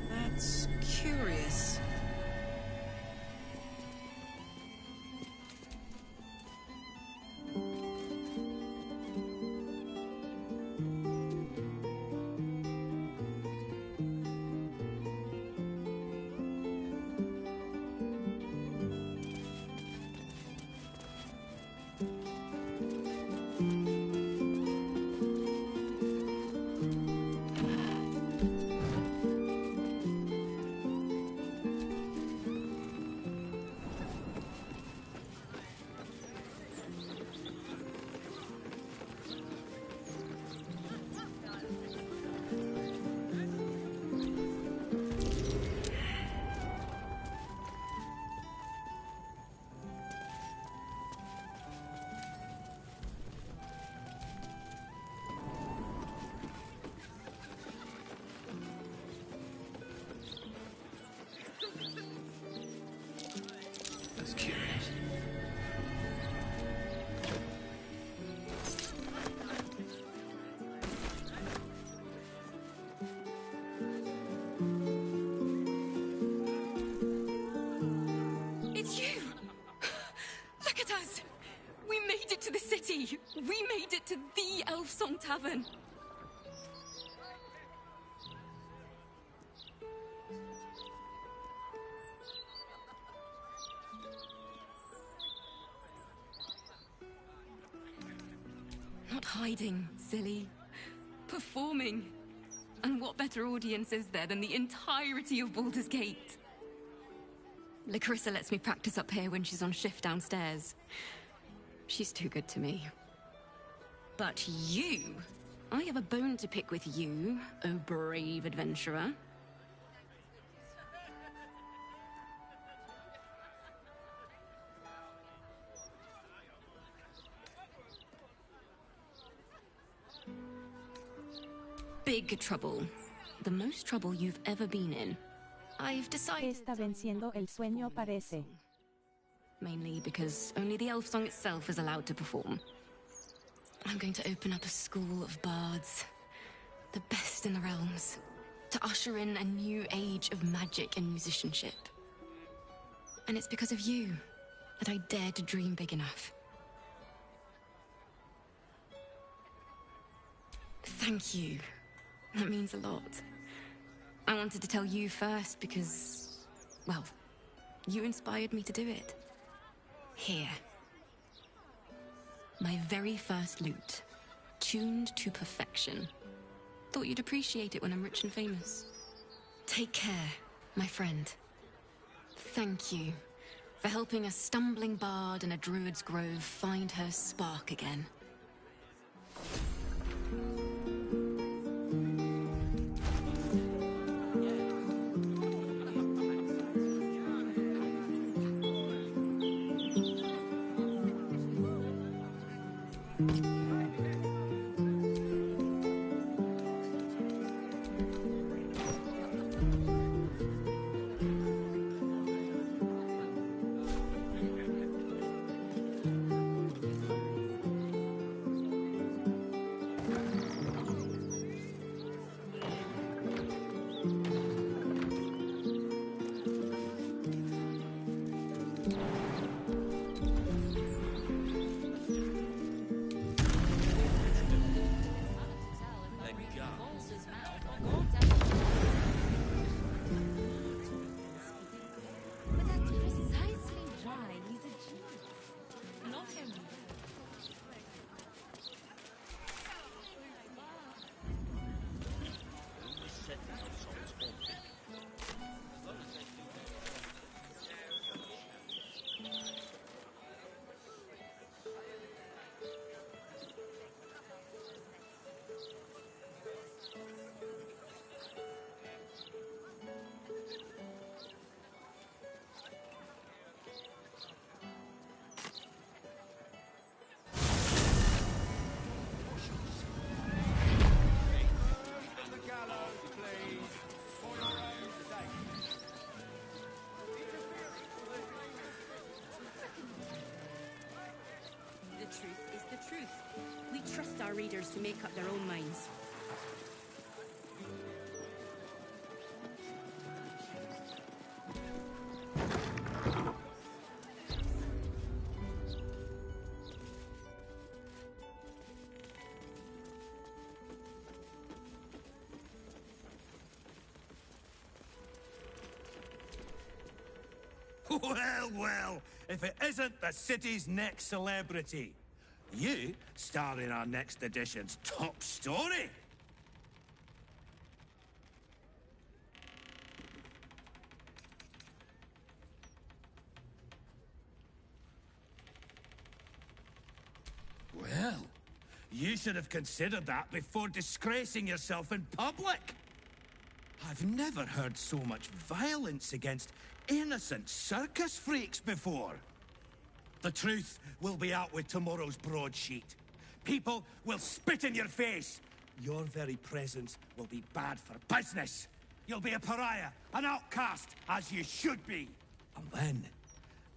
That's curious. That's curious. It's you! Look at us! We made it to the city! We made it to the Elf Song Tavern! Not hiding, silly. Performing. And what better audience is there than the entirety of Baldur's Gate? Larissa lets me practice up here when she's on shift downstairs. She's too good to me. But you... I have a bone to pick with you, oh brave adventurer. Big trouble. The most trouble you've ever been in. I've decided... Está venciendo el sueño parece. Mainly because only the elf song itself is allowed to perform. I'm going to open up a school of bards. The best in the realms. To usher in a new age of magic and musicianship. And it's because of you that I dare to dream big enough. Thank you. That means a lot. I wanted to tell you first because, well, you inspired me to do it. Here. My very first lute. Tuned to perfection. Thought you'd appreciate it when I'm rich and famous. Take care, my friend. Thank you for helping a stumbling bard in a druid's grove find her spark again. The truth is the truth. We trust our readers to make up their own minds. Well, well, if it isn't the city's next celebrity. You star in our next edition's top story. Well, you should have considered that before disgracing yourself in public. I've never heard so much violence against innocent circus freaks before. The truth will be out with tomorrow's broadsheet. People will spit in your face. Your very presence will be bad for business. You'll be a pariah, an outcast, as you should be. And then,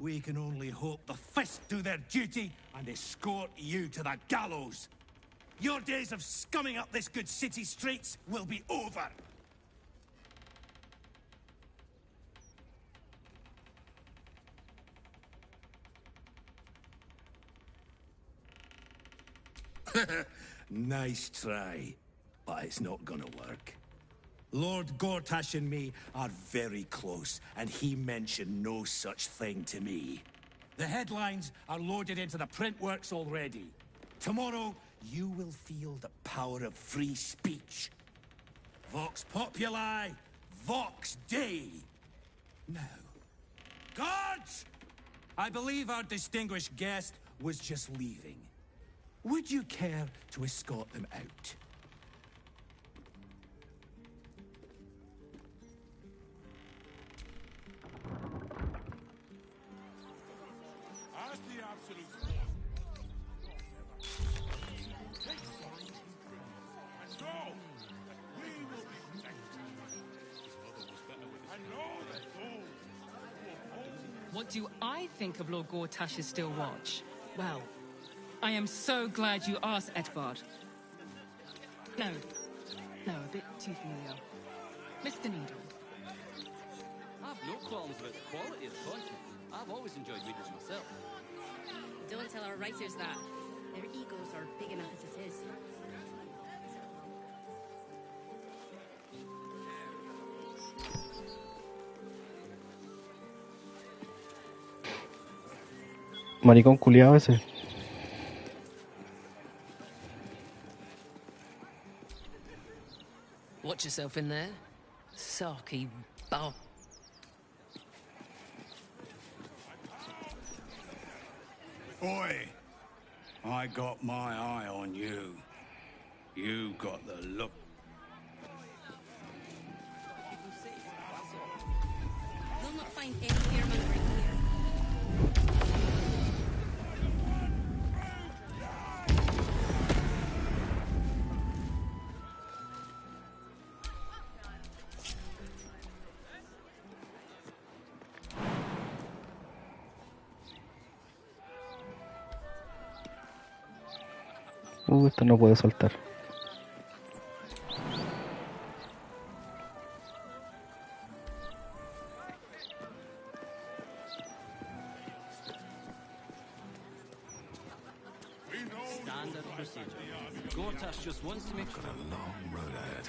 we can only hope the fist do their duty and escort you to the gallows. Your days of scumming up this good city streets will be over. Nice try, but it's not gonna work. Lord Gortash and me are very close, and he mentioned no such thing to me. The headlines are loaded into the print works already. Tomorrow, you will feel the power of free speech. Vox Populi, Vox Dei. Now, guards! I believe our distinguished guest was just leaving. Would you care to escort them out? As the absolute force. Take sorry and know that we will be protected. His mother was better with his and know that those who oppose. What do I think of Lord Gortash's still watch? Well, I am so glad you asked, Edvard. No, a bit too familiar. Mr. Needle. I've no qualms about the quality of the content. I've always enjoyed readers myself. Don't tell our writers that. Their egos are big enough as it is. Maricón culiado ese. get yourself in there. Sarky bar. Oi! I got my eye on you. You got the look. You'll not find any hairmongering here. Esto no puede soltar. Standard procedure. Gortash just wants to make sure. Got a long road ahead.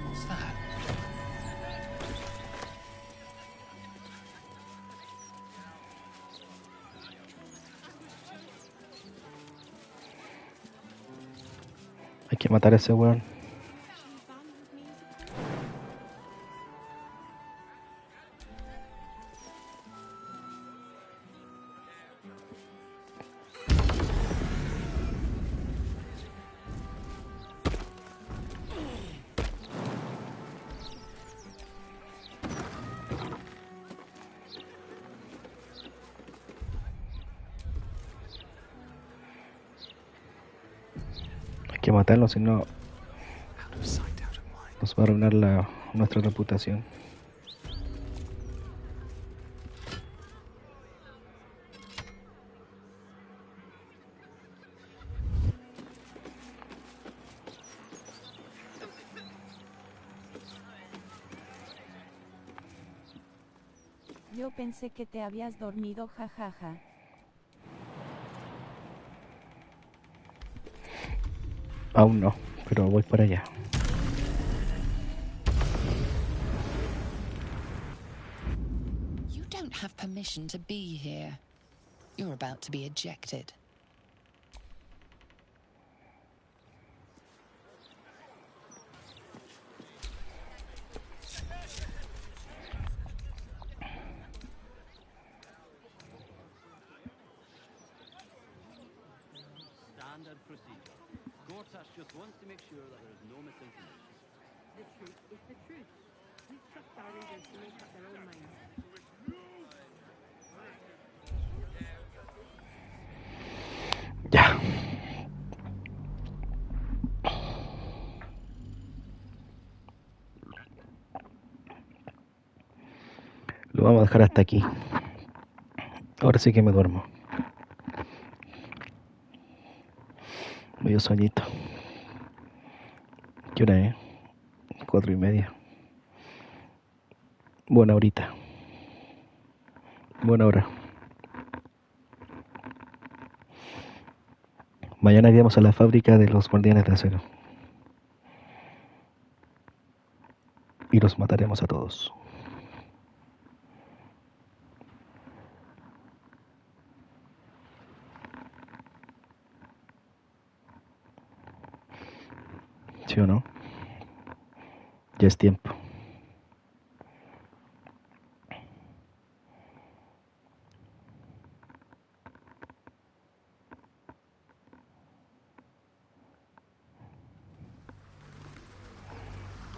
What's that? Hay que matar a ese weón. Hay que matarlo, si no nos va a arruinar nuestra reputación. Yo pensé que te habías dormido, jajaja. Aún no, pero voy para allá. You don't have permission to be here. You're about to be ejected. Standard procedure. Gortash just wants to make sure that there is no misinformation. The truth is the truth. Please trust our readers to make up their own minds. Ya. Lo vamos a dejar hasta aquí. Ahora sí que me duermo. Medio sueñito. ¿Qué hora es? 4:30. Buena horita. Buena hora. Mañana iremos a la fábrica de los guardianes de acero. Y los mataremos a todos. ¿Sí o no? Ya es tiempo.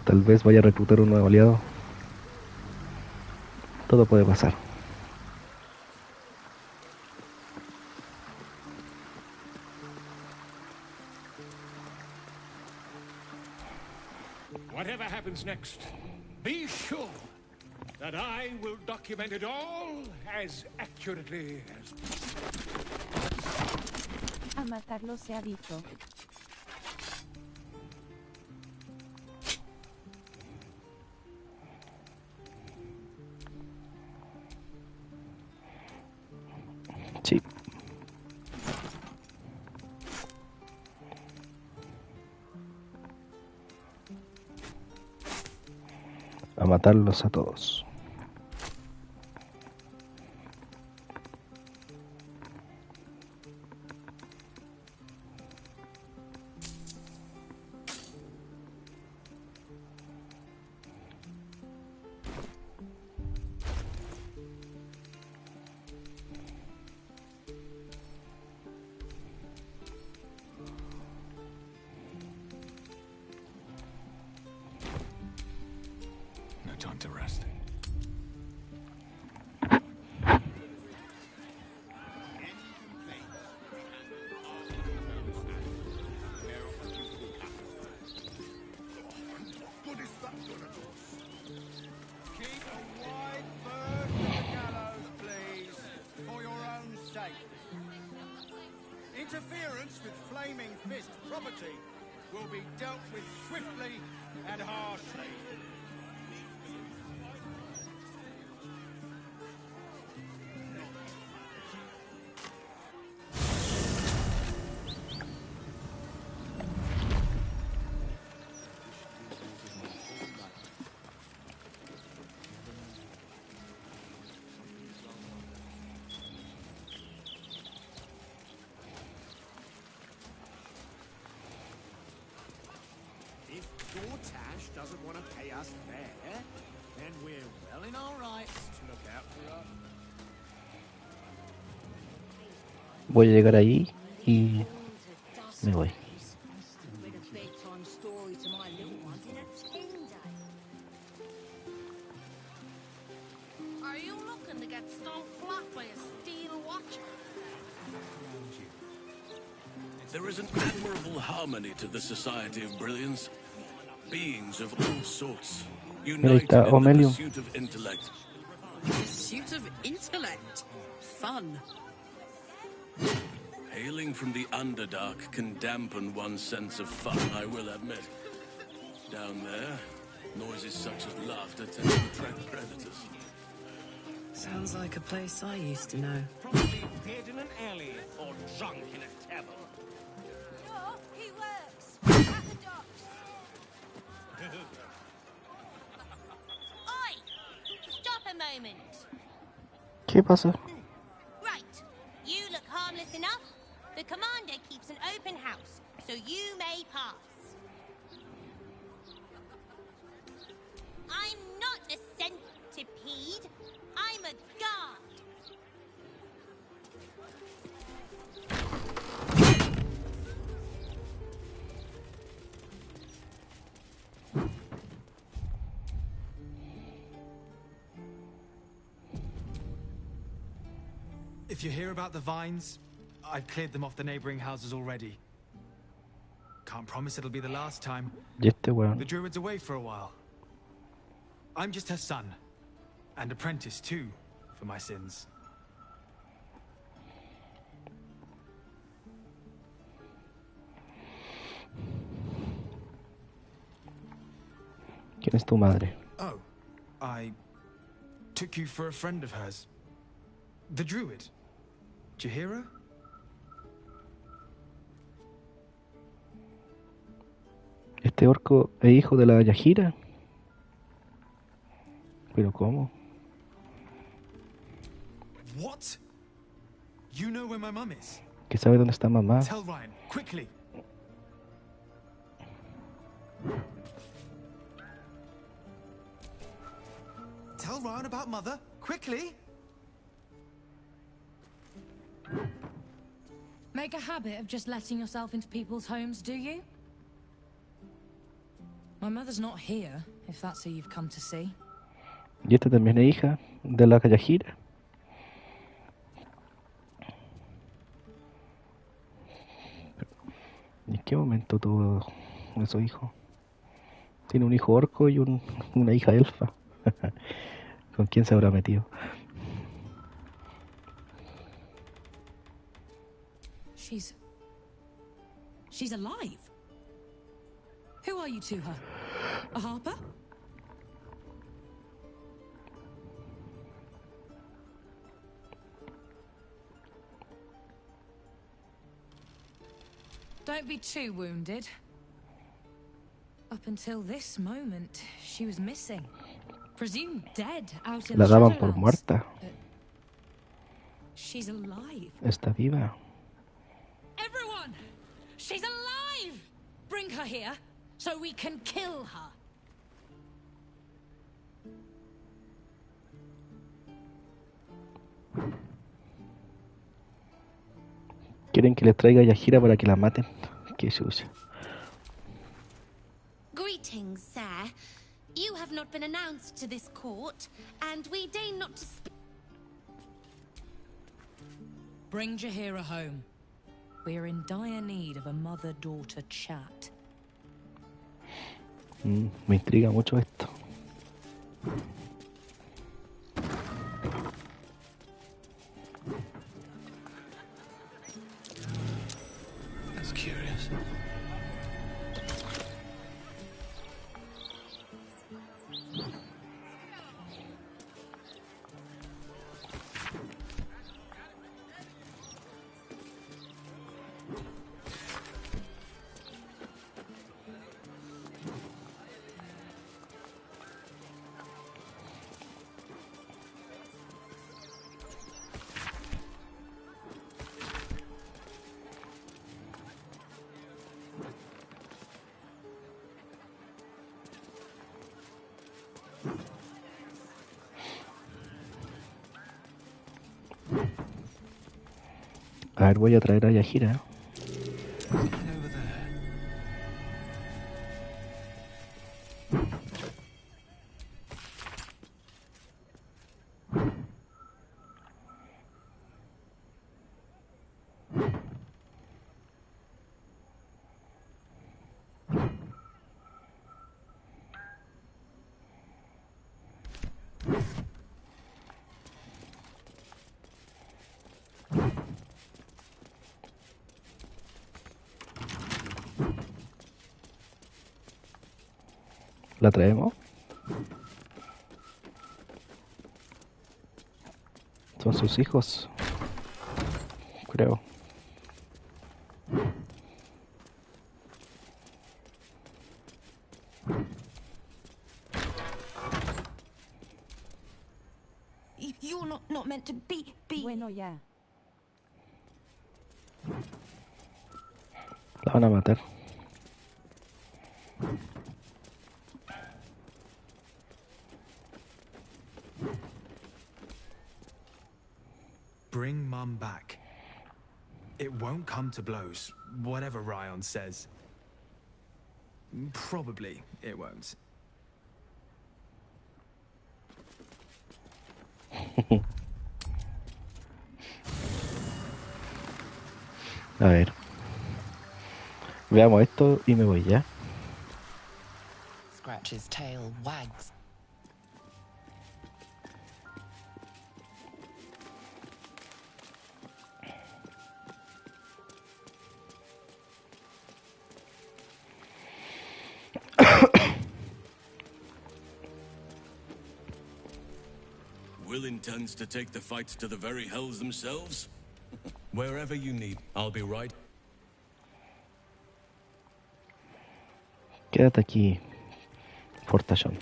Tal vez vaya a reclutar un nuevo aliado. Todo puede pasar. Whatever happens next, be sure that I will document it all as accurately as A matarlo se ha dicho. Sí. A matarlos a todos. No time to rest. What is that gonna do? Keep a wide berth of the gallows, please, for your own safety. Interference with Flaming Fist property will be dealt with swiftly and harshly. If Gortash doesn't want to pay us fair, then we're well in our rights to look out for us. Voy a llegar ahí y me voy. Read a bedtime story to my little ones in a 10-day. Are you looking to get stung flat by a steel watcher? There is an admirable harmony to the Society of Brilliance. Beings of all sorts, Mira, ahí united está in the Omelium. pursuit of intellect. Pursuit of intellect. Fun. Hailing from the Underdark can dampen one's sense of fun, I will admit. Down there, noises such as laughter tend to attract predators. Sounds like a place I used to know. Probably hid in an alley or drunk in a tavern. Oh, he works at the docks. Oi! Stop a moment. ¿Qué pasa? Right. You look harmless enough. The commander keeps an open house, so you may pass. I'm not a centipede. I'm a guard. If you hear about the vines, I've cleared them off the neighboring houses already. Can't promise it'll be the last time. Y este The weón. druid's away for a while. I'm just her son. And apprentice, too, for my sins. ¿Quién es tu madre? Oh, I took you for a friend of hers. The druid. Did you hear her? ¿Este orco es hijo de la Yajira? ¿Pero cómo? What? You know where my mum is? ¿Que sabe dónde está mamá? Tell Ryan, quickly. Tell Ryan about mother, quickly. Make a habit of just letting yourself into people's homes, do you? My mother's not here, if that's who you've come to see. ¿Y esta también es hija de la Yajira? ¿En qué momento tuvo esos hijos? Tiene un hijo orco y una hija elfa. ¿Con quién se habrá metido? She's alive. Who are you to her? A harper? Don't be too wounded. Up until this moment, she was missing. Presumed dead out in La the daban por Shadowlands. muerta. She's alive. Está viva. Everyone! She's alive! Bring her here so we can kill her. ¿Quieren que les traiga a Yajira para que la maten? Qué sucia. Greetings, sir. You have not been announced to this court, and we deign not to speak. Bring Jahira home. We're in dire need of a mother-daughter chat. Me intriga mucho esto. That's curious. A ver, voy a traer a Yajira. La traemos. Son sus hijos, creo. You're not meant to be. Bueno, ya. La van a matar. Bring Mum back. It won't come to blows, whatever Ryan says. Probably it won't. A ver. Veamos esto y me voy ya. Scratch's tail wags. Will intends to take the fights to the very hells themselves? Wherever you need, I'll be right. Quédate aquí, fortachón.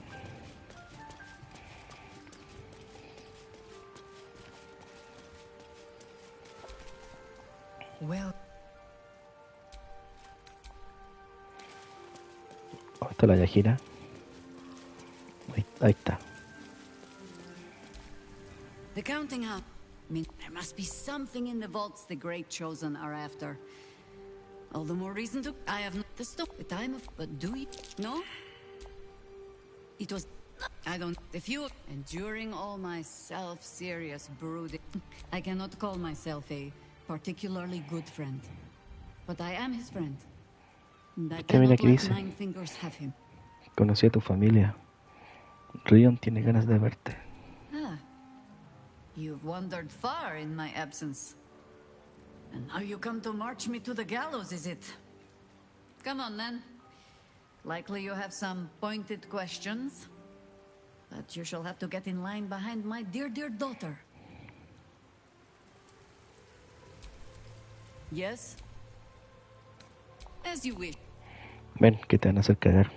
Well, ¿Dónde está la Yajira? Ahí está. The counting out. I mean, there must be something in the vaults the Great Chosen are after. All the more reason to. I have not the stuff. The time of. But do you? No? It was. I don't. If you. Enduring all my self-serious brooding. I cannot call myself a particularly good friend. But I am his friend. And I ¿Qué mira cannot que let dice? Nine Fingers have him. Conocí a tu familia. Rion tiene ganas de verte. Ah. You've wandered far in my absence. And now you come to march me to the gallows, is it? Come on, then. Likely you have some pointed questions. But you shall have to get in line behind my dear, dear daughter. Yes? As you wish. Ven, que te van a hacer cagar.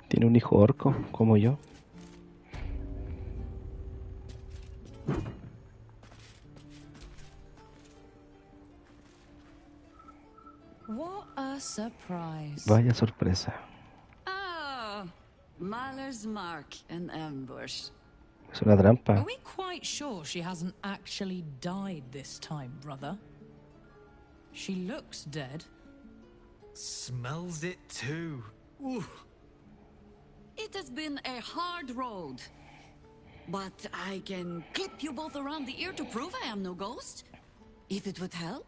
Tiene un hijo orco, como yo. What a surprise. Vaya sorpresa. Oh, Mahler's mark, an ambush. Es una trampa. Are we quite sure she hasn't actually died this time, brother? She looks dead. Smells it too. Ooh. It has been a hard road. But I can clip you both around the ear to prove I am no ghost. If it would help.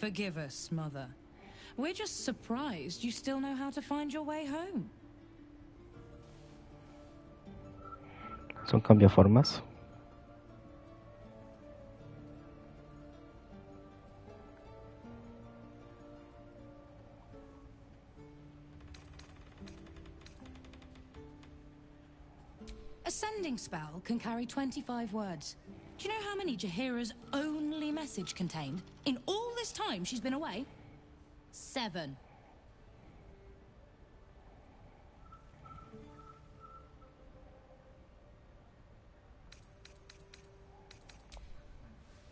Forgive us, Mother. We're just surprised you still know how to find your way home. Son cambiaformas. A sending spell can carry 25 words. Do you know how many Jaheira's only message contained? In all this time she's been away? 7.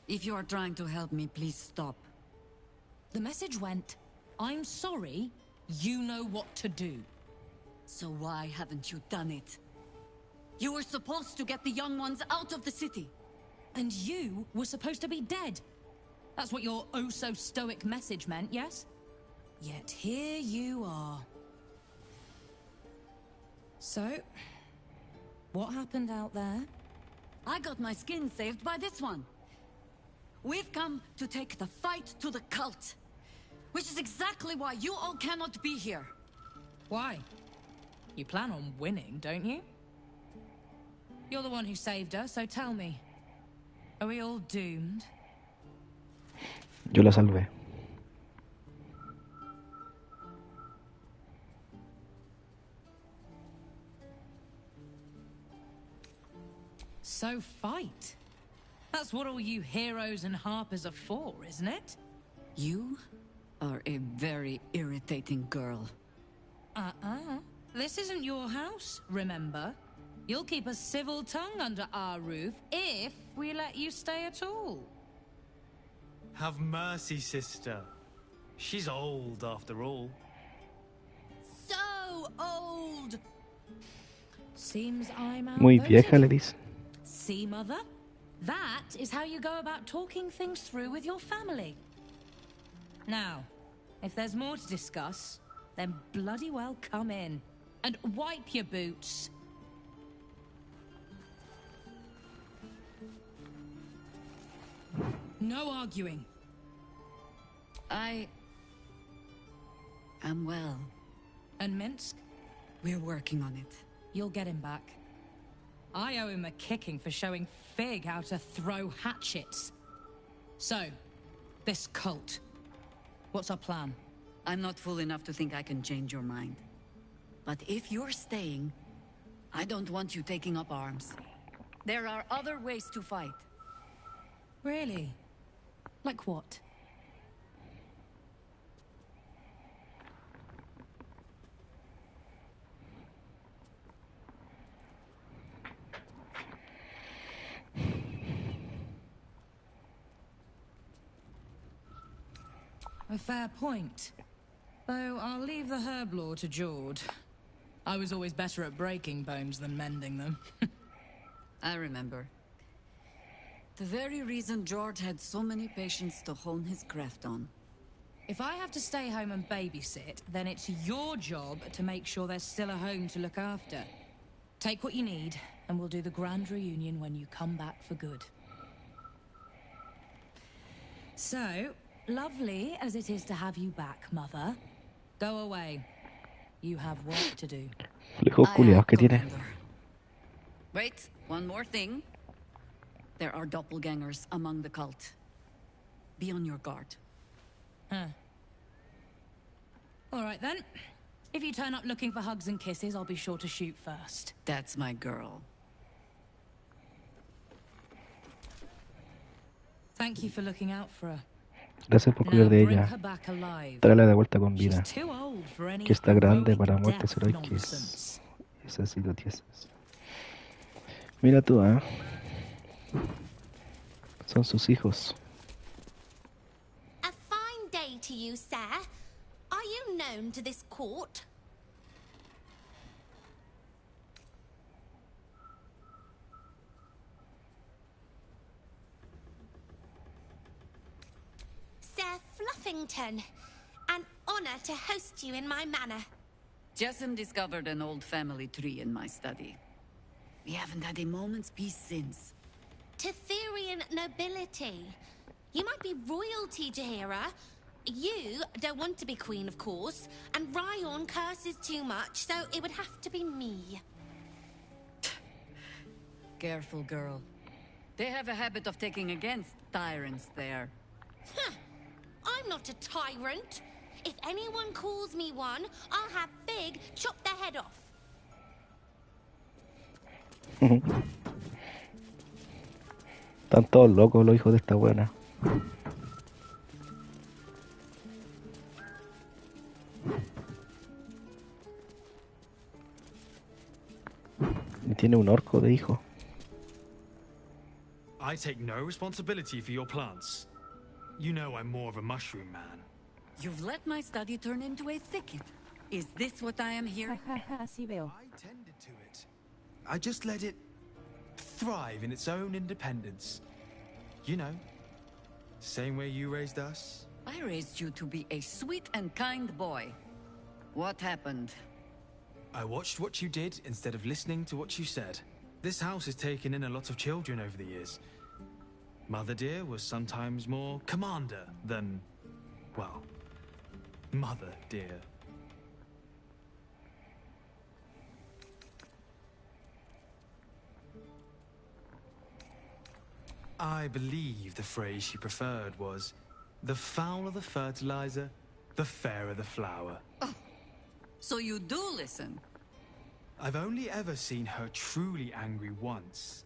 If you are trying to help me, please stop. The message went, I'm sorry, you know what to do. So why haven't you done it? You were supposed to get the young ones out of the city. And you were supposed to be dead. That's what your oh-so-stoic message meant, yes? Yet here you are. So, what happened out there? I got my skin saved by this one. We've come to take the fight to the cult. Which is exactly why you all cannot be here. Why? You plan on winning, don't you? You're the one who saved her, so tell me. Are we all doomed? Yo la salvé. So fight. That's what all you heroes and harpers are for, isn't it? You are a very irritating girl. This isn't your house, remember? You'll keep a civil tongue under our roof if we let you stay at all. Have mercy, sister. She's old, after all. So old! Seems I'm Muy outvoted. vieja, le dice. See, Mother? That is how you go about talking things through with your family. Now, if there's more to discuss, then bloody well come in. And wipe your boots. No arguing. I am well. And Minsk? We're working on it. You'll get him back. I owe him a kicking for showing Fig how to throw hatchets. So, this cult. What's our plan? I'm not fool enough to think I can change your mind. But if you're staying, I don't want you taking up arms. There are other ways to fight. Really? Like what? A fair point. Though I'll leave the herb lore to Jord. I was always better at breaking bones than mending them. I remember. The very reason George had so many patients to hone his craft on. If I have to stay home and babysit, then it's your job to make sure there's still a home to look after. Take what you need, and we'll do the grand reunion when you come back for good. So, lovely as it is to have you back, Mother, go away. You have work to do. Lejos culiados que tiene. Wait, one more thing. There are doppelgangers among the cult. Be on your guard. Huh. All right then. If you turn up looking for hugs and kisses, I'll be sure to shoot first. That's my girl. Thank you for looking out for her. Gracias por cuidar Now de bring ella. her back alive. Tráela de vuelta con She's vida. too old for any Que está grande heroic para muertes death heroicas. nonsense. Esas idioteces. Mira tú, ¿eh? Son sus hijos. A fine day to you, sir. Are you known to this court? Sir Fluffington, an honor to host you in my manor. Jessamine discovered an old family tree in my study. We haven't had a moment's peace since. Tetherian nobility. You might be royalty, Jahira. You don't want to be queen, of course, and Ryon curses too much, so it would have to be me. Careful, girl. They have a habit of taking against tyrants there. Huh. I'm not a tyrant. If anyone calls me one, I'll have Fig chop their head off. Están todos locos los hijos de esta buena. Y tiene un orco de hijo. I take no responsibility for your plants. You know I'm more of a mushroom man. You've let my study turn into a thicket. Is this what I am hearing? Así veo. I tended to it. I just let it thrive in its own independence. You know, same way you raised us. I raised you to be a sweet and kind boy. What happened? I watched what you did instead of listening to what you said. This house has taken in a lot of children over the years. Mother dear was sometimes more commander than, well, mother dear. I believe the phrase she preferred was, the fouler the fertilizer, the fairer the flower. Oh, so you do listen? I've only ever seen her truly angry once.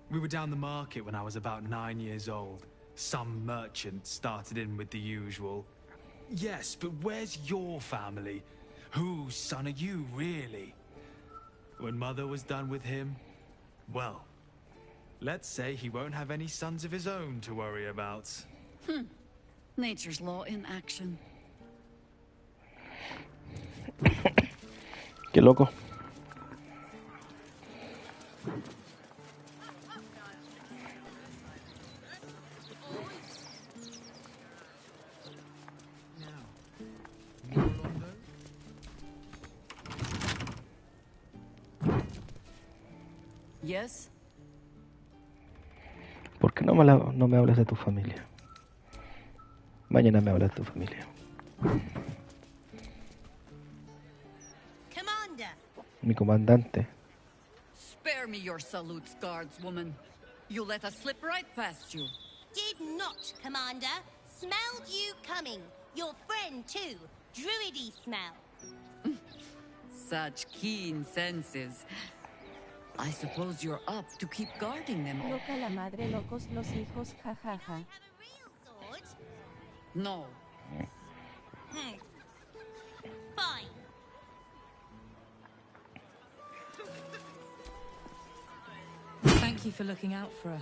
We were down the market when I was about 9 years old. Some merchant started in with the usual, yes, but where's your family? Whose son are you, really? When Mother was done with him, well, let's say he won't have any sons of his own to worry about. Nature's law in action. Qué loco. Yes? ¿Por qué no me hablas de tu familia? Mañana me hablas de tu familia. Commander! Mi comandante. Spare me your salutes, guardswoman. You let us slip right past you. Did not, Commander. Smelled you coming. Your friend, too. Druidy smell. Such keen senses. I suppose you're up to keep guarding them all. Loca la madre, locos los hijos, jajaja. No. Fine. Thank you for looking out for her.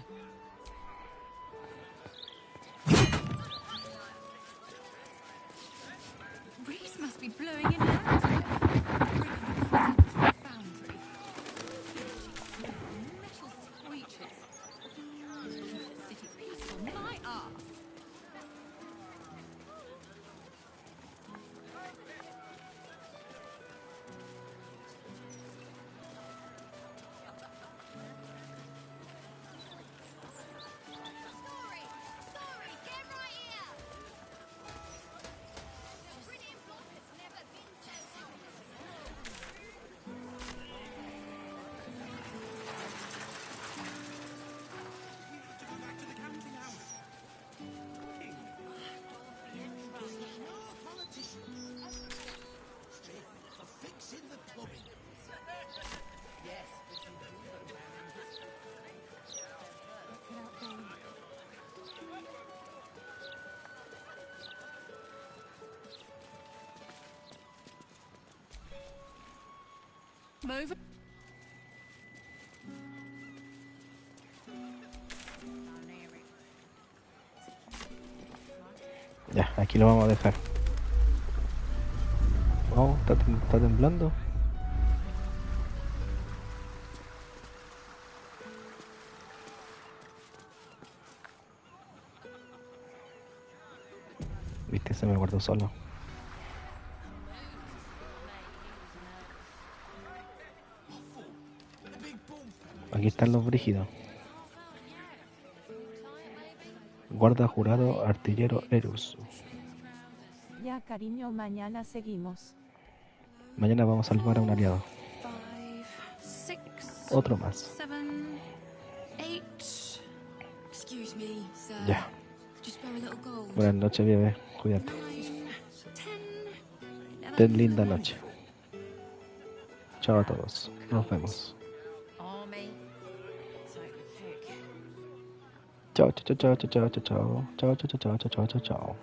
Breeze must be blowing in out. Foundry. Metal screeches. City peaceful, my ass. Move. Ya, aquí lo vamos a dejar. Oh, está temblando. Viste, se me guardó solo. Aquí están los brígidos. Guarda jurado, artillero Erus. Ya, cariño, mañana seguimos. Mañana vamos a salvar a un aliado. 5, 6, Otro más. 7, 8. Excuse me, sir. Ya. Could you spare a little gold? Buenas noches, bebé. Cuídate. 9, 10, Ten linda noche. Chao a todos. Nos vemos. Army. Take the pick. Chao, chao, chao, chao, chao, chao, chao, chao, chao, chao, chao, chao, chao.